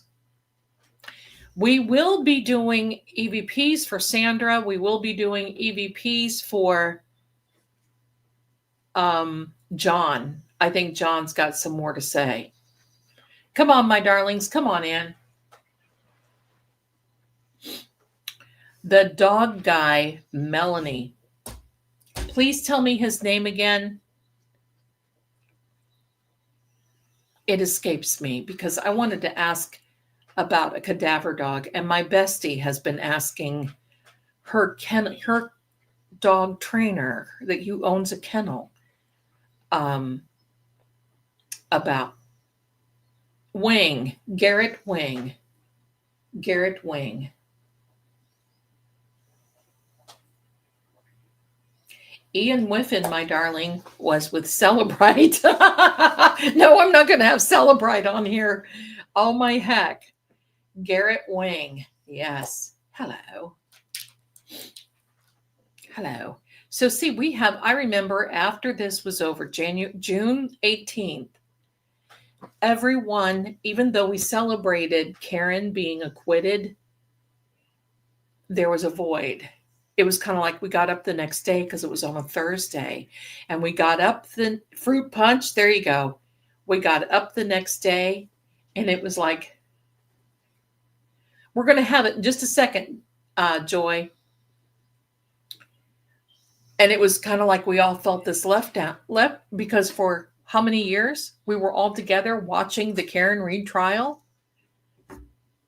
We will be doing EVPs for Sandra. We will be doing EVPs for John. I think John's got some more to say. Come on, my darlings. Come on in. The dog guy, Melanie. Please tell me his name again. It escapes me because I wanted to ask about a cadaver dog, and my bestie has been asking her dog trainer who owns a kennel about Garrett Wing. Ian Whiffen, my darling, was with Celebrite. No, I'm not going to have Celebrite on here. Oh, my heck. Garrett Wing. Yes. Hello. So see, I remember after this was over, June 18th, everyone, even though we celebrated Karen being acquitted, there was a void. It was kind of like we got up the next day because it was on a Thursday, and we got up the fruit punch. There you go. We got up the next day, and it was like, we're going to have it in just a second, Joy. And it was kind of like we all felt this left because for how many years we were all together watching the Karen Read trial.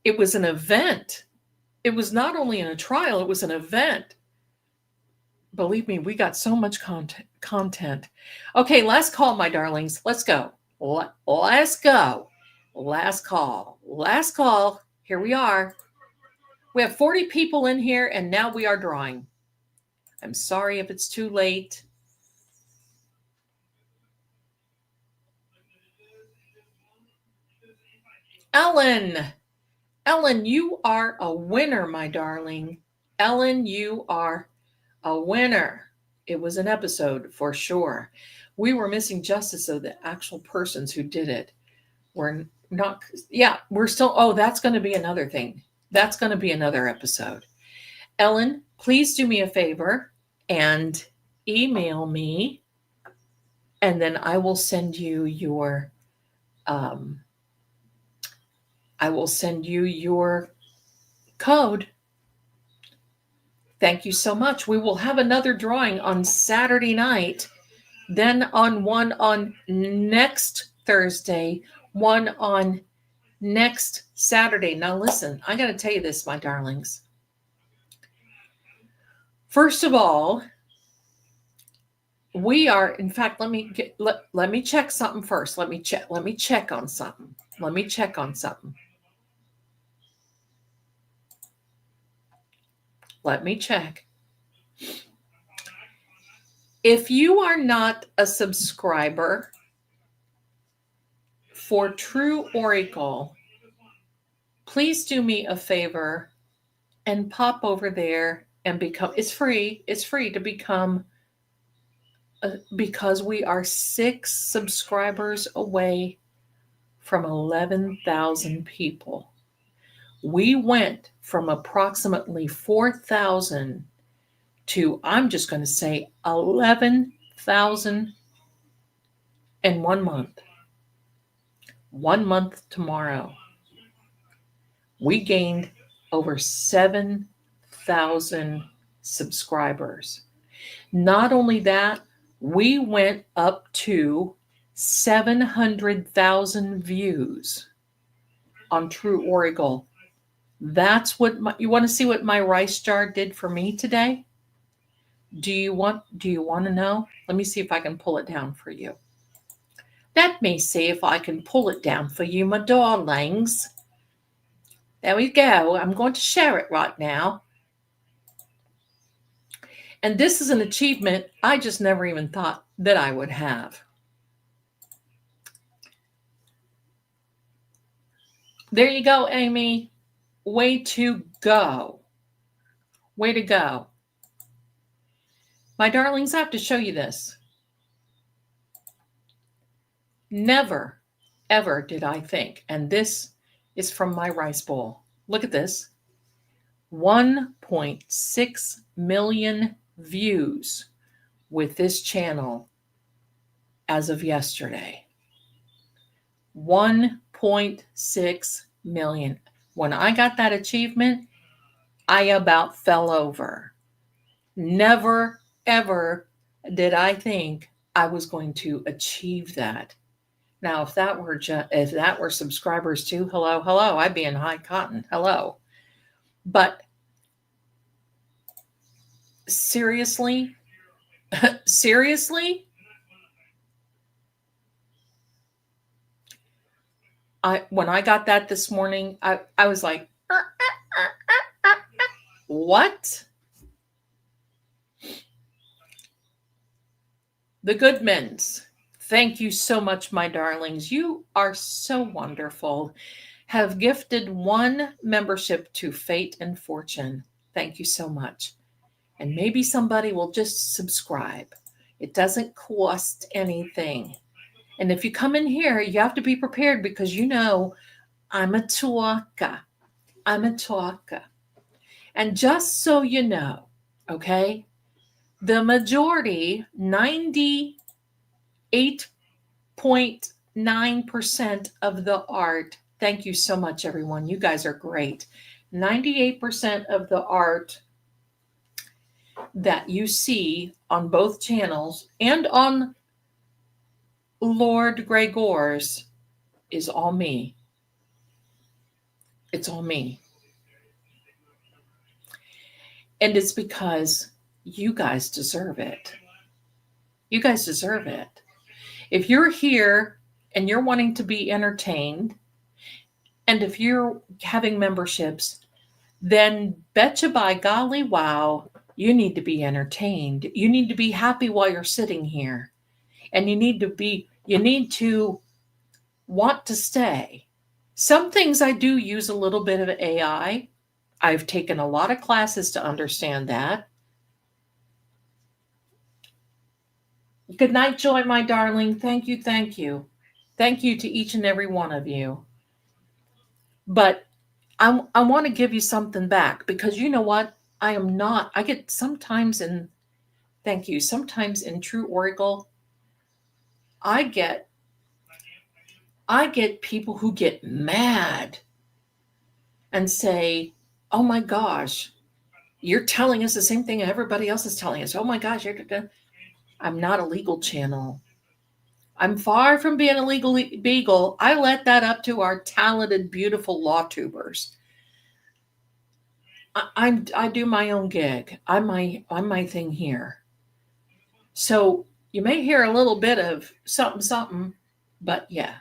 It was an event. It was not only a trial, it was an event. Believe me, we got so much content. Okay, last call, my darlings. Let's go. Let's go. Last call. Here we are. We have 40 people in here, and now we are drawing. I'm sorry if it's too late. Ellen, you are a winner, my darling. Ellen, you are a winner. It was an episode for sure. We were missing justice of the actual persons who did it. We're still, that's going to be another thing. That's going to be another episode. Ellen, please do me a favor and email me, and then I will send you your code. Thank you so much. We will have another drawing on Saturday night, then one on next Thursday, one on next Saturday. Now listen, I got to tell you this, my darlings. First of all, we are, in fact, let me check something first. Let me check on something. Let me check. If you are not a subscriber for True Oracle, please do me a favor and pop over there and become, it's free to become, because we are 6 subscribers away from 11,000 people. We went from approximately 4,000 to, I'm just going to say, 11,000 in 1 month. 1 month tomorrow. We gained over 7,000 subscribers. Not only that, we went up to 700,000 views on True Oracle. That's what you want to see what my rice jar did for me today? Do you want to know? Let me see if I can pull it down for you. Let me see if I can pull it down for you, my darlings. There we go. I'm going to share it right now. And this is an achievement I just never even thought that I would have. There you go, Amy. Way to go. Way to go. My darlings, I have to show you this. Never, ever did I think, and this is from my rice bowl. Look at this. 1.6 million views with this channel as of yesterday. 1.6 million. When I got that achievement, I about fell over. Never, ever did I think I was going to achieve that. Now, if that were subscribers too, hello, I'd be in high cotton. Hello. But seriously, seriously, when I got that this morning, I was like, what? The Goodmans. Thank you so much, my darlings. You are so wonderful. Have gifted one membership to Fate and Fortune. Thank you so much. And maybe somebody will just subscribe. It doesn't cost anything. And if you come in here, you have to be prepared because you know I'm a talker. I'm a talker. And just so you know, okay, the majority, 98.9% of the art, thank you so much, everyone. You guys are great. 98% of the art that you see on both channels and on Lord Gregor's is all me. It's all me. And it's because you guys deserve it. You guys deserve it. If you're here and you're wanting to be entertained, and if you're having memberships, then betcha by golly wow, you need to be entertained. You need to be happy while you're sitting here. And you need to want to stay. Some things I do use a little bit of AI. I've taken a lot of classes to understand that. Good night, Joy, my darling. Thank you, thank you. Thank you to each and every one of you. But I want to give you something back because you know what? I get sometimes sometimes in True Oracle, I get people who get mad and say, oh my gosh, you're telling us the same thing everybody else is telling us. Oh my gosh, I'm not a legal channel. I'm far from being a legal beagle. I let that up to our talented, beautiful law tubers. I do my own gig. I'm my thing here. So you may hear a little bit of something, but yeah.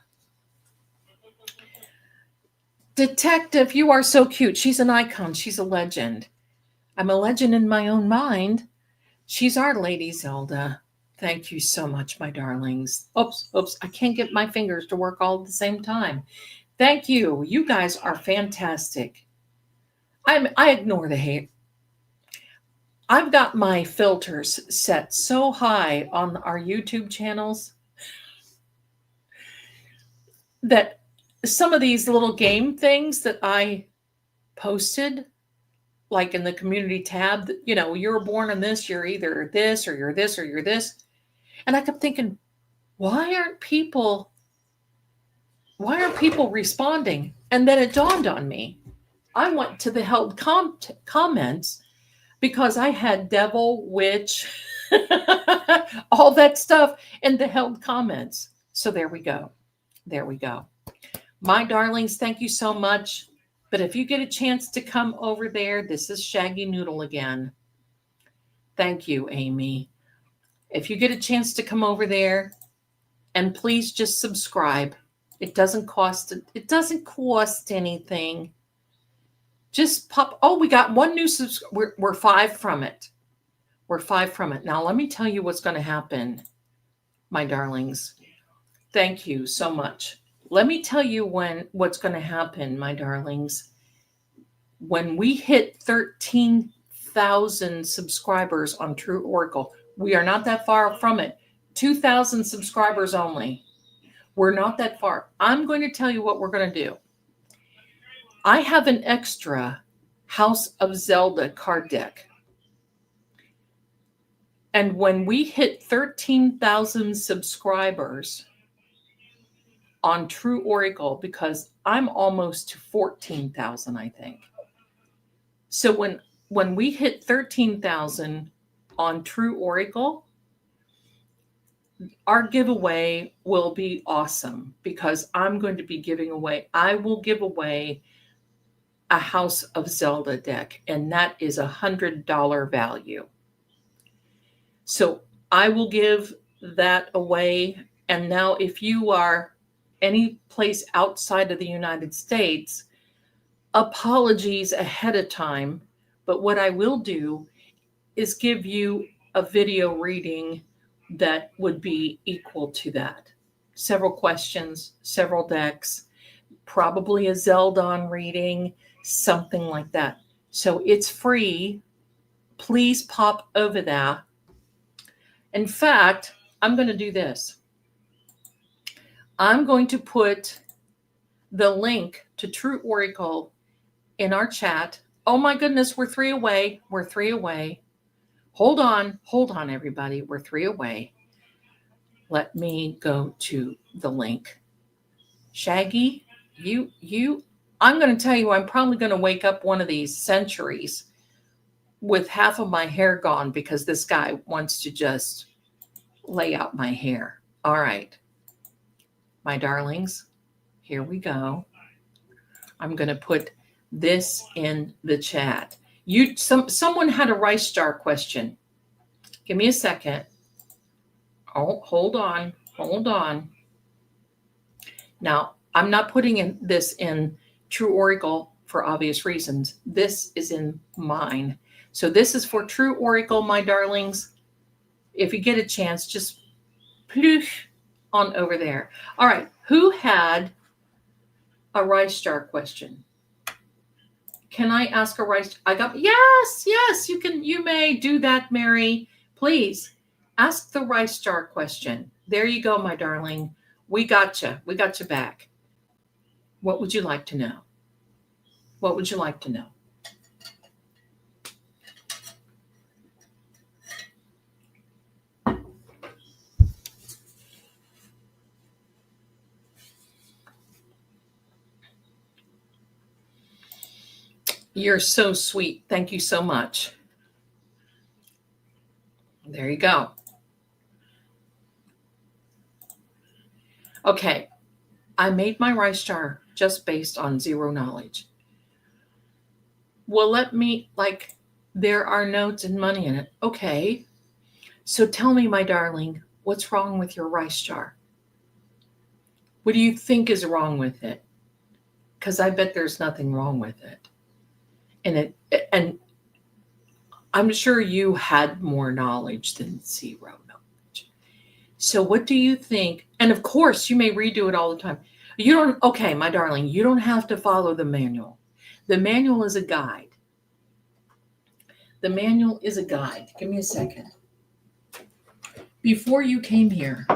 Detective, you are so cute. She's an icon. She's a legend. I'm a legend in my own mind. She's our Lady Zelda. Thank you so much, my darlings. Oops. I can't get my fingers to work all at the same time. Thank you. You guys are fantastic. I ignore the hate. I've got my filters set so high on our YouTube channels that some of these little game things that I posted, like in the community tab, you know, you were born in this, you're either this or you're this or you're this. And I kept thinking, why aren't people responding? And then it dawned on me. I went to the held comments because I had devil, witch, all that stuff in the held comments. So there we go. There we go. My darlings, thank you so much. But if you get a chance to come over there, this is Shaggy Noodle again. Thank you, Amy. If you get a chance to come over there, and please just subscribe. It doesn't cost anything. Just pop. Oh, we got one new subscriber. We're 5 from it. We're 5 from it. Now let me tell you what's going to happen, my darlings. Thank you so much. Let me tell you what's going to happen, my darlings. When we hit 13,000 subscribers on True Oracle, we are not that far from it. 2,000 subscribers only. We're not that far. I'm going to tell you what we're going to do. I have an extra House of Zelda card deck. And when we hit 13,000 subscribers on True Oracle, because I'm almost to 14,000, I think. So when we hit 13,000 on True Oracle, our giveaway will be awesome because I will give away a House of Zelda deck, and that is $100 value. So I will give that away. And now if you are any place outside of the United States, apologies ahead of time. But what I will do is give you a video reading that would be equal to that. Several questions, several decks, probably a Zeldon reading, something like that. So it's free. Please pop over that. In fact, I'm going to do this. I'm going to put the link to True Oracle in our chat. Oh my goodness, we're 3 away. We're 3 away. Hold on, everybody. We're 3 away. Let me go to the link. Shaggy, I'm going to tell you, I'm probably going to wake up one of these centuries with half of my hair gone because this guy wants to just lay out my hair. All right, my darlings, here we go. I'm going to put this in the chat. Someone had a rice jar question. Give me a second. Oh, hold on. Now, I'm not putting this in True Oracle for obvious reasons. This is in mine. So this is for True Oracle, my darlings. If you get a chance, just ploosh on over there. All right. Who had a rice jar question? Can I ask a rice? Yes, you may do that, Mary. Please ask the rice jar question. There you go, my darling. We got you back. What would you like to know? You're so sweet. Thank you so much. There you go. Okay. I made my rice jar just based on zero knowledge. Well, there are notes and money in it. Okay. So tell me, my darling, what's wrong with your rice jar? What do you think is wrong with it? Because I bet there's nothing wrong with it. And I'm sure you had more knowledge than zero knowledge. So what do you think? And of course, you may redo it all the time. Okay, my darling, you don't have to follow the manual. The manual is a guide. Give me a second. Before you came here,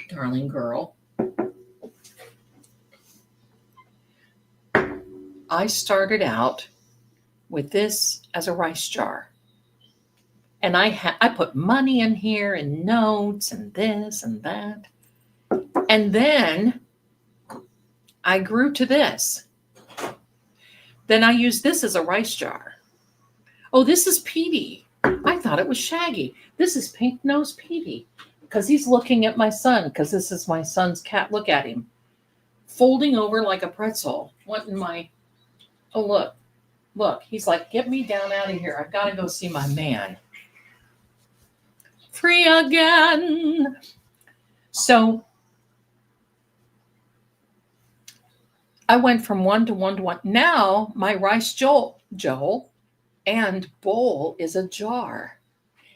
darling girl, I started out with this as a rice jar. And I put money in here and notes and this and that. And then I grew to this. Then I used this as a rice jar. Oh, this is Petey. I thought it was Shaggy. This is Pink Nose Petey because he's looking at my son because this is my son's cat. Look at him. Folding over like a pretzel. Oh, look. He's like, get me down out of here. I've got to go see my man. Free again. So I went from 1 to 1 to 1. Now my rice Joel and bowl is a jar.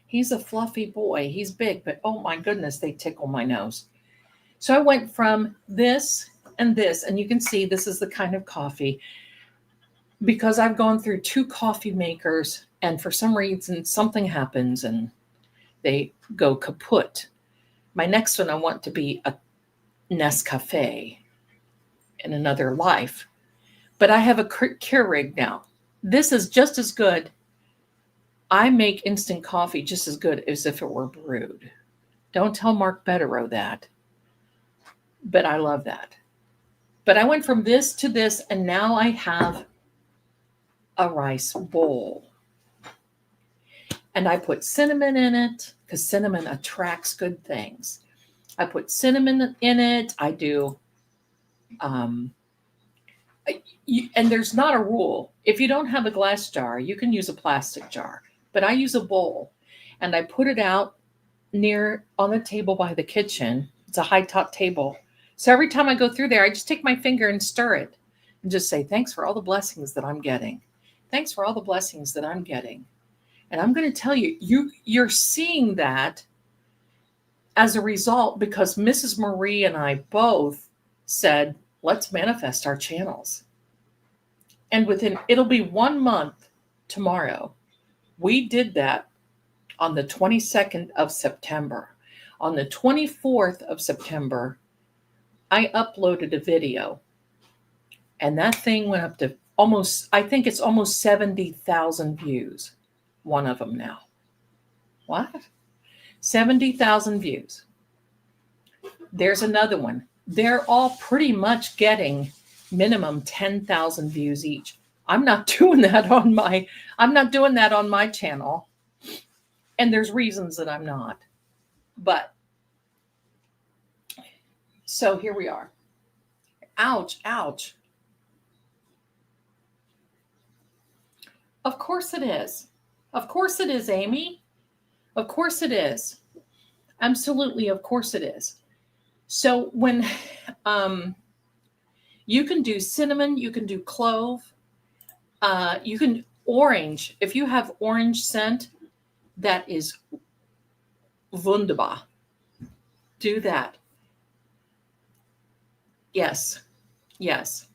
He's a fluffy boy. He's big, but oh my goodness, they tickle my nose. So I went from this and this, and you can see this is the kind of coffee because I've gone through 2 coffee makers, and for some reason something happens and they go kaput. My next one, I want to be a Nescafe in another life. But I have a Keurig now. This is just as good. I make instant coffee just as good as if it were brewed. Don't tell Mark Betterow that. But I love that. But I went from this to this, and now I have a rice bowl. And I put cinnamon in it because cinnamon attracts good things. I put cinnamon in it. I do. And there's not a rule. If you don't have a glass jar, you can use a plastic jar. But I use a bowl. And I put it out near on the table by the kitchen. It's a high top table. So every time I go through there, I just take my finger and stir it and just say, thanks for all the blessings that I'm getting. Thanks for all the blessings that I'm getting. And I'm going to tell you, you're seeing that as a result because Mrs. Marie and I both said, let's manifest our channels. And it'll be 1 month tomorrow. We did that on the 22nd of September. On the 24th of September, I uploaded a video. And that thing went up to I think it's almost 70,000 views. One of them now. What? 70,000 views. There's another one. They're all pretty much getting minimum 10,000 views each. I'm not doing that on my channel. And there's reasons that I'm not. But so here we are. Ouch, ouch. Of course it is. Of course it is, Amy. Of course it is. Absolutely, of course it is. So when you can do cinnamon, you can do clove, you can orange. If you have orange scent, that is wunderbar. Do that. Yes. Yes.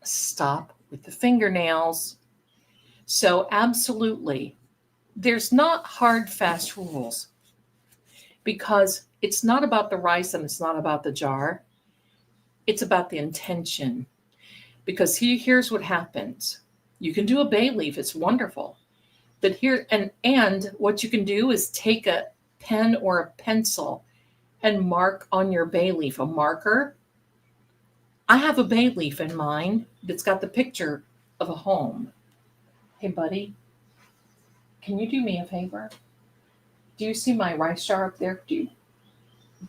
Stop with the fingernails. So absolutely, there's not hard, fast rules because it's not about the rice and it's not about the jar. It's about the intention. Because here's what happens. You can do a bay leaf. It's wonderful. But here, and what you can do is take a pen or a pencil and mark on your bay leaf, a marker. I have a bay leaf in mine that's got the picture of a home. Hey, buddy, can you do me a favor? Do you see my rice jar up there? Do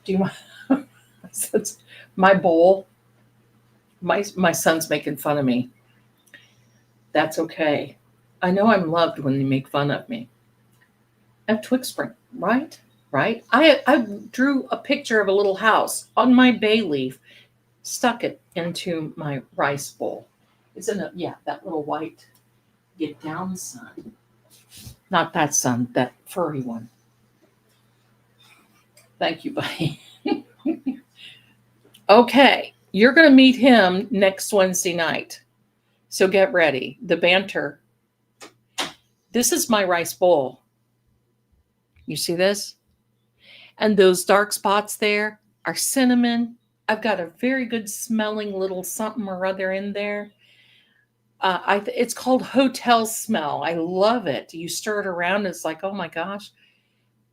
you my bowl? My son's making fun of me. That's okay. I know I'm loved when they make fun of me. I have Twix Spring, right? Right? I drew a picture of a little house on my bay leaf, stuck it into my rice bowl. It's that little white. Get down, son. Not that son, that furry one. Thank you, buddy. Okay, you're going to meet him next Wednesday night. So get ready. The banter. This is my rice bowl. You see this? And those dark spots there are cinnamon. I've got a very good smelling little something or other in there. It's called hotel smell. I love it. You stir it around. It's like, oh my gosh.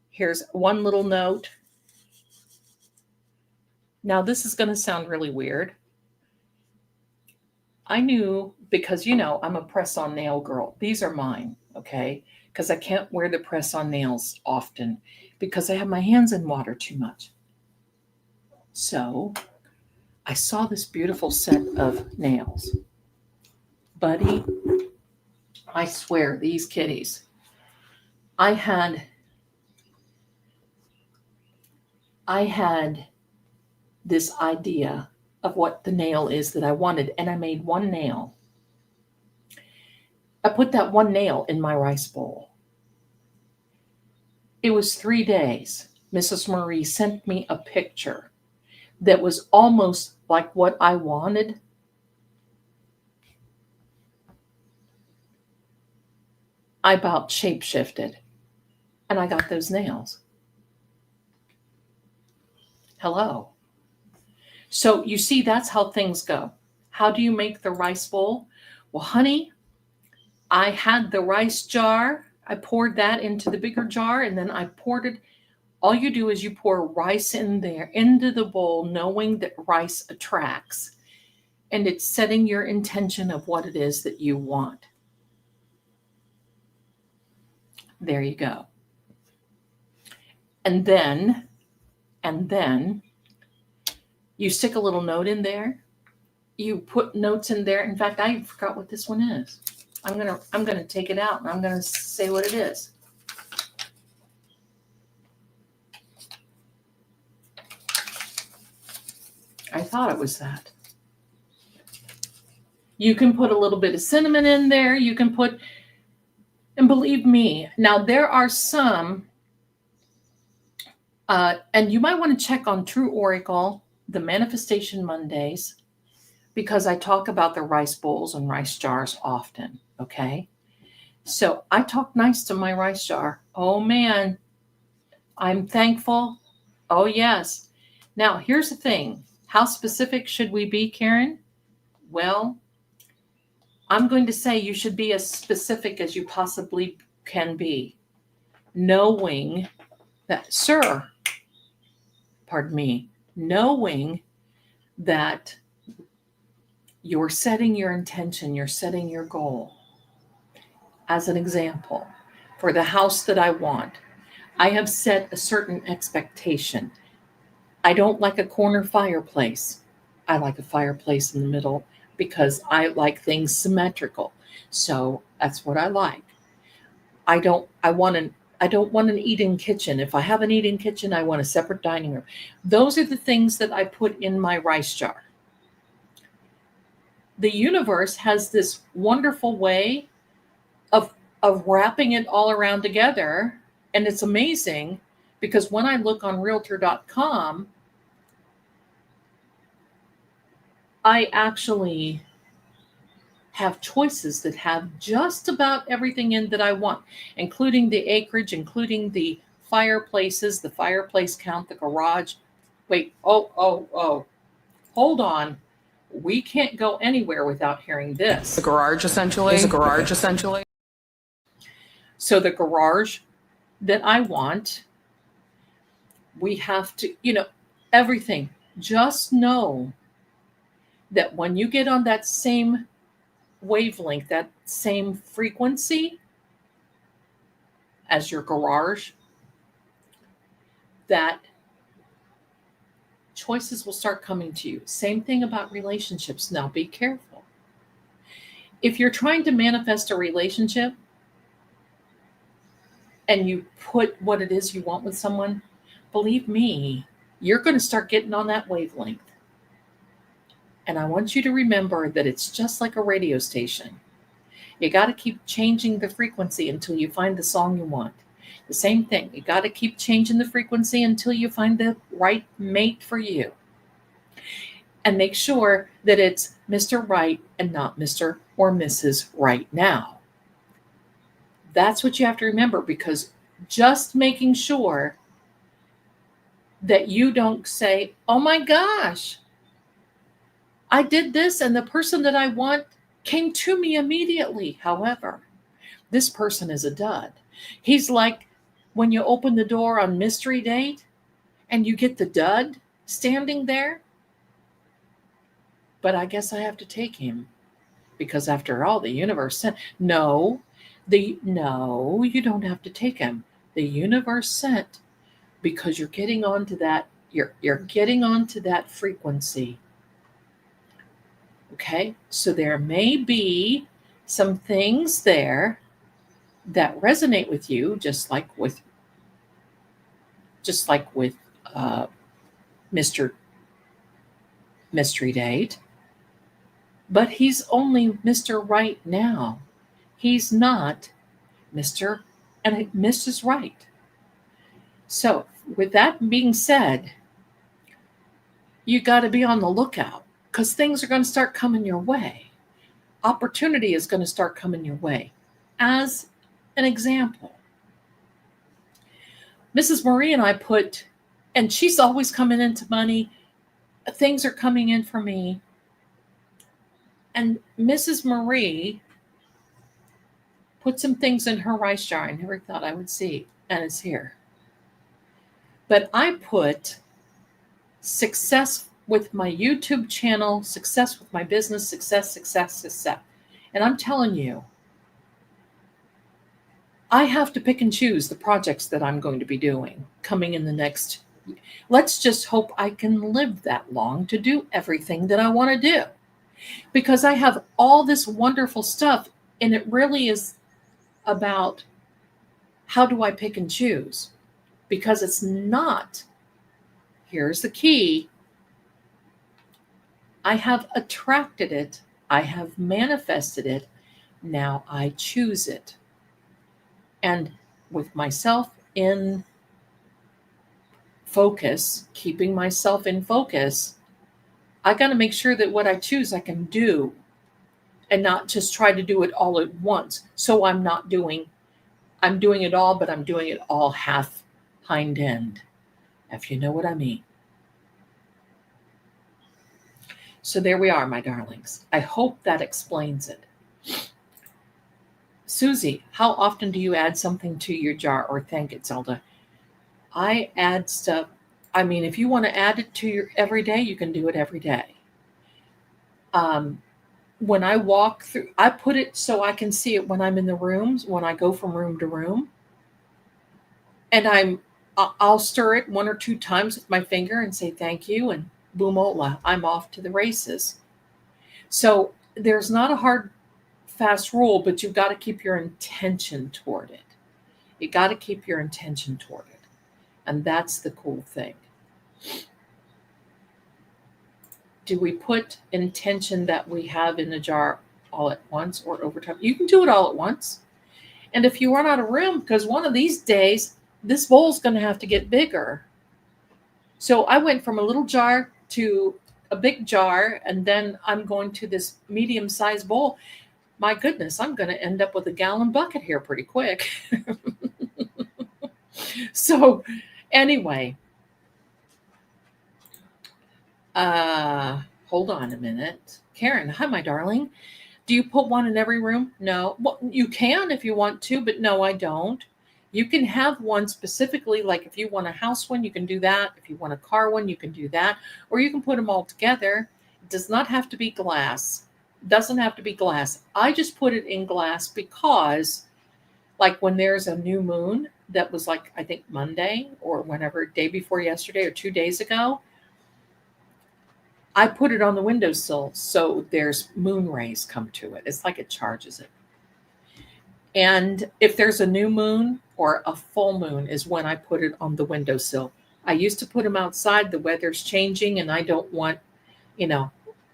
Here's one little note. Now, this is going to sound really weird. I knew because, I'm a press-on nail girl. These are mine, okay? Because I can't wear the press-on nails often because I have my hands in water too much. So I saw this beautiful set of nails. Buddy, I swear, these kitties. I had this idea of what the nail is that I wanted, and I made one nail. I put that one nail in my rice bowl. It was 3 days. Mrs. Marie sent me a picture that was almost like what I wanted. I about shape-shifted, and I got those nails. Hello. So you see, that's how things go. How do you make the rice bowl? Well, honey, I had the rice jar. I poured that into the bigger jar, and then I poured it. All you do is you pour rice in there into the bowl, knowing that rice attracts, and it's setting your intention of what it is that you want. There you go. And then you stick a little note in there. You put notes in there. In fact, I forgot what this one is. I'm gonna take it out and I'm gonna say what it is. I thought it was that. You can put a little bit of cinnamon in there. You can put, and believe me, now there are some, and you might want to check on True Oracle, the Manifestation Mondays, because I talk about the rice bowls and rice jars often, okay? So I talk nice to my rice jar. Oh man, I'm thankful. Oh yes. Now here's the thing. How specific should we be, Karen? Well, I'm going to say you should be as specific as you possibly can be, knowing that, knowing that you're setting your intention, you're setting your goal. As an example, for the house that I want, I have set a certain expectation. I don't like a corner fireplace. I like a fireplace in the middle because I like things symmetrical. So that's what I like. I don't want an eat-in kitchen. If I have an eat-in kitchen, I want a separate dining room. Those are the things that I put in my rice jar. The universe has this wonderful way of wrapping it all around together. And it's amazing because when I look on realtor.com, I actually have choices that have just about everything in that I want, including the acreage, including the fireplaces, the fireplace count, the garage. Wait, hold on. We can't go anywhere without hearing this. The garage, essentially. So the garage that I want, we have to, everything. Just know that when you get on that same wavelength, that same frequency as your garage, that choices will start coming to you. Same thing about relationships. Now be careful. If you're trying to manifest a relationship and you put what it is you want with someone, believe me, you're going to start getting on that wavelength. And I want you to remember that it's just like a radio station. You got to keep changing the frequency until you find the song you want. The same thing. You got to keep changing the frequency until you find the right mate for you. And make sure that it's Mr. Right and not Mr. or Mrs. Right now. That's what you have to remember, because just making sure that you don't say, oh my gosh, I did this and the person that I want came to me immediately. However, this person is a dud. He's like when you open the door on Mystery Date and you get the dud standing there. But I guess I have to take him because after all, the universe sent. No, you don't have to take him. The universe sent because you're getting onto that. You're getting onto that frequency. Okay, so there may be some things there that resonate with you, just like with Mr. Mystery Date, but he's only Mr. Right now. He's not Mr. and Mrs. Right. So with that being said, you got to be on the lookout, because things are going to start coming your way. Opportunity is going to start coming your way. As an example, Mrs. Marie and I and she's always coming into money. Things are coming in for me. And Mrs. Marie put some things in her rice jar I never thought I would see, and it's here. But I put success with my YouTube channel, success with my business, success. And I'm telling you, I have to pick and choose the projects that I'm going to be doing coming in the next. Let's just hope I can live that long to do everything that I want to do, because I have all this wonderful stuff, and it really is about how do I pick and choose? Because it's not, here's the key, I have attracted it, I have manifested it, now I choose it. And with myself in focus, keeping myself in focus, I got to make sure that what I choose I can do and not just try to do it all at once. So I'm doing it all, but I'm doing it all half hind end, if you know what I mean. So there we are, my darlings. I hope that explains it. Susie, how often do you add something to your jar? Or thank it, Zelda. I add stuff. I mean, if you want to add it to your every day, you can do it every day. When I walk through, I put it so I can see it when I'm in the rooms, when I go from room to room. And I'll stir it 1 or 2 times with my finger and say thank you, and boomola, I'm off to the races. So there's not a hard, fast rule, but you've got to keep your intention toward it. You got to keep your intention toward it. And that's the cool thing. Do we put intention that we have in the jar all at once or over time? You can do it all at once. And if you run out of room, because one of these days, this bowl's going to have to get bigger. So I went from a little jar to a big jar, and then I'm going to this medium-sized bowl. My goodness, I'm going to end up with a gallon bucket here pretty quick. So anyway, hold on a minute. Karen, hi, my darling. Do you put one in every room? No. Well, you can if you want to, but no, I don't. You can have one specifically, like if you want a house one, you can do that. If you want a car one, you can do that. Or you can put them all together. It does not have to be glass. It doesn't have to be glass. I just put it in glass because, like when there's a new moon, that was like, I think Monday or whenever, day before yesterday or 2 days ago, I put it on the windowsill so there's moon rays come to it. It's like it charges it. And if there's a new moon or a full moon is when I put it on the windowsill. I used to put them outside. The weather's changing and I don't want,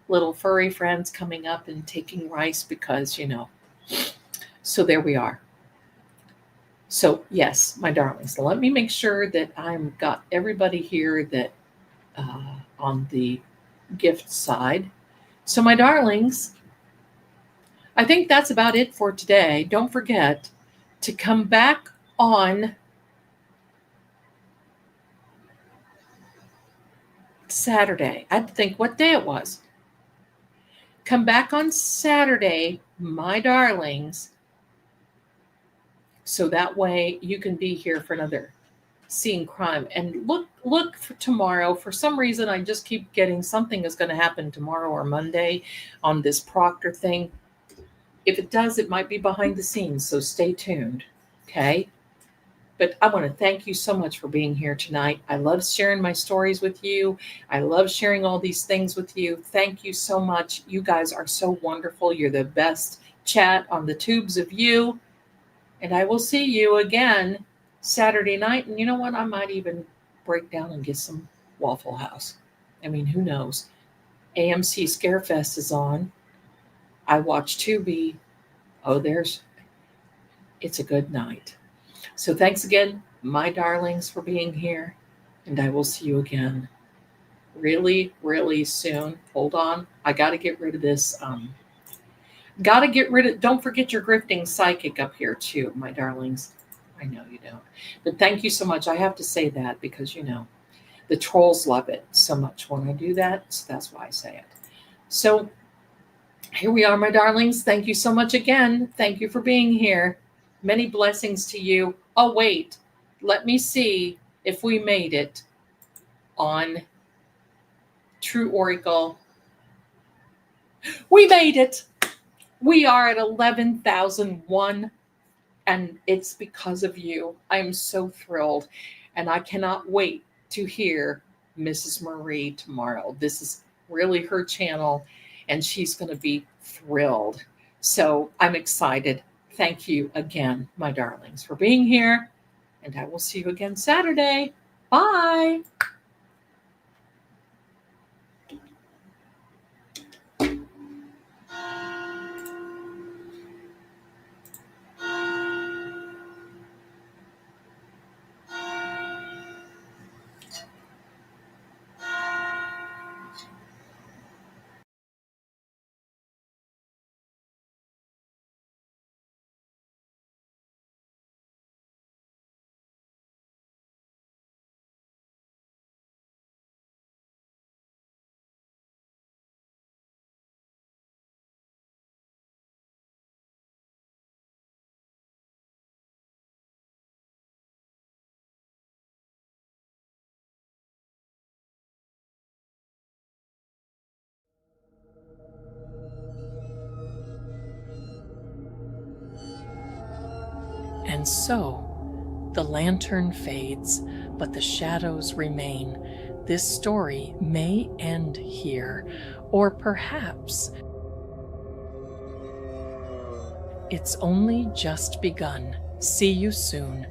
little furry friends coming up and taking rice because, So there we are. So yes, my darlings, let me make sure that I've got everybody here that on the gift side. So my darlings, I think that's about it for today. Don't forget to come back on Saturday. I had to think what day it was. Come back on Saturday, my darlings, so that way you can be here for another Seeing Crime. And look for tomorrow. For some reason, I just keep getting something is going to happen tomorrow or Monday on this Proctor thing. If it does, it might be behind the scenes, so stay tuned, okay? But I want to thank you so much for being here tonight. I love sharing my stories with you. I love sharing all these things with you. Thank you so much. You guys are so wonderful. You're the best chat on the tubes of you. And I will see you again Saturday night. And you know what? I might even break down and get some Waffle House. I mean, who knows? AMC Scarefest is on. I watch Tubi. Oh, it's a good night. So thanks again, my darlings, for being here. And I will see you again really, really soon. Hold on. I got to get rid of this. Don't forget your grifting psychic up here too, my darlings. I know you don't. But thank you so much. I have to say that because, the trolls love it so much when I do that. So that's why I say it. So Here we are, my darlings. Thank you so much again. Thank you for being here. Many blessings to you. Oh, wait. Let me see if we made it on True Oracle. We made it. We are at 11,001, and it's because of you. I am so thrilled, and I cannot wait to hear Mrs. Marie tomorrow. This is really her channel, and she's going to be thrilled. So I'm excited. Thank you again, my darlings, for being here, and I will see you again Saturday. Bye. And so the lantern fades, but the shadows remain. This story may end here, or perhaps it's only just begun. See you soon.